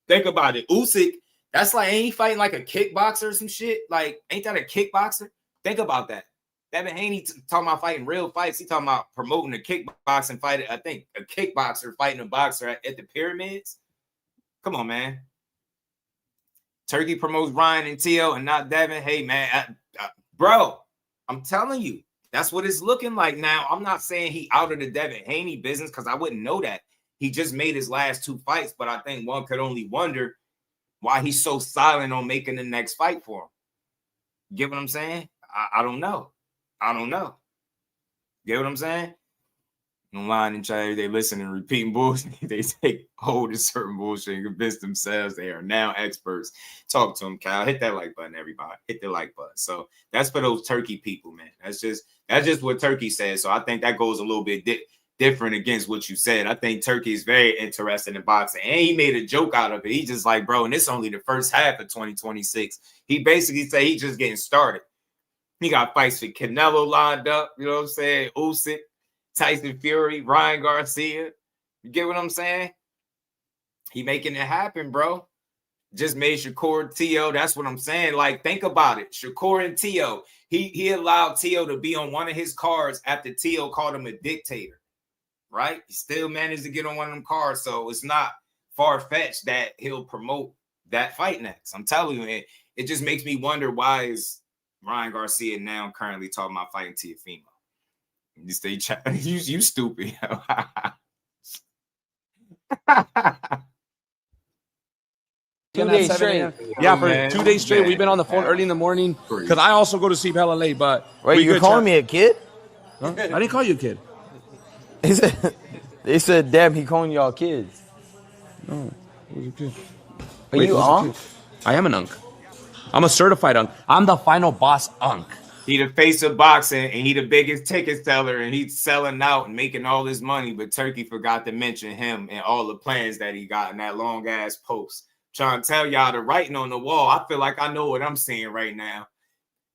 Think about it. Usyk, that's like, ain't he fighting like a kickboxer or some shit? Like, ain't that a kickboxer? Think about that. Devin Haney talking about fighting real fights. He talking about promoting a kickboxing fight. I think a kickboxer fighting a boxer at the Pyramids. Come on, man. Turki promotes Ryan and Tio and not Devin. Hey, man, bro, I'm telling you. That's what it's looking like now. I'm not saying he out of the Devin Haney business because I wouldn't know that. He just made his last 2 fights, but I think one could only wonder why he's so silent on making the next fight for him. Get what I'm saying? I don't know. Get what I'm saying? Online and chat, they listen and repeating bullshit. They take hold of certain bullshit and convince themselves they are now experts. Talk to them, Kyle. Hit that like button, everybody. Hit the like button. So that's for those Turki people, man. That's just what Turki said. So I think that goes a little bit different against what you said. I think Turki is very interested in boxing, and he made a joke out of it. He just like, bro, and it's only the first half of 2026. He basically said he's just getting started. He got fights for Canelo lined up. You know what I'm saying? Usyk, Tyson Fury, Ryan Garcia. You get what I'm saying? He making it happen, bro. Just made Shakur Tio. That's what I'm saying. Like, think about it. Shakur and Tio. He allowed Tio to be on one of his cards after Tio called him a dictator. Right? He still managed to get on one of them cards. So it's not far-fetched that he'll promote that fight next. I'm telling you, it just makes me wonder why is Ryan Garcia now currently talking about fighting Teofimo. You stay you stupid. 2 days straight. Yeah, for 2 days straight. We've been on the phone early in the morning because I also go to sleep hella late. But wait, you're calling me a kid? Huh? I didn't call you a kid. They said, damn, he calling y'all kids. No, I was a kid. Are you Unc? I am an Unc. I'm a certified Unc. I'm the final boss Unc. He the face of boxing, and he the biggest ticket seller, and he's selling out and making all this money. But Turki forgot to mention him and all the plans that he got in that long ass post. Trying to tell y'all the writing on the wall. I feel like I know what I'm seeing right now.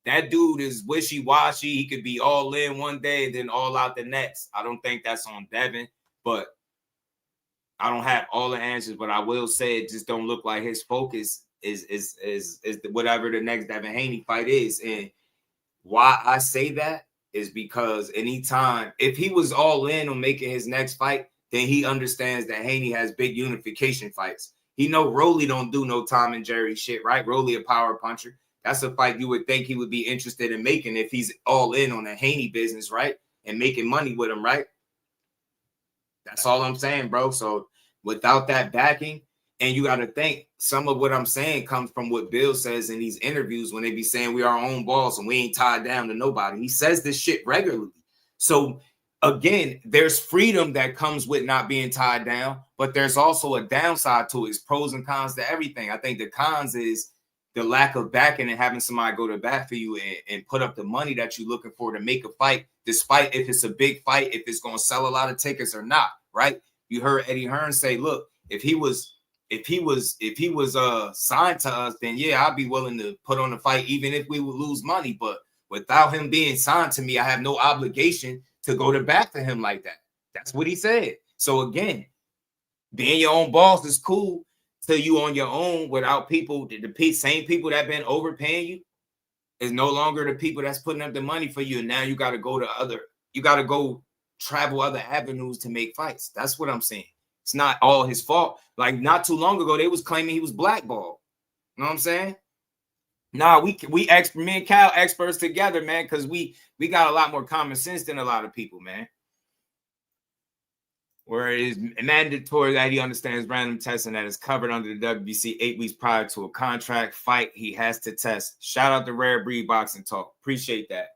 That dude is wishy-washy. He could be all in one day and then all out the next. I don't think that's on Devin, but I don't have all the answers, but I will say it just don't look like his focus is whatever the next Devin Haney fight is. And why I say that is because anytime, if he was all in on making his next fight, then he understands that Haney has big unification fights. He know Rolly don't do no Tom and Jerry shit, right? Rolly a power puncher. That's a fight you would think he would be interested in making if he's all in on the Haney business, right? And making money with him, right? That's all I'm saying, bro. So without that backing, and you got to think, some of what I'm saying comes from what Bill says in these interviews when they be saying we are our own boss and we ain't tied down to nobody. He says this shit regularly. So again, there's freedom that comes with not being tied down, but there's also a downside to it. It's pros and cons to everything. I think the cons is the lack of backing and having somebody go to bat for you and put up the money that you're looking for to make a fight, despite if it's a big fight, if it's going to sell a lot of tickets or not, right? You heard Eddie Hearn say, look, if he was signed to us, then yeah, I'd be willing to put on the fight, even if we would lose money. But without him being signed to me, I have no obligation to go to bat for him like that. That's what he said. So again, being your own boss is cool till you on your own without people, the same people that been overpaying you is no longer the people that's putting up the money for you. And now you got to go travel other avenues to make fights. That's what I'm saying. It's not all his fault. Like not too long ago, they was claiming he was blackballed. You know what I'm saying? Nah, me and Cal experts together, man, because we got a lot more common sense than a lot of people, man. Where it is mandatory that he understands random testing that is covered under the WBC 8 weeks prior to a contract fight. He has to test. Shout out to Rare Breed Boxing Talk. Appreciate that.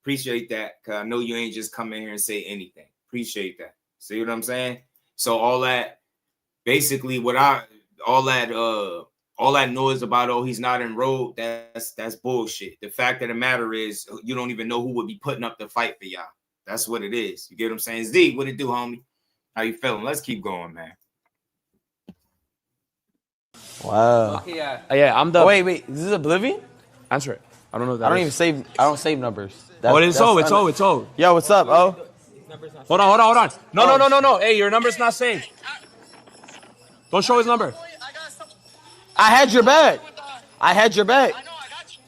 Appreciate that. Because I know you ain't just come in here and say anything. Appreciate that. See what I'm saying? So all that, basically all that noise about, oh, he's not enrolled, that's bullshit. The fact of the matter is you don't even know who would be putting up the fight for y'all. That's what it is. You get what I'm saying? Z, what it do, homie? How you feeling? Let's keep going, man. Wow. Yeah, I'm the. Oh, wait. Is this Oblivion? Answer it. I don't know. What that I don't is. even save. I don't save numbers. It's O. Yo, what's up, O? Hold on. No. Hey, your number's not saved. Don't show his number. I had your back. I know, I got you.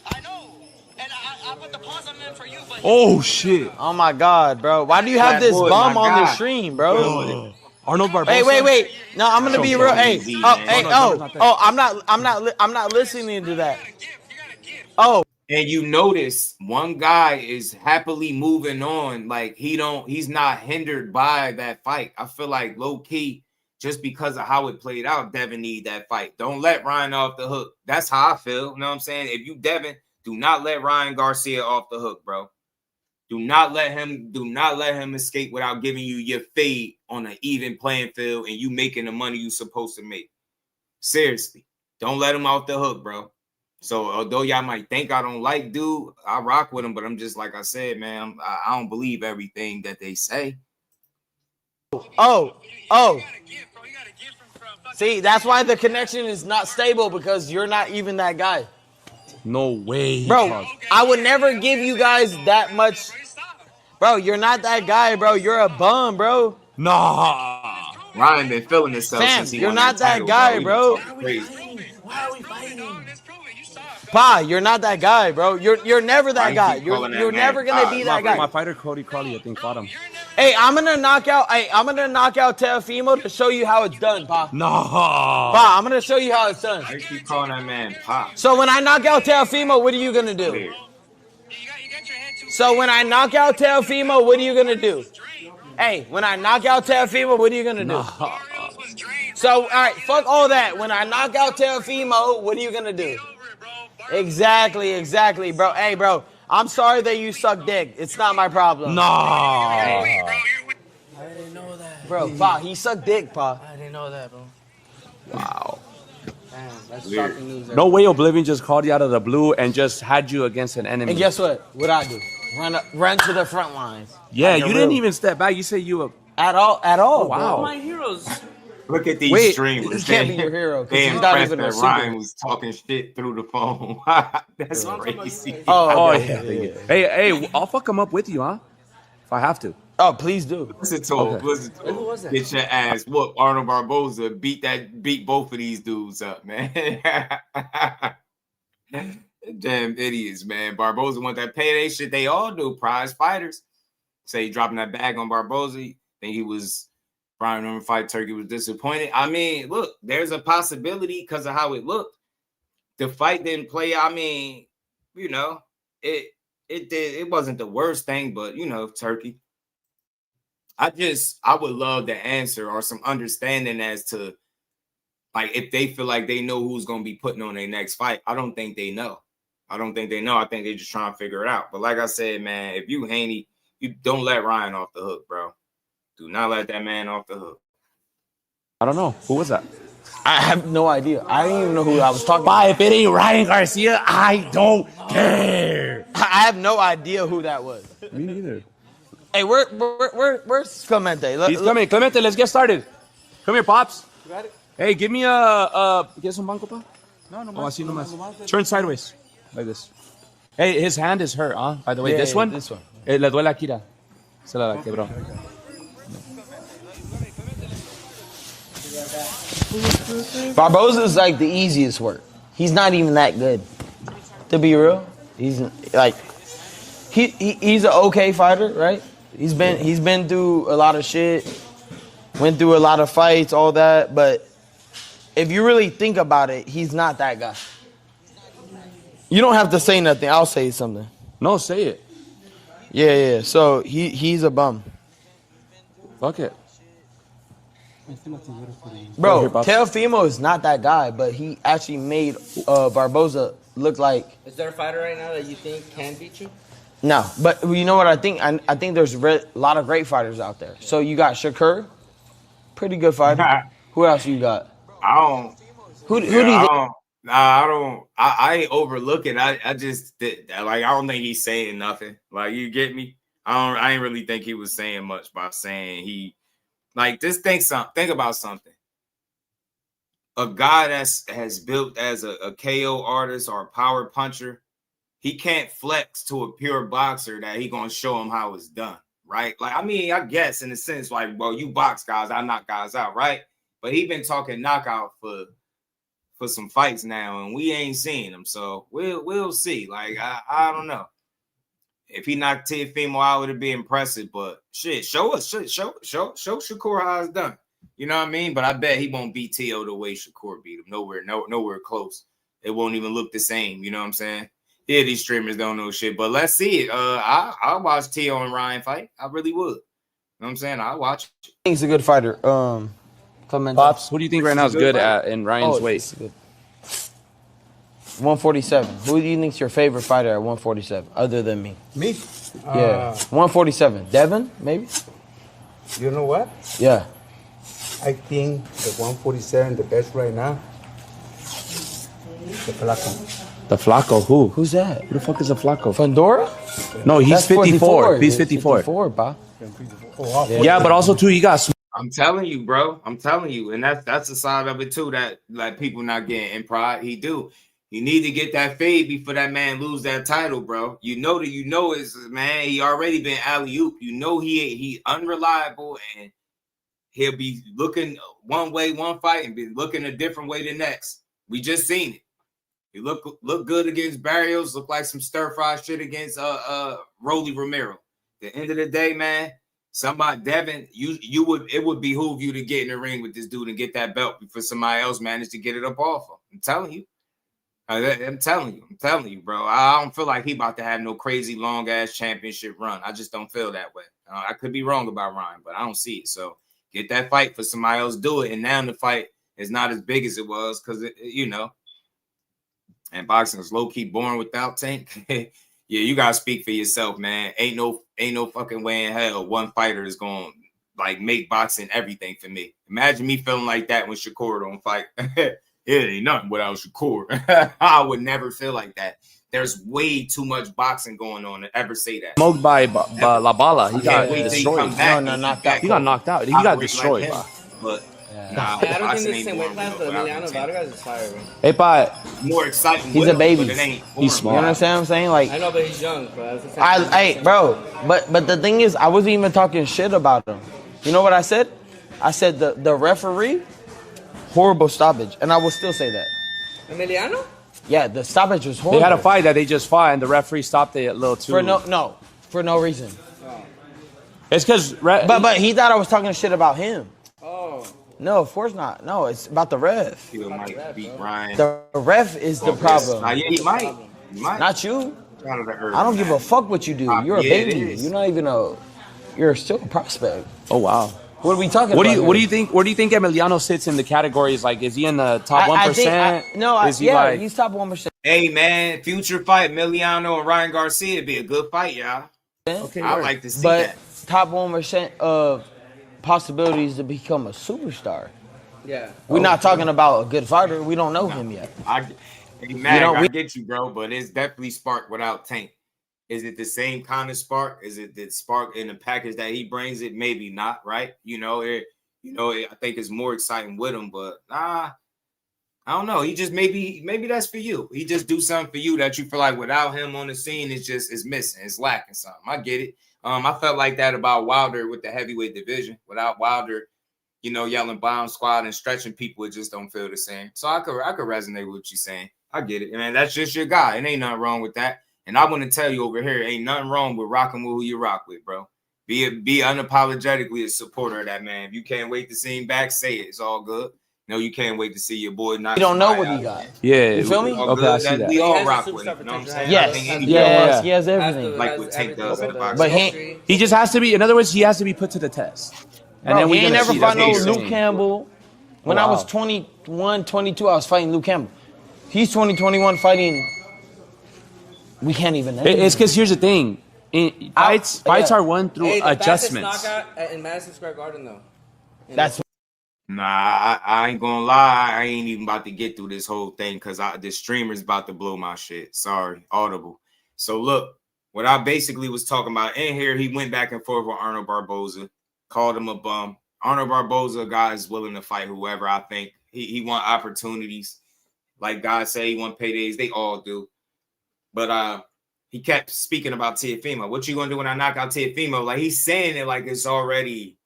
I know. And I put the pause on there for you, but Oh shit. Oh my God, bro. Why do you have this bum on the stream, bro? Arnold Barboza. Wait. No, I'm gonna be real. Hey, I'm not listening to that. Oh. And you notice one guy is happily moving on. Like he's not hindered by that fight. I feel like low key, just because of how it played out, Devin need that fight. Don't let Ryan off the hook. That's how I feel. You know what I'm saying? If you Devin, do not let Ryan Garcia off the hook, bro. Do not let him escape without giving you your fade on an even playing field and you making the money you supposed to make. Seriously. Don't let him off the hook, bro. So although y'all might think I don't like dude, I rock with him, but I'm just like I said, man, I don't believe everything that they say. Oh. See, that's why the connection is not stable because you're not even that guy. No way. Bro, I would never give you guys that much. Bro, you're not that guy, bro. You're a bum, bro. Nah. Ryan been feeling himself Sam, since he you're won not that title, guy, bro. why are we fighting? Pa, you're not that guy, bro. You're never that guy. You're never gonna be that guy. My fighter Cody Crowley, I think, fought him. Hey, I'm gonna knock out Teofimo to show you how it's done, Pa. No. Pa, I'm gonna show you how it's done. I keep calling that man Pop. So when I knock out Teofimo, what are you gonna do? Weird. So when I knock out Teofimo, what are you gonna do? Hey, when I knock out Teofimo, what are you gonna do? No. So all right, fuck all that. When I knock out Teofimo, what are you gonna do? Exactly, bro. Hey, bro, I'm sorry that you suck dick. It's not my problem. No. I didn't know that. Bro, Pa, he sucked dick, Pa. I didn't know that, bro. Wow. Damn, that's shocking news. No way Oblivion just called you out of the blue and just had you against an enemy. And guess what? What'd I do? Run to the front lines. Yeah, you didn't even step back. You say you were... At all. Oh, wow. All my heroes. Look at these streamers. He can't be your hero. They He's not impressed even that a Ryan was talking shit through the phone. That's crazy. Oh, yeah. Hey, I'll fuck him up with you, huh? If I have to. Oh, please do. Listen to him. Listen to him. Who was that? Get your ass whooped. Arnold Barboza beat both of these dudes up, man. Damn idiots, man. Barboza want that payday shit. They all do. Prize fighters. Say dropping that bag on Barboza. Think he was Brian Norman fight. Turkey was disappointed. I mean, look, there's a possibility because of how it looked. The fight didn't play. I mean, you know, it did. It wasn't the worst thing, but you know, Turkey. I would love the answer or some understanding as to like if they feel like they know who's gonna be putting on their next fight. I don't think they know. I think they're just trying to figure it out. But like I said, man, if you Haney, you don't let Ryan off the hook, bro. Do not let that man off the hook. I don't know. Who was that? I have no idea. I didn't even know who I was talking about. If it ain't Ryan Garcia, I don't care. I have no idea who that was. Me neither. Hey, where's Clemente? He's coming. Clemente, let's get started. Come here, Pops. You got it? Hey, give me ¿Quieres un banco, pa? No, no. Oh, así nomás. Turn sideways. Like this. Hey, his hand is hurt, huh? By the way, this one? This one. Le duele aquí, se la quebró. Barboza is like the easiest work. He's not even that good. To be real, he's like he's an okay fighter, right? He's been through a lot of shit, went through a lot of fights, all that. But if you really think about it, he's not that guy. You don't have to say nothing. I'll say something. No, say it. Yeah. So he's a bum. Fuck it. Bro, Teofimo is not that guy, but he actually made Barboza look like. Is there a fighter right now that you think can beat you? No, but you know what I think? I think there's a lot of great fighters out there. So you got Shakur, pretty good fighter. Who else you got? I don't. Who do you think? I don't. I ain't overlooking. I just like I don't think he's saying nothing. Like you get me? I ain't really think he was saying much by saying he. Like just think about something. A guy has built as a KO artist or a power puncher, he can't flex to a pure boxer that he gonna show him how it's done, right? Like I mean, I guess in a sense, like, well, you box guys, I knock guys out, right? But he been talking knockout for some fights now, and we ain't seen him, so we'll see. Like I don't know. If he knocked Teofimo out, it'd be impressive. But shit, show Shakur how it's done. You know what I mean? But I bet he won't beat T.O. the way Shakur beat him. Nowhere close. It won't even look the same. You know what I'm saying? Yeah, these streamers don't know shit. But let's see it. I'll watch T.O. and Ryan fight. I really would. You know what I'm saying? I'll watch it. I think he's a good fighter. Pops, who do you think right now is good at in Ryan's weight? 147. Who do you think's your favorite fighter at 147, other than me? Me? Yeah, 147. Devin, maybe? You know what? Yeah. I think the 147, the best right now, the Flaco. The Flaco, who? Who's that? Who the fuck is a Flaco? Fandora? No, he's That's 54. He's 54. 54, pa. Yeah, but also, too, he got... I'm telling you, bro. I'm telling you. And that's the side of it, too, that like people not getting in pride. He do. You need to get that fade before that man lose that title, bro. You know is, man, he already been alley-oop. You know he unreliable, and he'll be looking one way one fight and be looking a different way the next. We just seen it. He look good against Barrios, look like some stir-fry shit against Rolly Romero. At the end of the day, man, somebody, Devin, it would behoove you to get in the ring with this dude and get that belt before somebody else managed to get it up off him. I'm telling you. I'm telling you, bro. I don't feel like he about to have no crazy long ass championship run. I just don't feel that way. I could be wrong about Ryan, but I don't see it. So get that fight for somebody else, do it. And now the fight is not as big as it was because and boxing is low key boring without Tank. Yeah, you gotta speak for yourself, man. Ain't no fucking way in hell one fighter is gonna like make boxing everything for me. Imagine me feeling like that when Shakur don't fight. It ain't nothing without Shakur. I would never feel like that. There's way too much boxing going on to ever say that. Smoked by La Bala. He got destroyed. He got knocked out. He got knocked out. He got destroyed. But Nah, I don't boxing think ain't this same weight boring class, with but no Emiliano Tank. Vargas is fire, bro. Hey, but More exciting. He's with a him, baby. but it ain't boring. He's smart. You understand what I'm saying? Like, I know, but he's young, bro. That's the same hey, bro. But the thing is, I wasn't even talking shit about him. You know what I said? I said the referee, horrible stoppage, and I will still say that. Emiliano? Yeah, the stoppage was horrible. They had a fight that they just fought, and the referee stopped it a little too. For no reason. It's because, but he thought I was talking shit about him. Oh. No, of course not. No, it's about the ref. He might beat Ryan. The ref is the problem. Yeah, he might. Not you. I don't give a fuck what you do. You're a Yeah, it baby. is. You're not even you're still a prospect. Oh wow. What are we talking What about? do you think? Where do you think Emiliano sits in the categories? Like, is he in the top 1%? Is he like? He's top 1%. Hey man, future fight, Emiliano and Ryan Garcia would be a good fight, y'all. Okay, I like to see but that. top 1% of possibilities to become a superstar. Yeah. We're not talking about a good fighter. We don't know him yet. Hey, Mag, I get you, bro, but it's definitely spark without Tank. Is it the same kind of spark? Is it the spark in the package that he brings? It maybe not, right? I think it's more exciting with him, but I don't know. He just maybe that's for you. He just do something for you that you feel like without him on the scene, it's missing, it's lacking something. I get it. I felt like that about Wilder with the heavyweight division. Without Wilder, yelling bomb squad and stretching people, it just don't feel the same. So I could resonate with what you're saying. I get it, man. That's just your guy. It ain't nothing wrong with that. And I want to tell you over here, ain't nothing wrong with rocking with who you rock with, bro. Be unapologetically a supporter of that man. If you can't wait to see him back, say it. It's all good. You can't wait to see your boy. You don't know what he got. Yeah, you feel me? Okay, I see that. We all rock with him. You know what I'm saying? Yes, he has everything. Like what Tank does in the box. But he just has to be. In other words, he has to be put to the test. And bro, then he ain't never fought no Luke Campbell. Campbell. When I was 21, 22, I was fighting Luke Campbell. He's 20, 21 fighting. We can't even. It's because here's the thing: fights are won through adjustments. Knockout in Madison Square Garden, though. That's. Nah, I ain't gonna lie. I ain't even about to get through this whole thing because the streamer's about to blow my shit. Sorry, Audible. So look, what I basically was talking about in here, he went back and forth with Arnold Barboza, called him a bum. Arnold Barboza, a guy is willing to fight whoever. I think he want opportunities. Like God say, he want paydays. They all do. But he kept speaking about Teofimo. What you gonna do when I knock out Teofimo? Like he's saying it like it's already,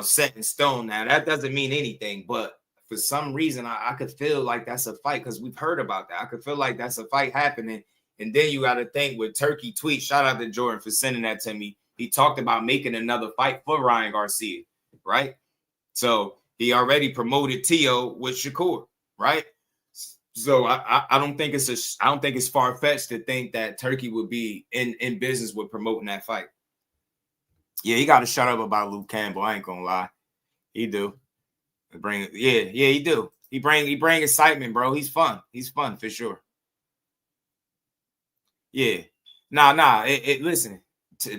set in stone now. That doesn't mean anything. But for some reason, I could feel like that's a fight because we've heard about that. I could feel like that's a fight happening. And then you got to think with Turki tweet. Shout out to Jordan for sending that to me. He talked about making another fight for Ryan Garcia, right? So he already promoted Tio with Shakur, right? So I don't think it's far-fetched to think that Turki would be in business with promoting that fight. Yeah, he got to shut up about Luke Campbell. I ain't gonna lie, he do. He do. He bring excitement, bro. He's fun for sure. Yeah, nah. Listen,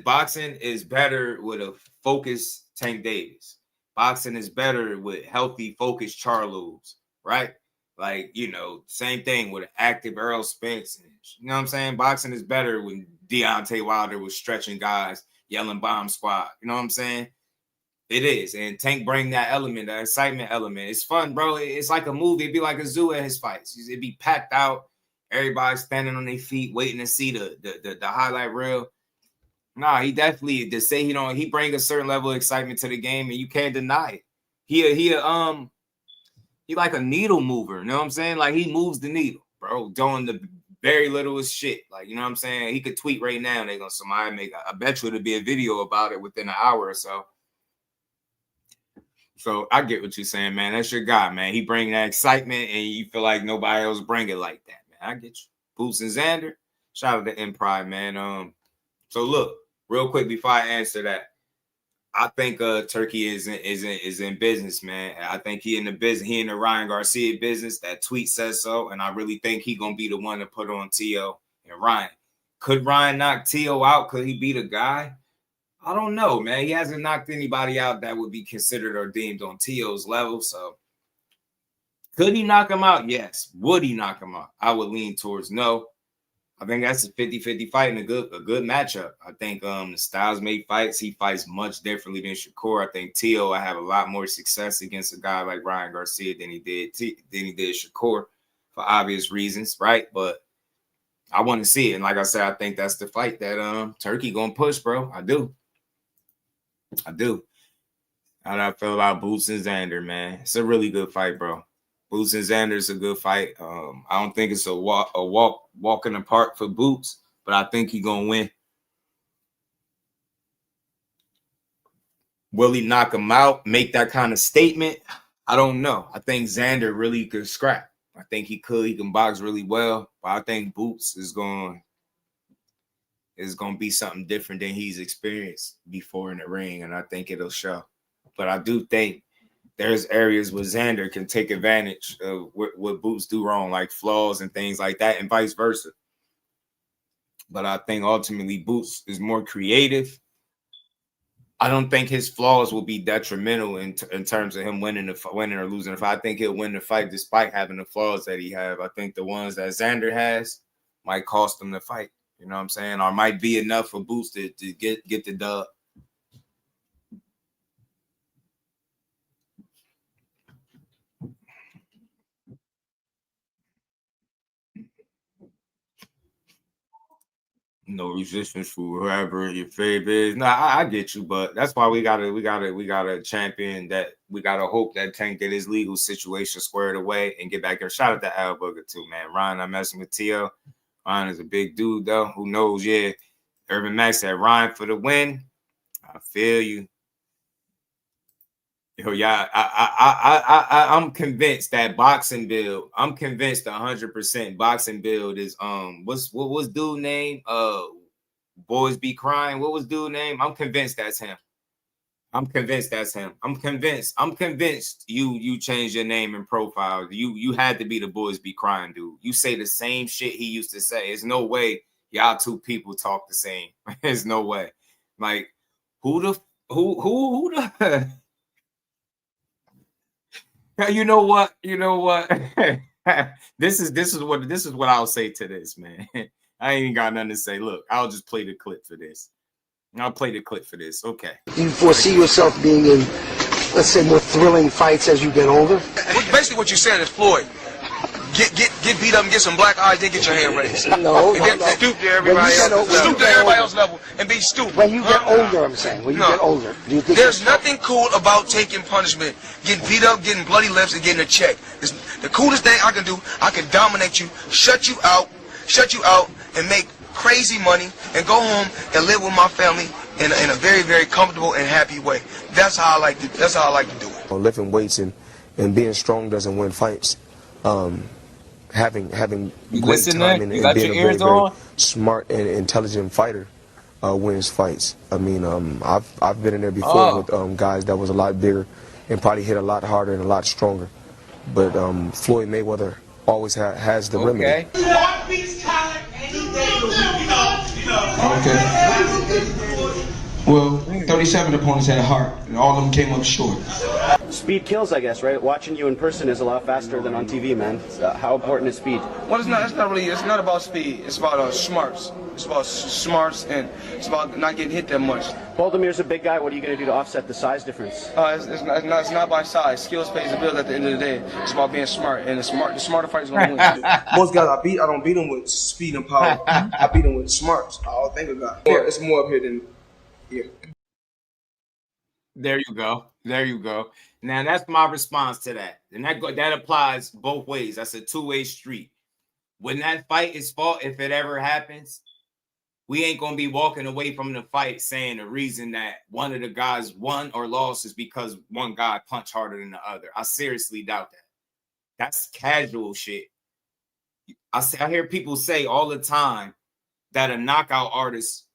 boxing is better with a focused Tank Davis. Boxing is better with healthy, focused Charlos, right? Like, same thing with an active Earl Spence. You know what I'm saying? Boxing is better when Deontay Wilder was stretching guys, yelling bomb squad. You know what I'm saying? It is. And Tank bring that element, that excitement element. It's fun, bro. It's like a movie. It'd be like a zoo at his fights. It'd be packed out. Everybody standing on their feet, waiting to see the highlight reel. Nah, he definitely to say he bring a certain level of excitement to the game, and you can't deny it. He like a needle mover, you know what I'm saying? Like he moves the needle, bro, doing the very littlest shit. Like, you know what I'm saying? He could tweet right now and they're gonna somebody make I bet you it'll be a video about it within an hour or so. So I get what you're saying, man. That's your guy, man. He bring that excitement and you feel like nobody else bring it like that, man. I get you. Boots and Xander. Shout out to Empire, man. So look, real quick before I answer that. I think Turki is in business, man. I think he in the business. He in the Ryan Garcia business. That tweet says so, and I really think he gonna be the one to put on Tio and Ryan. Could Ryan knock Tio out? Could he be the guy? I don't know, man. He hasn't knocked anybody out that would be considered or deemed on Tio's level. So, could he knock him out? Yes. Would he knock him out? I would lean towards no. I think that's a 50-50 fight and a good matchup. I think the styles make fights. He fights much differently than Shakur. I think T.O. I have a lot more success against a guy like Ryan Garcia than he did Shakur for obvious reasons, right? But I want to see it. And like I said, I think that's the fight that Turki gonna push, bro. I do. How do I feel about Boots and Xander, man? It's a really good fight, bro. Boots and Xander is a good fight. I don't think it's a walk in the park for Boots, but I think he's gonna win. Will he knock him out? Make that kind of statement? I don't know. I think Xander really could scrap. I think he could. He can box really well, but I think Boots is going to be something different than he's experienced before in the ring, and I think it'll show. But I do think there's areas where Xander can take advantage of what Boots do wrong, like flaws and things like that, and vice versa. But I think ultimately Boots is more creative. I don't think his flaws will be detrimental in terms of him winning or losing the fight. I think he'll win the fight despite having the flaws that he have. I think the ones that Xander has might cost him the fight. You know what I'm saying? Or might be enough for Boots to get the dub. No resistance for whoever your favorite is. No, I get you, but that's why we gotta champion that. We gotta hope that Tank get his legal situation squared away and get back there. Shout out to Al Booger too, man. Ryan, I'm messing with T.O. Ryan is a big dude though. Who knows? Yeah, Urban Max said Ryan for the win. I feel you. Yo, yeah, I'm convinced that boxing build. I'm convinced 100% boxing build is what was dude name? Boys Be Crying. What was dude name? I'm convinced that's him. I'm convinced that's him. I'm convinced you changed your name and profile. You had to be the Boys Be Crying dude. You say the same shit he used to say. There's no way y'all two people talk the same. There's no way. Like who the You know what? This is what I'll say to this, man. I ain't got nothing to say. Look, I'll just play the clip for this. I'll play the clip for this. Okay. Do you foresee yourself being in, let's say, more thrilling fights as you get older? Basically, what you're saying is Floyd. Get beat up and get some black eyes, then get your hand raised. No. And then stoop to everybody else's level and be stupid. When you get older, I'm saying. When you get older. Do you think there's nothing cool about taking punishment, getting beat up, getting bloody lips, and getting a check. The coolest thing I can do, I can dominate you, shut you out, and make crazy money, and go home and live with my family in a very, very comfortable and happy way. That's how I like to do it. Lifting weights and being strong doesn't win fights. Having great timing and being a very, very smart and intelligent fighter wins fights. I mean, I've been in there before with guys that was a lot bigger and probably hit a lot harder and a lot stronger. But Floyd Mayweather always has the remedy. Well, 37 opponents had a heart, and all of them came up short. Speed kills, I guess, right? Watching you in person is a lot faster than on TV, man. How important is speed? Well, it's not about speed. It's about smarts. It's about smarts, and it's about not getting hit that much. Baldamir's a big guy. What are you going to do to offset the size difference? It's not by size. Skills pays the bill at the end of the day. It's about being smart, and the smarter fight is going to win. Most guys I don't beat them with speed and power. I beat them with smarts. I'll think about it. It's more up here than here. There you go. There you go. Now that's my response to that, and that applies both ways. That's a two-way street. When that fight is fought, if it ever happens, we ain't gonna be walking away from the fight saying the reason that one of the guys won or lost is because one guy punched harder than the other. I seriously doubt that. That's casual shit. I hear people say all the time that a knockout artist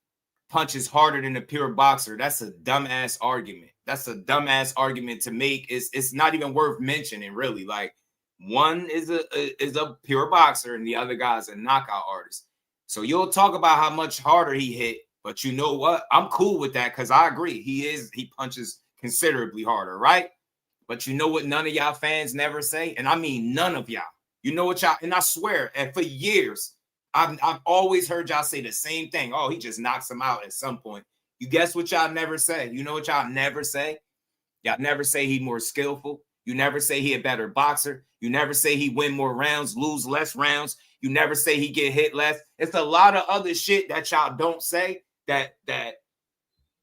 punches harder than a pure boxer. That's a dumbass argument. That's a dumbass argument to make. It's not even worth mentioning, really. Like, one is a pure boxer and the other guy's a knockout artist. So you'll talk about how much harder he hit, but you know what? I'm cool with that because I agree. He punches considerably harder, right? But you know what none of y'all fans never say? And I mean none of y'all. You know what y'all, and I swear, and for years, I've always heard y'all say the same thing. Oh, he just knocks him out at some point. You guess what y'all never say? You know what y'all never say? Y'all never say he more skillful. You never say he a better boxer. You never say he win more rounds, lose less rounds. You never say he get hit less. It's a lot of other shit that y'all don't say that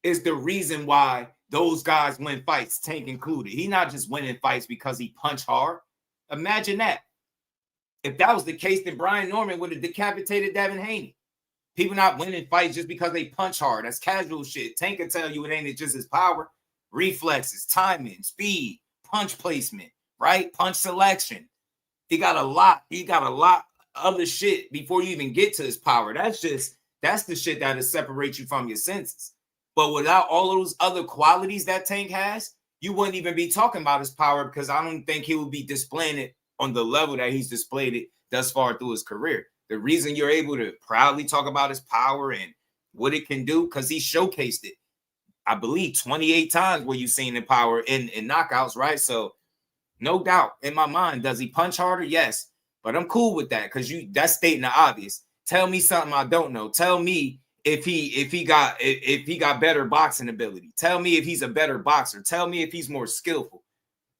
is the reason why those guys win fights, Tank included. He not just winning fights because he punch hard. Imagine that. If that was the case, then Brian Norman would have decapitated Devin Haney. People not winning fights just because they punch hard. That's casual shit. Tank can tell you it ain't just his power. Reflexes, timing, speed, punch placement, right? Punch selection. He got a lot other shit before you even get to his power. That's the shit that'll separate you from your senses. But without all of those other qualities that Tank has, you wouldn't even be talking about his power, because I don't think he would be displaying it on the level that he's displayed it thus far through his career. The reason you're able to proudly talk about his power and what it can do, because he showcased it, I believe, 28 times where you've seen the power in knockouts, right? So no doubt in my mind, does he punch harder? Yes. But I'm cool with that, because that's stating the obvious. Tell me something I don't know. Tell me if he got better boxing ability. Tell me if he's a better boxer. Tell me if he's more skillful.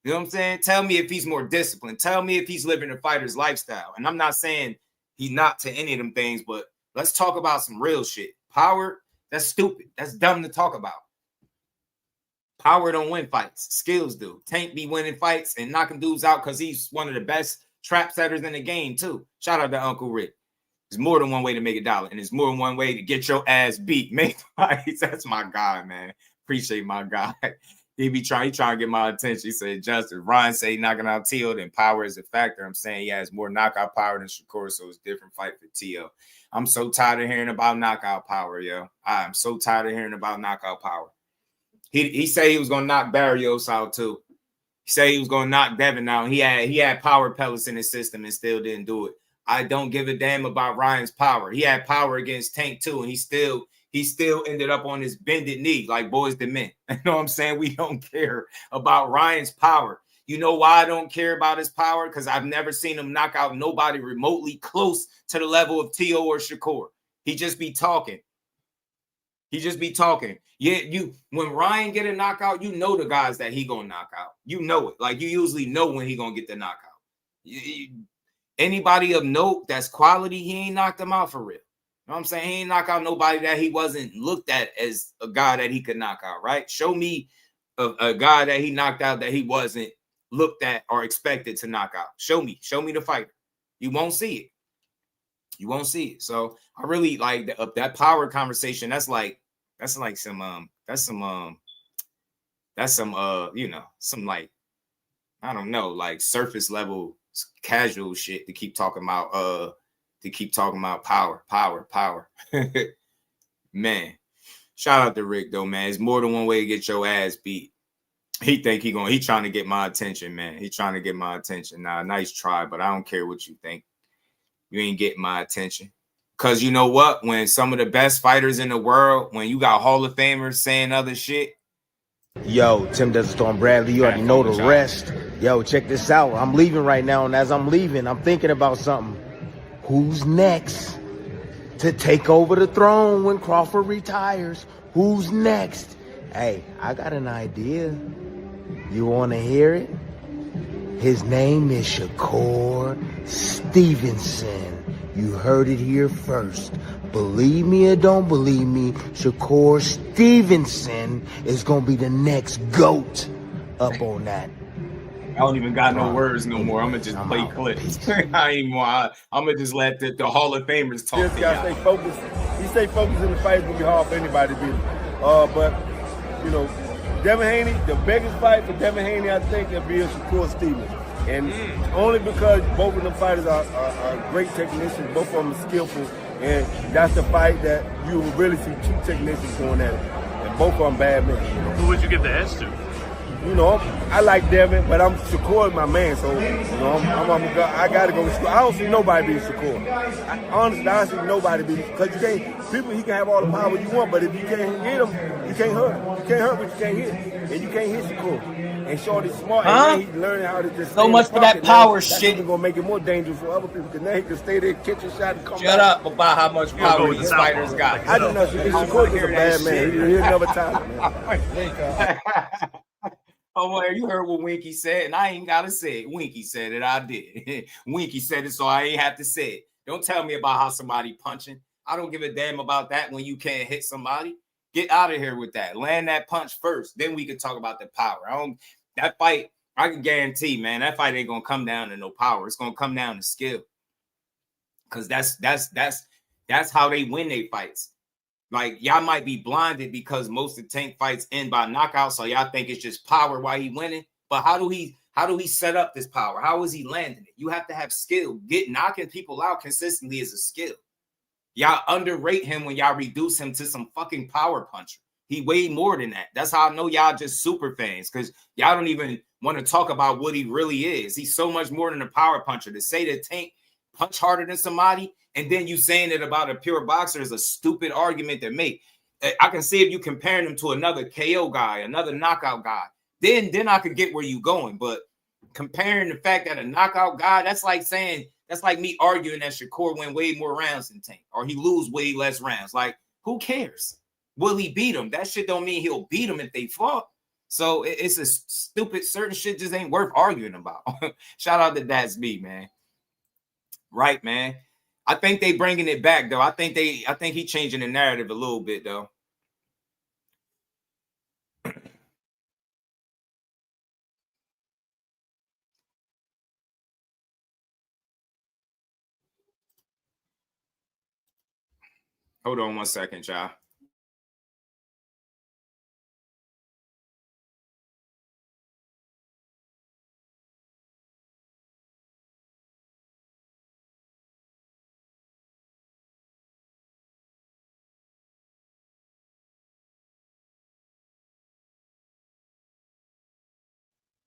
You know what I'm saying? Tell me if he's more disciplined. Tell me if he's living a fighter's lifestyle. And I'm not saying he's not to any of them things, but let's talk about some real shit. Power, that's stupid. That's dumb to talk about. Power don't win fights. Skills do. Tank be winning fights and knocking dudes out because he's one of the best trap setters in the game, too. Shout out to Uncle Rick. There's more than one way to make $1, and there's more than one way to get your ass beat. Make fights. That's my guy, man. Appreciate my guy. He trying to get my attention. He said, Justin, Ryan say he knocking out T.O., then power is a factor. I'm saying he has more knockout power than Shakur, so it's a different fight for T.O. I'm so tired of hearing about knockout power, yo. I'm so tired of hearing about knockout power. He said he was going to knock Barrios out, too. He said he was going to knock Devin out. He had power pellets in his system and still didn't do it. I don't give a damn about Ryan's power. He had power against Tank, too, and he still ended up on his bended knee like Boys the Men. You know what I'm saying? We don't care about Ryan's power. You know why I don't care about his power? Because I've never seen him knock out nobody remotely close to the level of T.O. or Shakur. He just be talking. Yeah, when Ryan get a knockout, you know the guys that he gonna knock out. You know it. Like, you usually know when he gonna get the knockout. Anybody of note that's quality, he ain't knocked them out for real. You know what I'm saying? He ain't knock out nobody that he wasn't looked at as a guy that he could knock out, right? Show me a guy that he knocked out that he wasn't looked at or expected to knock out. Show me the fighter. You won't see it. So I really like that power conversation. That's some like, I don't know, like surface level casual shit to keep talking about power. Man, shout out to Rick though, man. It's more than one way to get your ass beat. He trying to get my attention, man. He trying to get my attention. Nah, nice try, but I don't care what you think. You ain't getting my attention. Because you know what? When some of the best fighters in the world, when you got Hall of Famers saying other shit. Yo, Tim Desert Storm Bradley, you already know the rest. Yo, check this out. I'm leaving right now, and as I'm leaving, I'm thinking about something. Who's next to take over the throne when Crawford retires? Who's next? Hey, I got an idea. You want to hear it? His name is Shakur Stevenson. You heard it here first. Believe me or don't believe me, Shakur Stevenson is going to be the next GOAT up on that. I don't even got no words no more. I'm going to just play clips. I'm going to just let the Hall of Famers talk. Just got to stay focused. You stay focused in the fight, it's going to be hard for anybody to beat him. But, you know, Devin Haney, the biggest fight for Devin Haney, I think, will be Shakur Stevenson. And only because both of them fighters are great technicians, both of them are skillful, and that's the fight that you will really see two technicians going at it. And both of them bad men. Who would you give the edge to? you know, I like Devin, but Shakur is my man, so you know, I gotta go with Shakur. I don't see nobody beat Shakur. Honestly, I don't see nobody beat, because you can't. People, he can have all the power you want, but if you can't hit him, you can't hurt him. You can't hurt what you can't hit, and you can't hit Shakur. And Shorty's smart, and he's learning how to just so much for that power shit. That's even gonna make it more dangerous for other people, because now he can stay there, catch a shot, and come back. Shut up about how much power these fighters got. I don't know. Shakur is a bad man. He'll never tire, man. Oh, well, you heard what Winky said, and I ain't gotta say it. Winky said it, I did. Winky said it, so I ain't have to say it. Don't tell me about how somebody punching. I don't give a damn about that when you can't hit somebody. Get out of here with that. Land that punch first, then we can talk about the power. That fight, I can guarantee, man, that fight ain't gonna come down to no power. It's gonna come down to skill. Because that's how they win their fights. Like, y'all might be blinded because most of Tank fights end by knockout, so y'all think it's just power while he winning. But how do he set up this power? How is he landing it? You have to have skill. Knocking people out consistently is a skill. Y'all underrate him when y'all reduce him to some fucking power puncher. He way more than that. That's how I know y'all just super fans, because y'all don't even want to talk about what he really is. He's so much more than a power puncher. To say that Tank punch harder than somebody, and then you saying it about a pure boxer is a stupid argument to make. I can see if you comparing him to another KO guy, another knockout guy, then I could get where you going. But comparing the fact that a knockout guy, that's like me arguing that Shakur win way more rounds than Tank, or he lose way less rounds. Like, who cares? Will he beat him? That shit don't mean he'll beat him if they fought. So it's a stupid, certain shit just ain't worth arguing about. Shout out to That's Me, man. Right, man. I think they bringing it back though. I think he changing the narrative a little bit though. Hold on 1 second, y'all.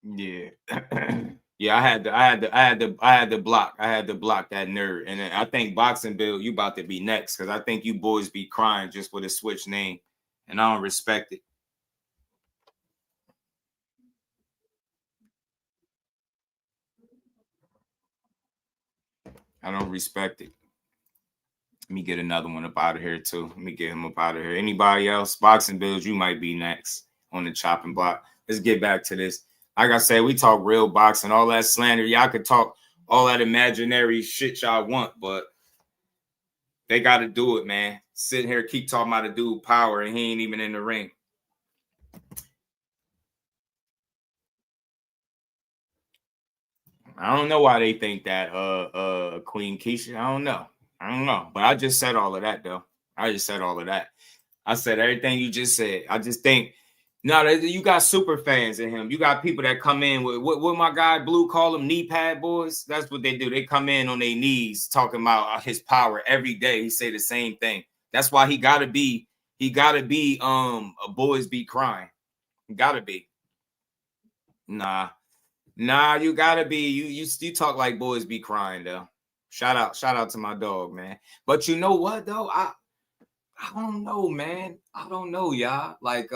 Yeah. Yeah, I had to block that nerd. And I think Boxing Bill, you about to be next, because I think you boys be crying just with a switch name, and I don't respect it. I don't respect it. Let me get another one up out of here too. Let me get him up out of here. Anybody else? Boxing Bills, you might be next on the chopping block. Let's get back to this. Like I said, we talk real boxing, all that slander. Y'all could talk all that imaginary shit y'all want, but they got to do it, man. Sitting here, keep talking about a dude power, and he ain't even in the ring. I don't know why they think that Queen Keisha. I don't know. But I just said all of that, though. I said everything you just said. I just think, no, you got super fans in him. You got people that come in with what my guy Blue call them, knee pad boys. That's what they do. They come in on their knees talking about his power every day. He say the same thing. That's why he gotta be a boys be crying. Gotta be. Nah, you gotta be. You talk like boys be crying though. Shout out to my dog, man. But you know what though? I don't know, man. I don't know, y'all. Like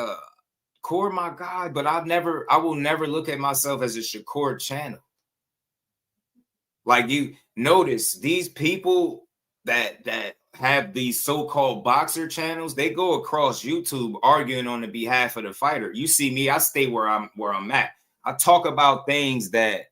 Core, my guy, but I will never look at myself as a Shakur channel. Like, you notice these people that have these so-called boxer channels, they go across YouTube arguing on the behalf of the fighter. You see me, I stay where I'm at. I talk about things that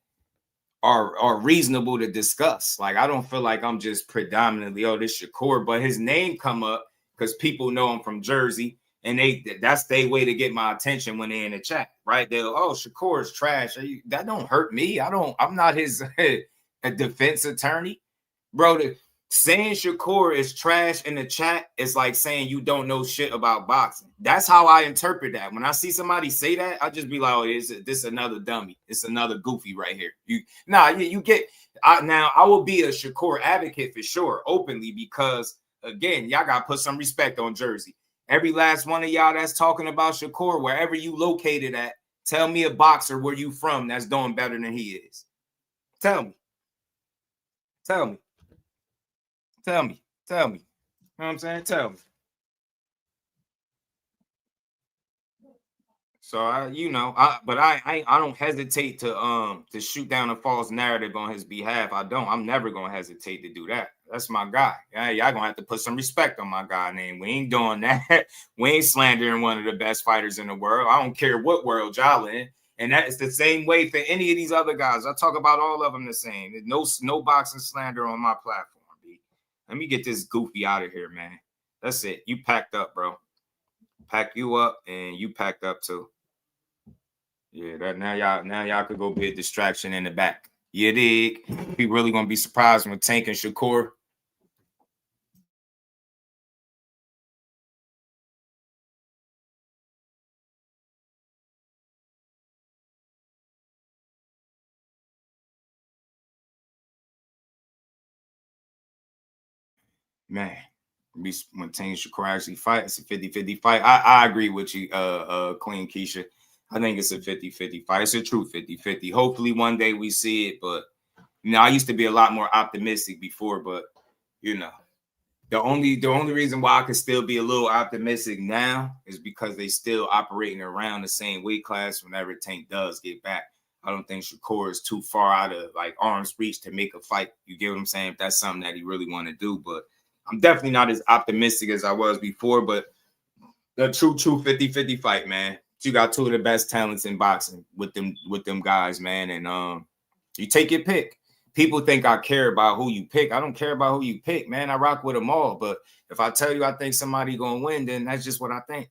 are reasonable to discuss. Like, I don't feel like I'm just predominantly, this Shakur, but his name come up because people know him from Jersey. And that's their way to get my attention when they're in the chat, right? They'll, Shakur is trash. That don't hurt me. I'm not his a defense attorney. Bro, saying Shakur is trash in the chat is like saying you don't know shit about boxing. That's how I interpret that. When I see somebody say that, I just be like, this another dummy. It's another goofy right here. I will be a Shakur advocate for sure, openly, because again, y'all got to put some respect on Jersey. Every last one of y'all that's talking about Shakur, wherever you located at, Tell me a boxer where you from that's doing better than he is. Tell me. Tell me. Tell me. Tell me. You know what I'm saying? Tell me. So I don't hesitate to shoot down a false narrative on his behalf. I don't. I'm never gonna hesitate to do that. That's my guy. Yeah, y'all gonna have to put some respect on my guy name. We ain't doing that. We ain't slandering one of the best fighters in the world. I don't care what world y'all in. And that is the same way for any of these other guys. I talk about all of them the same. There's no boxing slander on my platform, B. Let me get this goofy out of here, man. That's it. You packed up, bro. Pack you up, and you packed up too. Yeah, that now y'all could go be a distraction in the back. You dig? People really gonna be surprised when Tank and Shakur. Man, when Tank and Shakur actually fight, it's a 50-50 fight. I agree with you, Queen Keisha. I think it's a 50-50 fight. It's a true 50-50. Hopefully one day we see it, but I used to be a lot more optimistic before, but the only reason why I could still be a little optimistic now is because they still operating around the same weight class whenever Tank does get back. I don't think Shakur is too far out of arm's reach to make a fight. You get what I'm saying? If that's something that he really want to do, but I'm definitely not as optimistic as I was before, but the true 50-50 fight, man. You got two of the best talents in boxing with them guys, man. And you take your pick. People think I care about who you pick. I don't care about who you pick, man. I rock with them all. But if I tell you I think somebody gonna win, then that's just what I think.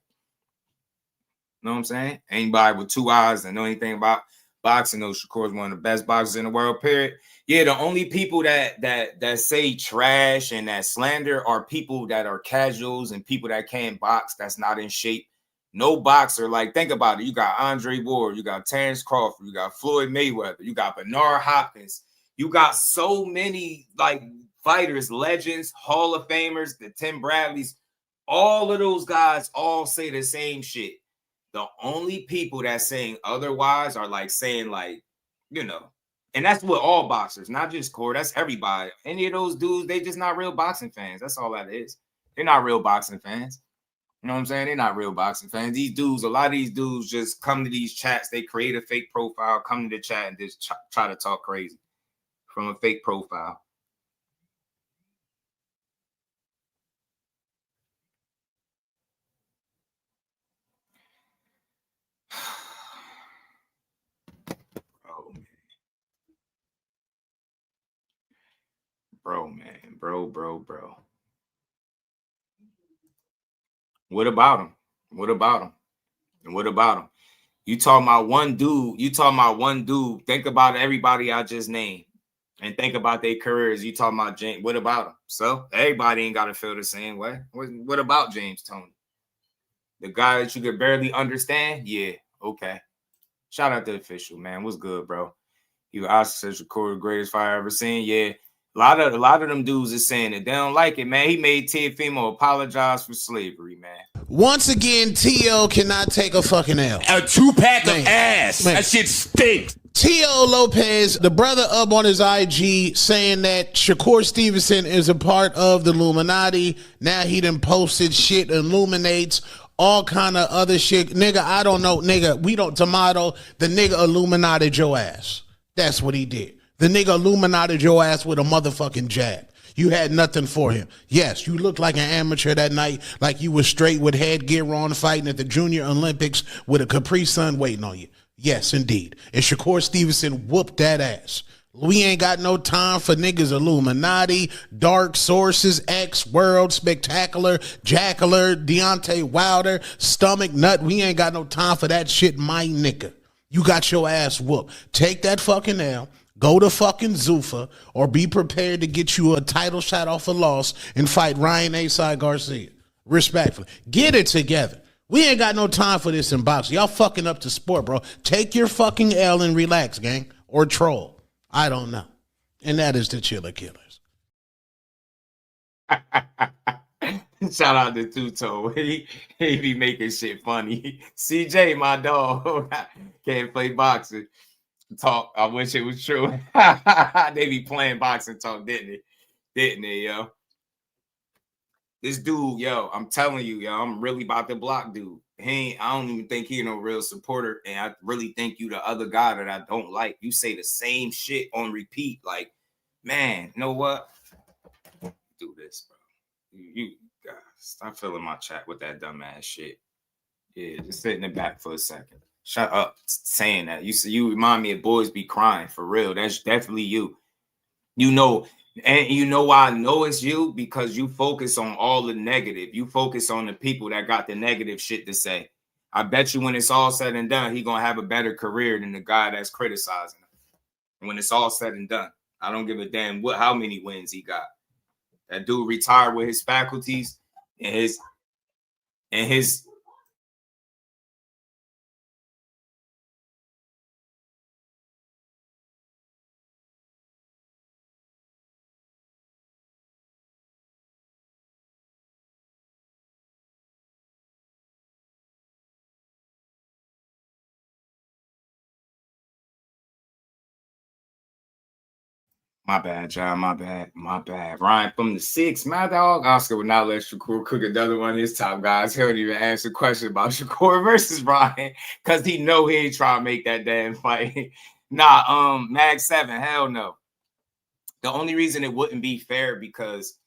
You know what I'm saying? Anybody with two eyes that know anything about boxing knows Shakur is one of the best boxers in the world, period. Yeah, the only people that say trash and that slander are people that are casuals and people that can't box, that's not in shape. No boxer, think about it. You got Andre Ward, you got Terrence Crawford, you got Floyd Mayweather, you got Bernard Hopkins. You got so many fighters, legends, Hall of Famers, the Tim Bradleys. All of those guys all say the same shit. The only people that saying otherwise are saying and that's with all boxers, not just Core. That's everybody. Any of those dudes, they just not real boxing fans. That's all that is. They're not real boxing fans. You know what I'm saying? They're not real boxing fans. These dudes, a lot of these dudes just come to these chats. They create a fake profile, come to the chat, and just try to talk crazy from a fake profile. Bro. What about him? And what about him? You talking about one dude. Think about everybody I just named and think about their careers. You talking about James. What about him? So everybody ain't got to feel the same way. What about James Toney? The guy that you could barely understand? Yeah, okay. Shout out to the official, man. What's good, bro? You Oscar says Shakur the greatest fighter I ever seen. Yeah. A lot of them dudes is saying that they don't like it, man. He made Teofimo apologize for slavery, man. Once again, T.O. cannot take a fucking L. A 2-pack of ass. Man. That shit stinks. T.O. Lopez, the brother up on his IG saying that Shakur Stevenson is a part of the Illuminati. Now he done posted shit, illuminates all kind of other shit. Nigga, I don't know. Nigga, we don't tomato. The nigga illuminated your ass. That's what he did. The nigga illuminated your ass with a motherfucking jab. You had nothing for him. Yes, you looked like an amateur that night, like you was straight with headgear on fighting at the Junior Olympics with a Capri Sun waiting on you. Yes, indeed. And Shakur Stevenson whooped that ass. We ain't got no time for niggas Illuminati, Dark Sources, X, World, Spectacular, Jackler, Deontay Wilder, Stomach Nut. We ain't got no time for that shit, my nigga. You got your ass whooped. Take that fucking L. Go to fucking Zuffa or be prepared to get you a title shot off a loss and fight Ryan A-Side Garcia. Respectfully. Get it together. We ain't got no time for this in boxing. Y'all fucking up the sport, bro. Take your fucking L and relax, gang. Or troll. I don't know. And that is the Chiller Killers. Shout out to Tuto. He be making shit funny. CJ, my dog, can't play boxing. Talk. I wish it was true. They be playing boxing talk, didn't they, yo? This dude, yo, I'm telling you, yo, I'm really about to block dude. I don't even think he no real supporter. And I really think you the other guy that I don't like. You say the same shit on repeat. Like, man, you know what? Do this, bro. You guys, stop filling my chat with that dumbass shit. Yeah, just sit in the back for a second. Shut up saying that. You remind me of boys be crying for real. That's definitely you. You know, and you know why I know it's you? Because you focus on all the negative. You focus on the people that got the negative shit to say. I bet you when it's all said and done, he gonna have a better career than the guy that's criticizing him. When it's all said and done, I don't give a damn how many wins he got. That dude retired with his faculties and his My bad, John. My bad. Ryan from the 6. My dog. Oscar would not let Shakur cook another one of his top guys. He don't even answer the question about Shakur versus Ryan because he know he ain't trying to make that damn fight. Mag 7. Hell no. The only reason it wouldn't be fair because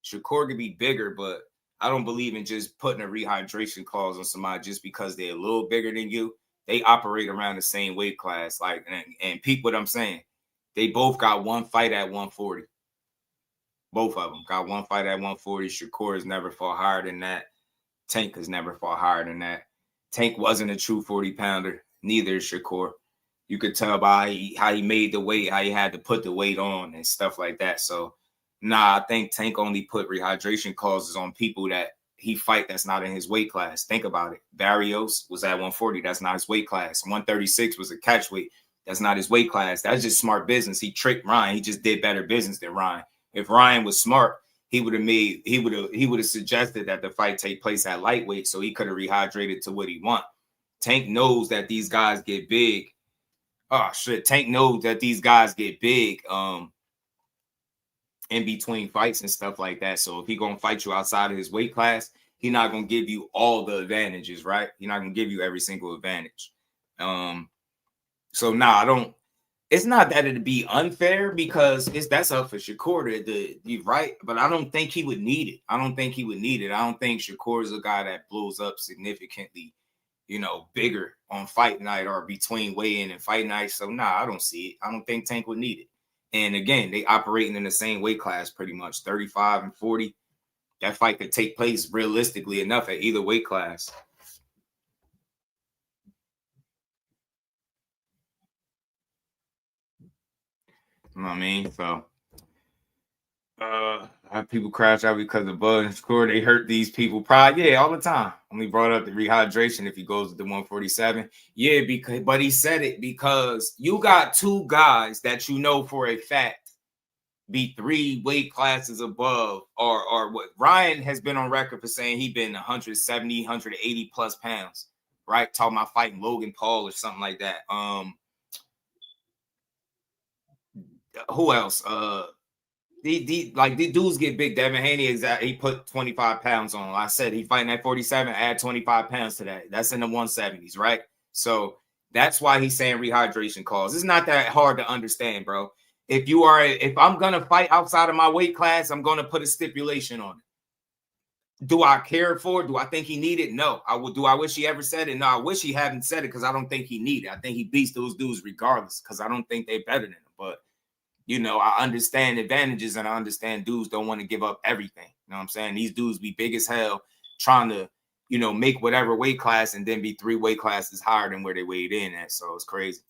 Shakur could be bigger, but I don't believe in just putting a rehydration clause on somebody just because they're a little bigger than you. They operate around the same weight class. Like, and peep what I'm saying. They both got one fight at 140. Both of them got one fight at 140. Shakur has never fought higher than that. Tank has never fought higher than that. Tank wasn't a true 40-pounder. Neither is Shakur. You could tell by how he made the weight, how he had to put the weight on and stuff like that. So, I think Tank only put rehydration clauses on people that he fight that's not in his weight class. Think about it. Barrios was at 140. That's not his weight class. 136 was a catch weight. That's not his weight class. That's just smart business. He tricked Ryan. He just did better business than Ryan. If Ryan was smart, he would have suggested that the fight take place at lightweight so he could have rehydrated to what he want. Tank knows that these guys get big. Oh shit. Tank knows that these guys get big in between fights and stuff like that. So if he gonna fight you outside of his weight class, he's not gonna give you all the advantages, right? He's not gonna give you every single advantage. So I don't. It's not that it'd be unfair because that's up for Shakur to right, but I don't think he would need it. I don't think Shakur is a guy that blows up significantly, bigger on fight night or between weigh-in and fight night. So I don't see it. I don't think Tank would need it. And again, they operating in the same weight class pretty much, 35 and 40. That fight could take place realistically enough at either weight class. You know what I mean? So have people crash out because of Bud and Score. They hurt these people. Probably, yeah, all the time. When we brought up the rehydration, if he goes to the 147, yeah, but he said it because you got two guys that you know for a fact be 3 weight classes above, or what Ryan has been on record for saying he been 170, 180 plus pounds, right? Talking about fighting Logan Paul or something like that. Who else? These dudes get big. Devin Haney he put 25 pounds on. I said he fighting at 47, add 25 pounds to that. That's in the 170s, right? So that's why he's saying rehydration calls. It's not that hard to understand, bro. If I'm gonna fight outside of my weight class, I'm gonna put a stipulation on it. Do I care for it? Do I think he need it? No. Do I wish he ever said it? No, I wish he hadn't said it because I don't think he need it. I think he beats those dudes regardless because I don't think they're better than him. But I understand advantages and I understand dudes don't want to give up everything. You know what I'm saying? These dudes be big as hell trying to, make whatever weight class and then be 3 weight classes higher than where they weighed in at. So it's crazy.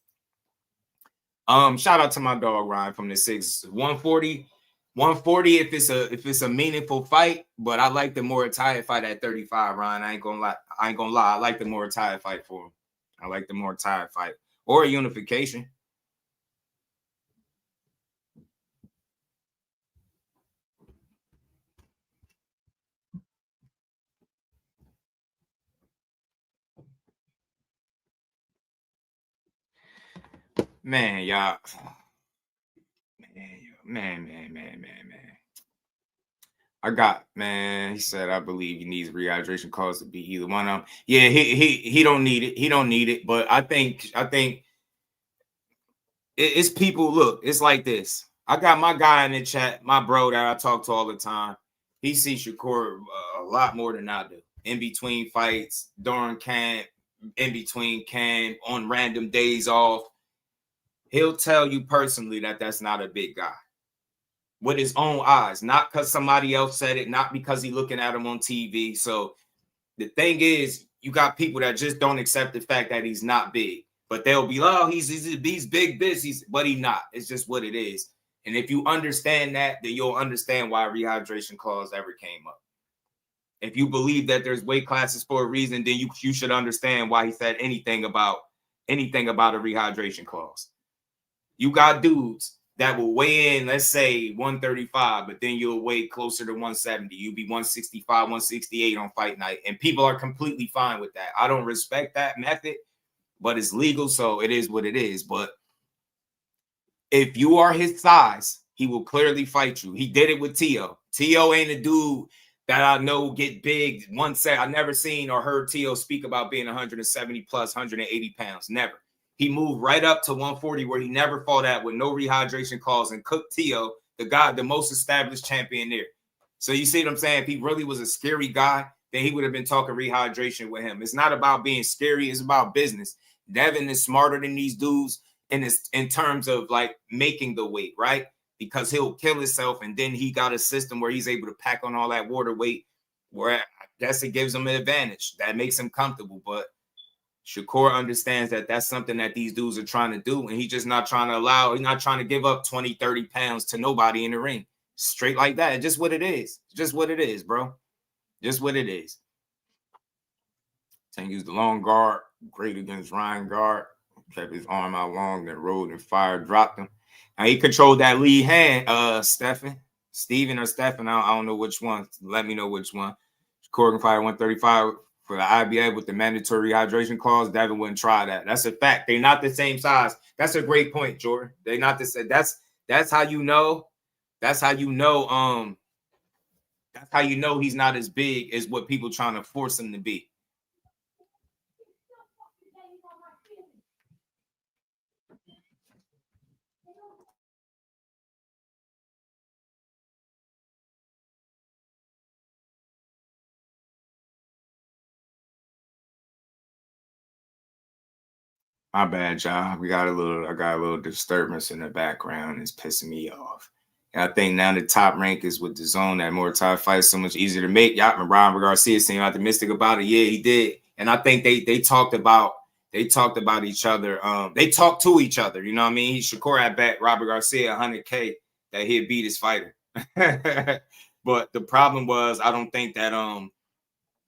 Shout out to my dog Ryan from the 6. 140 if it's a meaningful fight, but I like the Muay fight at 35, Ryan. I ain't gonna lie. I like the Muay fight for him. I like the Muay fight or a unification. Man, y'all. Man. He said, I believe he needs rehydration clause to be either one of them. Yeah, he don't need it. He don't need it. But I think it's people. Look, it's like this. I got my guy in the chat, my bro that I talk to all the time. He sees Shakur a lot more than I do. In between fights, during camp, in between camp, on random days off. He'll tell you personally that that's not a big guy. With his own eyes, not because somebody else said it, not because he's looking at him on TV. So the thing is, you got people that just don't accept the fact that he's not big. But they'll be like, oh, he's big biz, but he's not. It's just what it is. And if you understand that, then you'll understand why a rehydration clause ever came up. If you believe that there's weight classes for a reason, then you should understand why he said anything about a rehydration clause. You got dudes that will weigh in, let's say 135, but then you'll weigh closer to 170. You'll be 165, 168 on fight night. And people are completely fine with that. I don't respect that method, but it's legal, so it is what it is. But if you are his size, he will clearly fight you. He did it with Tio. Tio ain't a dude that I know get big. I never seen or heard Tio speak about being 170 plus, 180 pounds. Never. He moved right up to 140 where he never fought at with no rehydration clause and cooked Tio, the most established champion there. So you see what I'm saying? If he really was a scary guy, then he would have been talking rehydration with him. It's not about being scary. It's about business. Devin is smarter than these dudes in terms of like making the weight, right? Because he'll kill himself, and then he got a system where he's able to pack on all that water weight, where I guess it gives him an advantage. That makes him comfortable. But Shakur understands that that's something that these dudes are trying to do, and he's just not trying to he's not trying to give up 20, 30 pounds to nobody in the ring. Straight like that. It's just what it is. Just what it is, bro. Just what it is. Tank used the long guard, great against Ryan guard. Kept his arm out long, then rolled and fired, dropped him. Now he controlled that lead hand, Steven or Stephen. I don't know which one. Let me know which one. Shakur can fight 135 for the IBA with the mandatory rehydration clause. Devin wouldn't try that. That's a fact. They're not the same size. That's a great point, Jordan. They're not the same. That's how you know. That's how you know. That's how you know he's not as big as what people trying to force him to be. My bad, y'all. I got a little disturbance in the background. It's pissing me off. And I think now the top rank is with the zone. That more top fights so much easier to make. Y'all remember Garcia seemed optimistic about it. Yeah, he did. And I think they talked about each other. They talked to each other. You know what I mean? Shakur had bet Robert Garcia $100K that he'd beat his fighter. But the problem was, I don't think that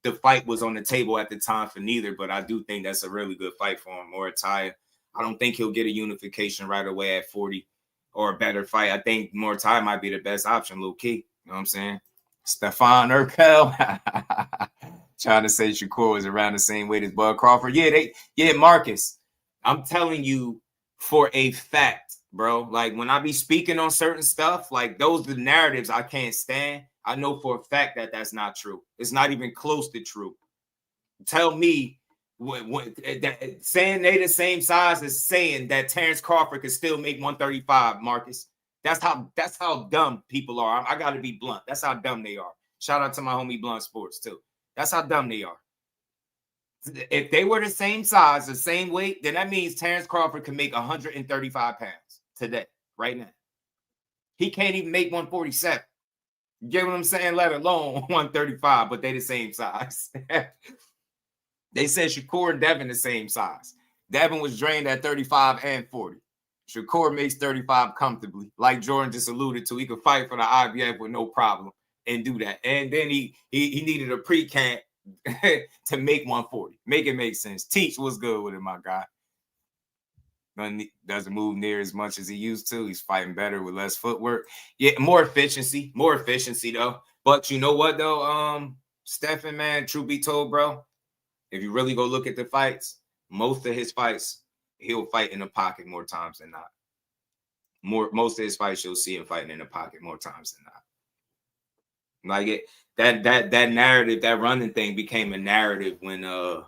the fight was on the table at the time for neither, but I do think that's a really good fight for him. Morataya, I don't think he'll get a unification right away at 40 or a better fight. I think Morataya might be the best option, low key. You know what I'm saying? Stefan Urkel trying to say Shakur was around the same weight as Bud Crawford. Yeah, Marcus. I'm telling you for a fact, bro. Like when I be speaking on certain stuff, like those are the narratives I can't stand. I know for a fact that that's not true. It's not even close to true. Tell me that saying they the same size as saying that Terrence Crawford could still make 135, Marcus. That's how dumb people are. I got to be blunt. That's how dumb they are. Shout out to my homie Blunt Sports too. That's how dumb they are. If they were the same size, the same weight, then that means Terrence Crawford can make 135 pounds today, right now. He can't even make 147. Get what I'm saying? Let alone 135, but they the same size. They said Shakur and Devin the same size. Devin was drained at 35 and 40. Shakur makes 35 comfortably. Like Jordan just alluded to, he could fight for the IBF with no problem and do that. And then he needed a pre-camp to make 140. Make it make sense. Teach was good with it, my guy. Doesn't move near as much as he used to. He's fighting better with less footwork. Yeah, more efficiency though. But you know what though, Stephen, man, truth be told, bro, if you really go look at the fights, most of his fights he'll fight in the pocket more times than not. Most of his fights you'll see him fighting in the pocket more times than not. Like that narrative, that running thing became a narrative when I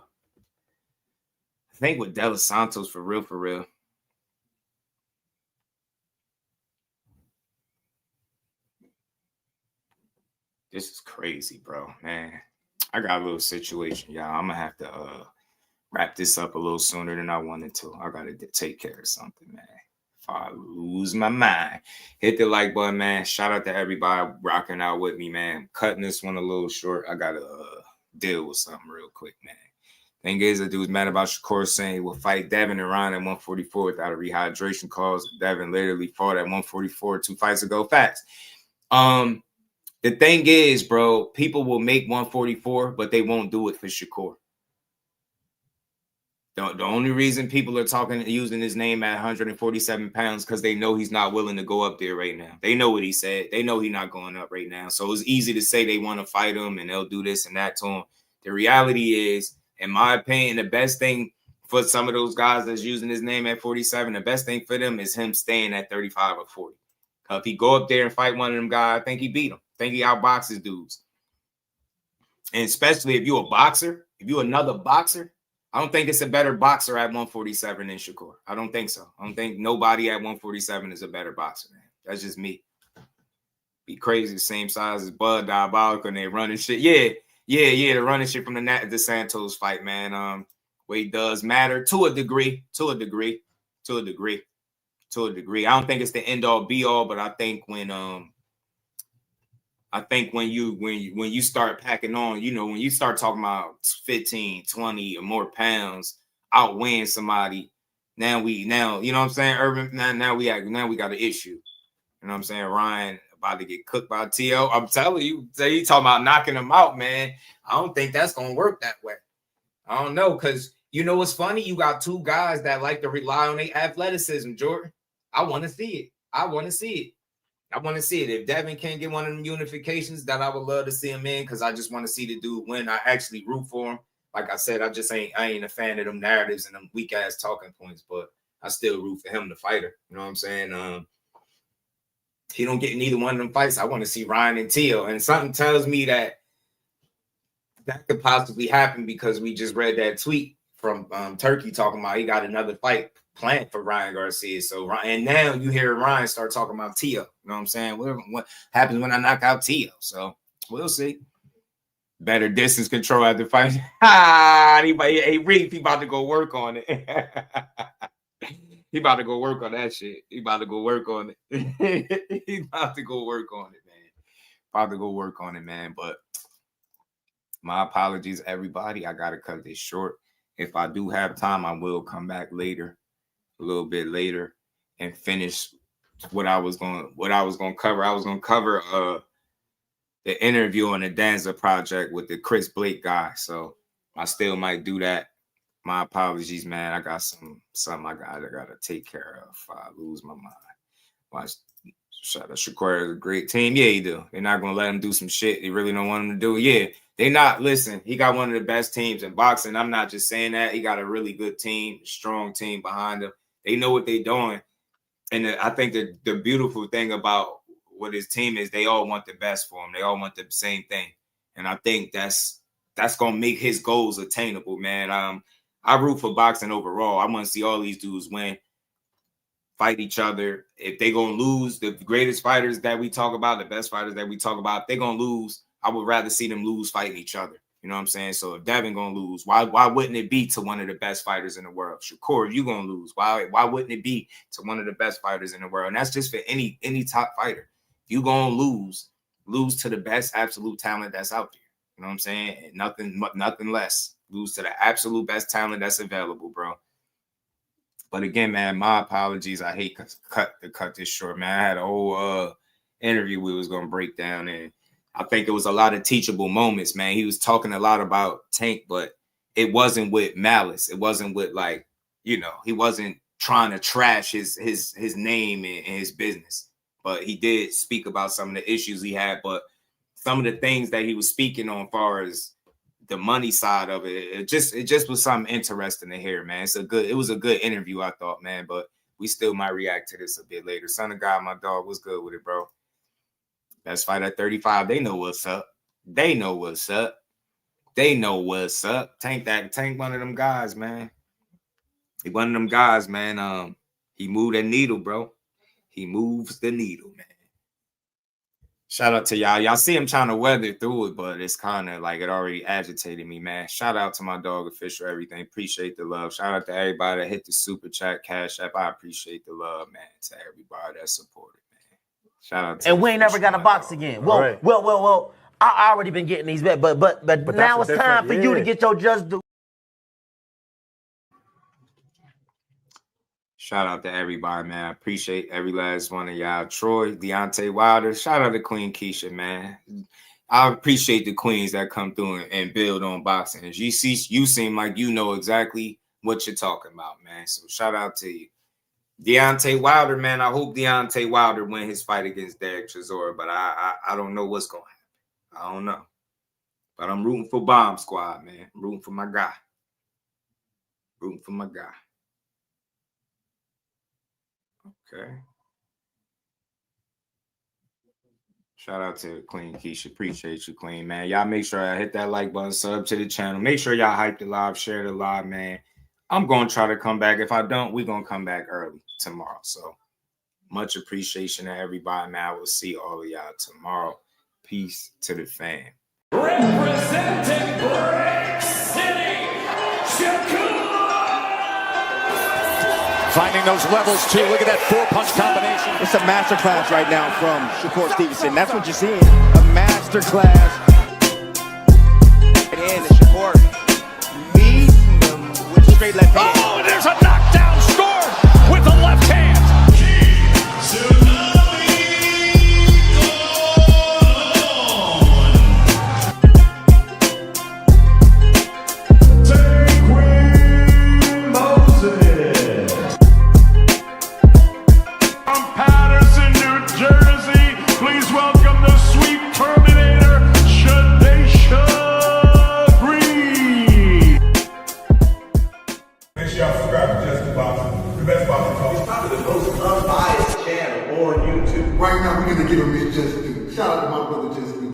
think with De Los Santos for real. This is crazy, bro, man. I got a little situation, y'all. I'm gonna have to wrap this up a little sooner than I wanted to. I gotta take care of something, man. If I lose my mind, hit the like button, man. Shout out to everybody rocking out with me, man. Cutting this one a little short. I gotta deal with something real quick, man. Thing is, the dude's mad about Shakur saying he will fight Devin and Ryan at 144 without a rehydration clause. Devin literally fought at 144 2 fights ago. Facts. The thing is, bro, people will make 144, but they won't do it for Shakur. The only reason people are using his name at 147 pounds because they know he's not willing to go up there right now. They know what he said. They know he's not going up right now. So it's easy to say they want to fight him and they'll do this and that to him. The reality is, in my opinion, the best thing for some of those guys that's using his name at 47, the best thing for them is him staying at 35 or 40. If he go up there and fight one of them guys, I think he beat him. I think he outboxes dudes. And especially if you're a boxer, if you're another boxer, I don't think it's a better boxer at 147 than Shakur. I don't think so. I don't think nobody at 147 is a better boxer, man. That's just me. Be crazy, the same size as Bud, diabolical, and they running shit. Yeah, the running shit from the Santos fight, man. Weight does matter to a degree. I don't think it's the end all be all, but I think when you start packing on, you know, when you start talking about 15, 20 or more pounds outweighing somebody, now you know what I'm saying, Urban, now we got an issue. You know what I'm saying? Ryan about to get cooked by T.O. I'm telling you, you talking about knocking him out, man. I don't think that's gonna work that way. I don't know, because you know what's funny? You got two guys that like to rely on their athleticism, Jordan. I want to see it. If Devin can't get one of them unifications, that I would love to see him in, because I just want to see the dude win. I actually root for him. Like I said, I ain't a fan of them narratives and them weak ass talking points, but I still root for him, the fighter. You know what I'm saying? He don't get neither one of them fights. I want to see Ryan and Tio, and something tells me that could possibly happen because we just read that tweet from Turki talking about he got another fight planned for Ryan Garcia. So, and now you hear Ryan start talking about Tio. You know what I'm saying? What happens when I knock out Tio? So we'll see. Better distance control after fight. Hey, Reef, he about to go work on it. He about to go work on that shit. He about to go work on it, man. But my apologies, everybody. I gotta cut this short. If I do have time, I will come back later, a little bit later, and finish what I was gonna cover. I was gonna cover the interview on the Danza project with the Chris Blake guy. So I still might do that. My apologies, man. I got something I gotta take care of if I lose my mind. Watch, shout out Shakur is a great team. Yeah, he do. They're not gonna let him do some shit they really don't want him to do. Yeah, they not. Listen, he got one of the best teams in boxing. I'm not just saying that. He got a really good team, strong team behind him. They know what they're doing. And I think the beautiful thing about what his team is, they all want the best for him. They all want the same thing. And I think that's gonna make his goals attainable, man. I root for boxing overall. I want to see all these dudes win, fight each other. If they're going to lose, the greatest fighters that we talk about, the best fighters that we talk about, if they're going to lose, I would rather see them lose fighting each other. You know what I'm saying? So if Devin going to lose, why wouldn't it be to one of the best fighters in the world? Shakur, if you're going to lose, why wouldn't it be to one of the best fighters in the world? And that's just for any top fighter. If you're going to lose to the best absolute talent that's out there. You know what I'm saying? Nothing less. Lose to the absolute best talent that's available, bro. But again, man, my apologies. I hate to cut this short, man. I had a whole interview we was gonna break down, and I think it was a lot of teachable moments, man. He was talking a lot about Tank, but it wasn't with malice. It wasn't with he wasn't trying to trash his name and his business. But he did speak about some of the issues he had, but some of the things that he was speaking on, as far as the money side of it. It just was something interesting to hear, man. It was a good interview, I thought, man. But we still might react to this a bit later. Son of God, my dog, was good with it, bro. Best fight at 35. They know what's up. They know what's up. They know what's up. Tank one of them guys, man. He one of them guys, man. He moved that needle, bro. He moves the needle, man. Shout out to y'all. Y'all see him trying to weather through it, but it's kind of like it already agitated me, man. Shout out to my dog, Official Everything. Appreciate the love. Shout out to everybody that hit the super chat, Cash App. I appreciate the love, man, to everybody that supported, man. Shout out to and we ain't never got a box again. Well, I already been getting these back, but now it's time for you to get your just due. Shout out to everybody, man. I appreciate every last one of y'all. Troy, Deontay Wilder. Shout out to Queen Keisha, man. I appreciate the queens that come through and build on boxing. You seem like you know exactly what you're talking about, man. So shout out to you. Deontay Wilder, man. I hope Deontay Wilder win his fight against Derek Chisora, but I don't know what's going to happen. I don't know. But I'm rooting for Bomb Squad, man. I'm rooting for my guy. Rooting for my guy. Okay. Shout out to Queen Keisha. Appreciate you, Queen, man. Y'all make sure I hit that like button, sub to the channel. Make sure y'all hype the live, share the live, man. I'm going to try to come back. If I don't, we're going to come back early tomorrow. So much appreciation to everybody, man. I will see all of y'all tomorrow. Peace to the fam. Representing Brick City, Shakur. Finding those levels, too. Look at that four-punch combination. It's a masterclass right now from Shakur Stevenson. That's what you're seeing. A masterclass. And Shakur meeting them with straight left hand. Oh, there's a knockdown score with the left hand. Right now, we're going to give him his just due. Shout out to my brother Just Due.